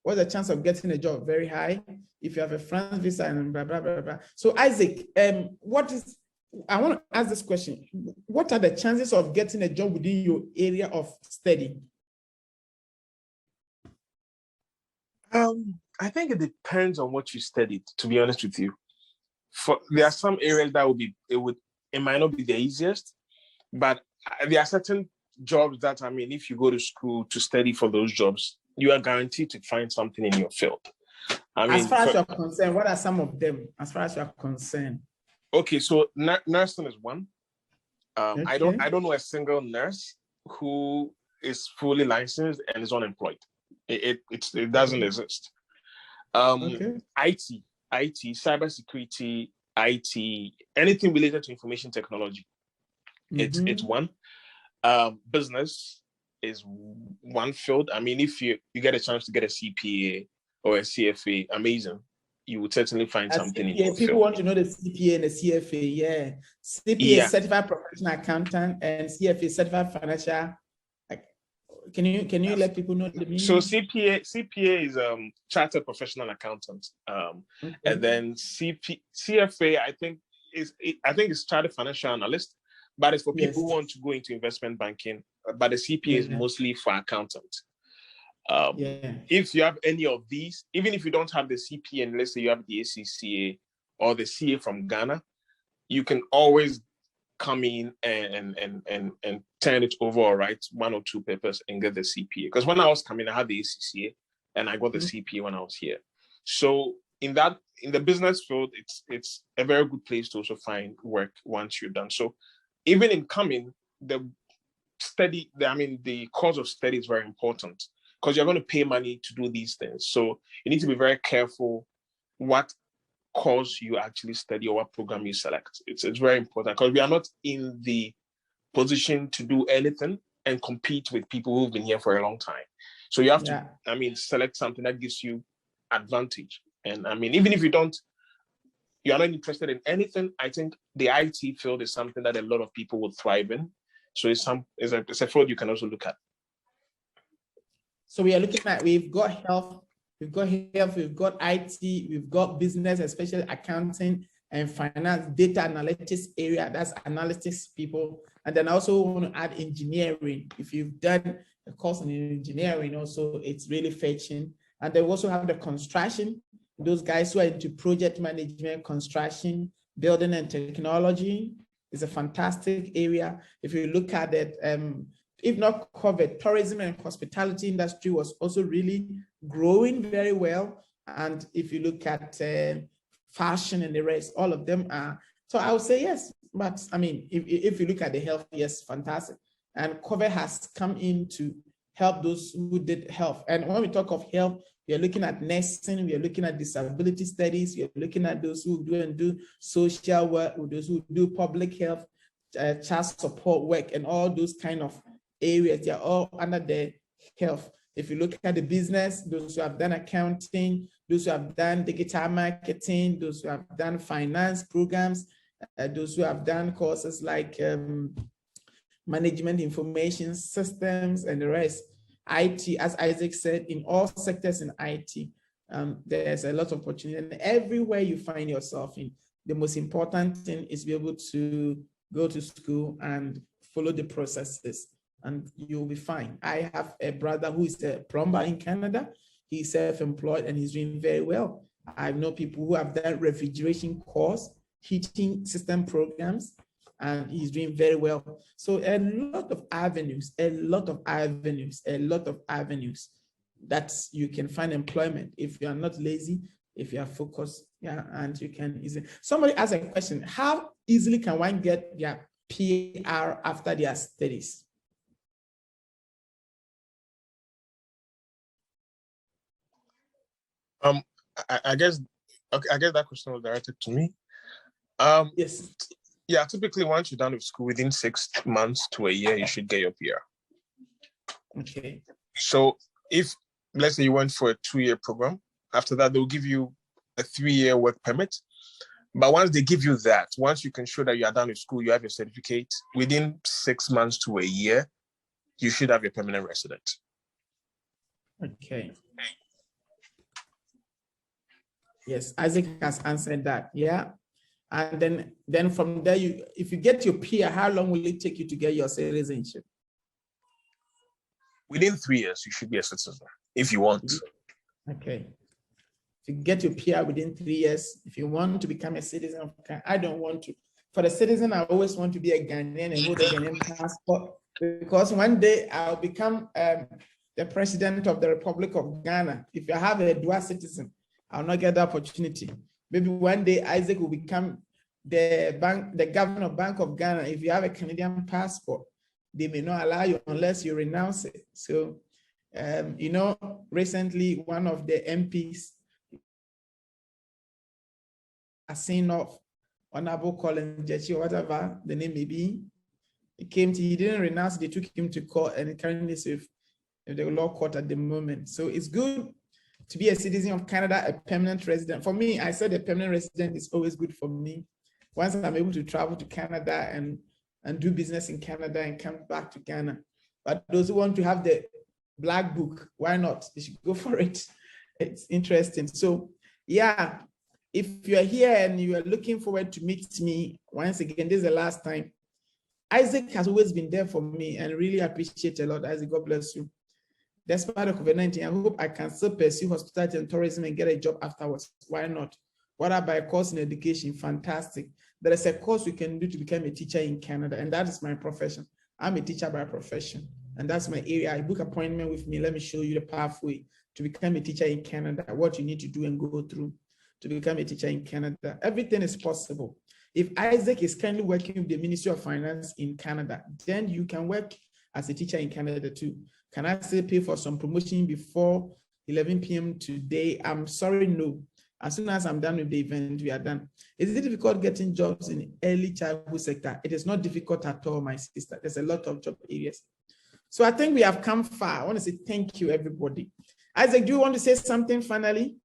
What's the chance of getting a job? Very high. If you have a France visa and blah, blah, blah, blah. So Isaac, I want to ask this question. What are the chances of getting a job within your area of study? I think it depends on what you studied, to be honest with you. There are some areas that it might not be the easiest, but there are certain jobs that, I mean, if you go to school to study for those jobs, you are guaranteed to find something in your field. As far as you're concerned, what are some of them, as far as you're concerned? Okay, so nursing is one. Okay. I don't know a single nurse who is fully licensed and is unemployed. It doesn't exist. Okay. IT, cybersecurity, IT, anything related to information technology. It's one. Business is one field. I mean, if you get a chance to get a CPA or a CFA, amazing. You would certainly find something in your people field. want to know the CPA and the CFA. Yeah, CPA certified professional accountant and CFA certified financial. Can you let people know the meaning? So CPA is chartered professional accountant, Okay. and then CFA I think is chartered financial analyst, but it's for people who want to go into investment banking. But the CPA is mostly for accountant. If you have any of these, even if you don't have the CPA, and let's say you have the ACCA or the CA from Ghana, you can always come in and turn it over or write 1 or 2 papers and get the CPA. Because when I was coming, I had the ACCA and I got the CPA when I was here. So in the business field, it's a very good place to also find work once you're done. So even in coming, the course of study is very important because you're going to pay money to do these things. So you need to be very careful what course you actually study or what program you select. It's very important because we are not in the position to do anything and compete with people who've been here for a long time. So you have to, select something that gives you advantage. And I mean, even if you're not interested in anything, I think the IT field is something that a lot of people would thrive in. So it's a field you can also look at. So we are looking at, we've got health, we've got IT, we've got business, especially accounting and finance, data analytics area, that's analytics people. And then I also want to add engineering. If you've done a course in engineering also, it's really fetching. And they also have the construction, those guys who are into project management, construction, building and technology is a fantastic area. If you look at it, if not covered, tourism and hospitality industry was also really growing very well. And if you look at fashion and the rest, all of them are. So I would say yes, but I mean, if you look at the health, yes, fantastic. And COVID has come in to help those who did health. And when we talk of health, we are looking at nursing, we are looking at disability studies, we are looking at those who do social work, those who do public health, child support work, and all those kind of areas. They are all under the health. If you look at the business, those who have done accounting, those who have done digital marketing, those who have done finance programs, those who have done courses like management information systems and the rest. IT, as Isaac said, in all sectors in IT, there's a lot of opportunity. And everywhere you find yourself in, the most important thing is be able to go to school and follow the processes, and you'll be fine. I have a brother who is a plumber in Canada. He's self-employed and he's doing very well. I know people who have done refrigeration course, heating system programs, and he's doing very well. So a lot of avenues that you can find employment if you are not lazy, if you are focused, yeah, and you can easily. Somebody asked a question: how easily can one get their PR after their studies? I guess that question was directed to me. Yes. Yeah, typically once you're done with school, within 6 months to a year, you should get your PR. Okay. So if, let's say you went for a 2-year program, after that, they'll give you a 3-year work permit. But once they give you that, once you can show that you are done with school, you have your certificate, within 6 months to a year, you should have your permanent resident. Okay. Yes, Isaac has answered that. Yeah. And then from there, if you get your PR, how long will it take you to get your citizenship? Within 3 years, you should be a citizen if you want. Okay. If you get your PR within 3 years, if you want to become a citizen of Canada, I don't want to. For the citizen, I always want to be a Ghanaian and hold a Ghanaian passport, because one day I'll become the president of the Republic of Ghana. If I have a dual citizen, I'll not get the opportunity. Maybe one day Isaac will become the governor of Bank of Ghana. If you have a Canadian passport, they may not allow you unless you renounce it. So, recently one of the MPs, a seen of Honorable Colin Jechi or whatever the name may be, he didn't renounce, they took him to court, and currently is with the law court at the moment. So it's good to be a citizen of Canada, a permanent resident. For me, I said a permanent resident is always good for me. Once I'm able to travel to Canada and do business in Canada and come back to Ghana. But those who want to have the black book, why not? They should go for it. It's interesting. So yeah, if you are here and you are looking forward to meet me, once again, this is the last time. Isaac has always been there for me and really appreciate a lot. Isaac, God bless you. Despite of COVID-19, I hope I can still pursue hospitality and tourism and get a job afterwards. Why not? What about a course in education? Fantastic. There is a course we can do to become a teacher in Canada, and that is my profession. I'm a teacher by profession, and that's my area. I book appointment with me. Let me show you the pathway to become a teacher in Canada, what you need to do and go through to become a teacher in Canada. Everything is possible. If Isaac is currently working with the Ministry of Finance in Canada, then you can work as a teacher in Canada too. Can I still pay for some promotion before 11 p.m. today? I'm sorry, no. As soon as I'm done with the event, we are done. Is it difficult getting jobs in early childhood sector? It is not difficult at all, my sister. There's a lot of job areas. So I think we have come far. I want to say thank you, everybody. Isaac, do you want to say something finally?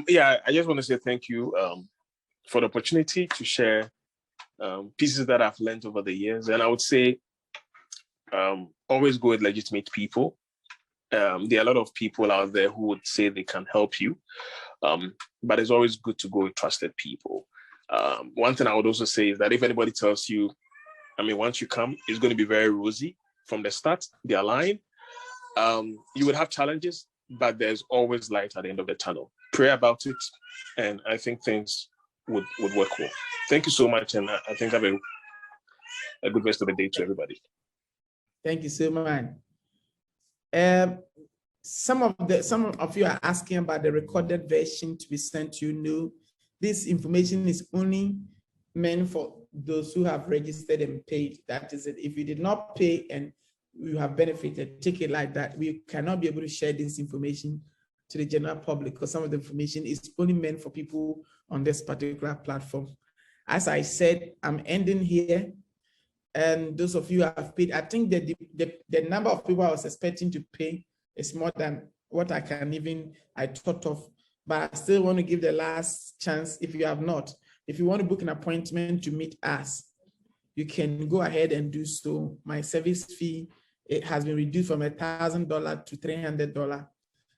Yeah, I just want to say thank you for the opportunity to share pieces that I've learned over the years. And I would say always go with legitimate people. There are a lot of people out there who would say they can help you, but it's always good to go with trusted people. One thing I would also say is that if anybody tells you, once you come, it's going to be very rosy from the start, they're lying. You would have challenges, but there's always light at the end of the tunnel. Pray about it, and I think things would work well. Thank you so much, and I think have a good rest of the day to everybody. Thank you so much. Some of you are asking about the recorded version to be sent to you. No, this information is only meant for those who have registered and paid. That is it. If you did not pay and you have benefited, take it like that. We cannot be able to share this information to the general public because some of the information is only meant for people on this particular platform. As I said, I'm ending here. And those of you who have paid, I think that the number of people I was expecting to pay is more than what I thought of. But I still want to give the last chance if you have not. If you want to book an appointment to meet us, you can go ahead and do so. My service fee, it has been reduced from $1,000 to $300.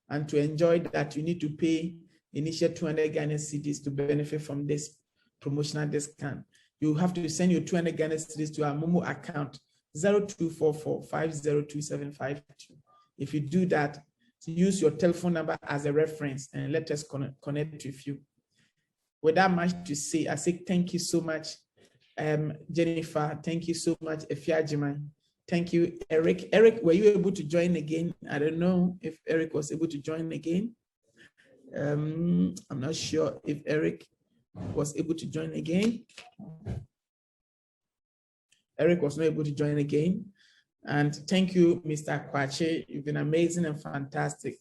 And to enjoy that, you need to pay initial 200 Ghana cedis to benefit from this promotional discount. You have to send your 200 Ghana cedis to our Momo account, 0244502752. If you do that, use your telephone number as a reference and let us connect with you. Without much to say, I say thank you so much, Jennifer. Thank you so much, Efiajima. Thank you, Eric. Eric, were you able to join again? I don't know if Eric was able to join again. I'm not sure if Eric was able to join again. Eric was not able to join again. And thank you, Mr. Kwache. You've been amazing and fantastic.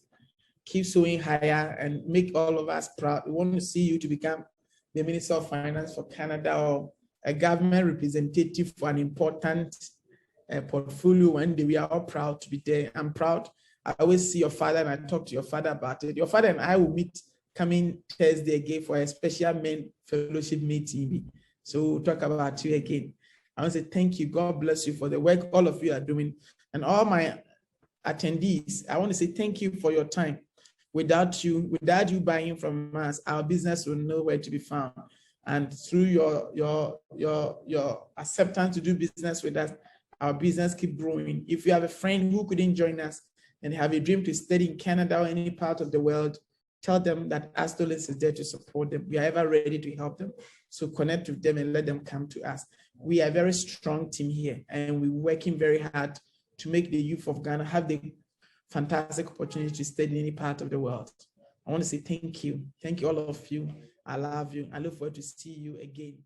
Keep sowing higher and make all of us proud. We want to see you to become the Minister of Finance for Canada or a government representative for an important portfolio. One day we are all proud to be there. I'm proud. I always see your father and I talk to your father about it. Your father and I will meet coming Thursday again for a special men fellowship meeting. So we'll talk about you again. I want to say thank you. God bless you for the work all of you are doing. And all my attendees, I want to say thank you for your time. Without you buying from us, our business will know where to be found. And through your acceptance to do business with us, our business keep growing. If you have a friend who couldn't join us and have a dream to study in Canada or any part of the world, tell them that Astolins is there to support them. We are ever ready to help them. So connect with them and let them come to us. We are a very strong team here and we're working very hard to make the youth of Ghana have the fantastic opportunity to study in any part of the world. I want to say thank you. Thank you all of you. I love you. I look forward to see you again.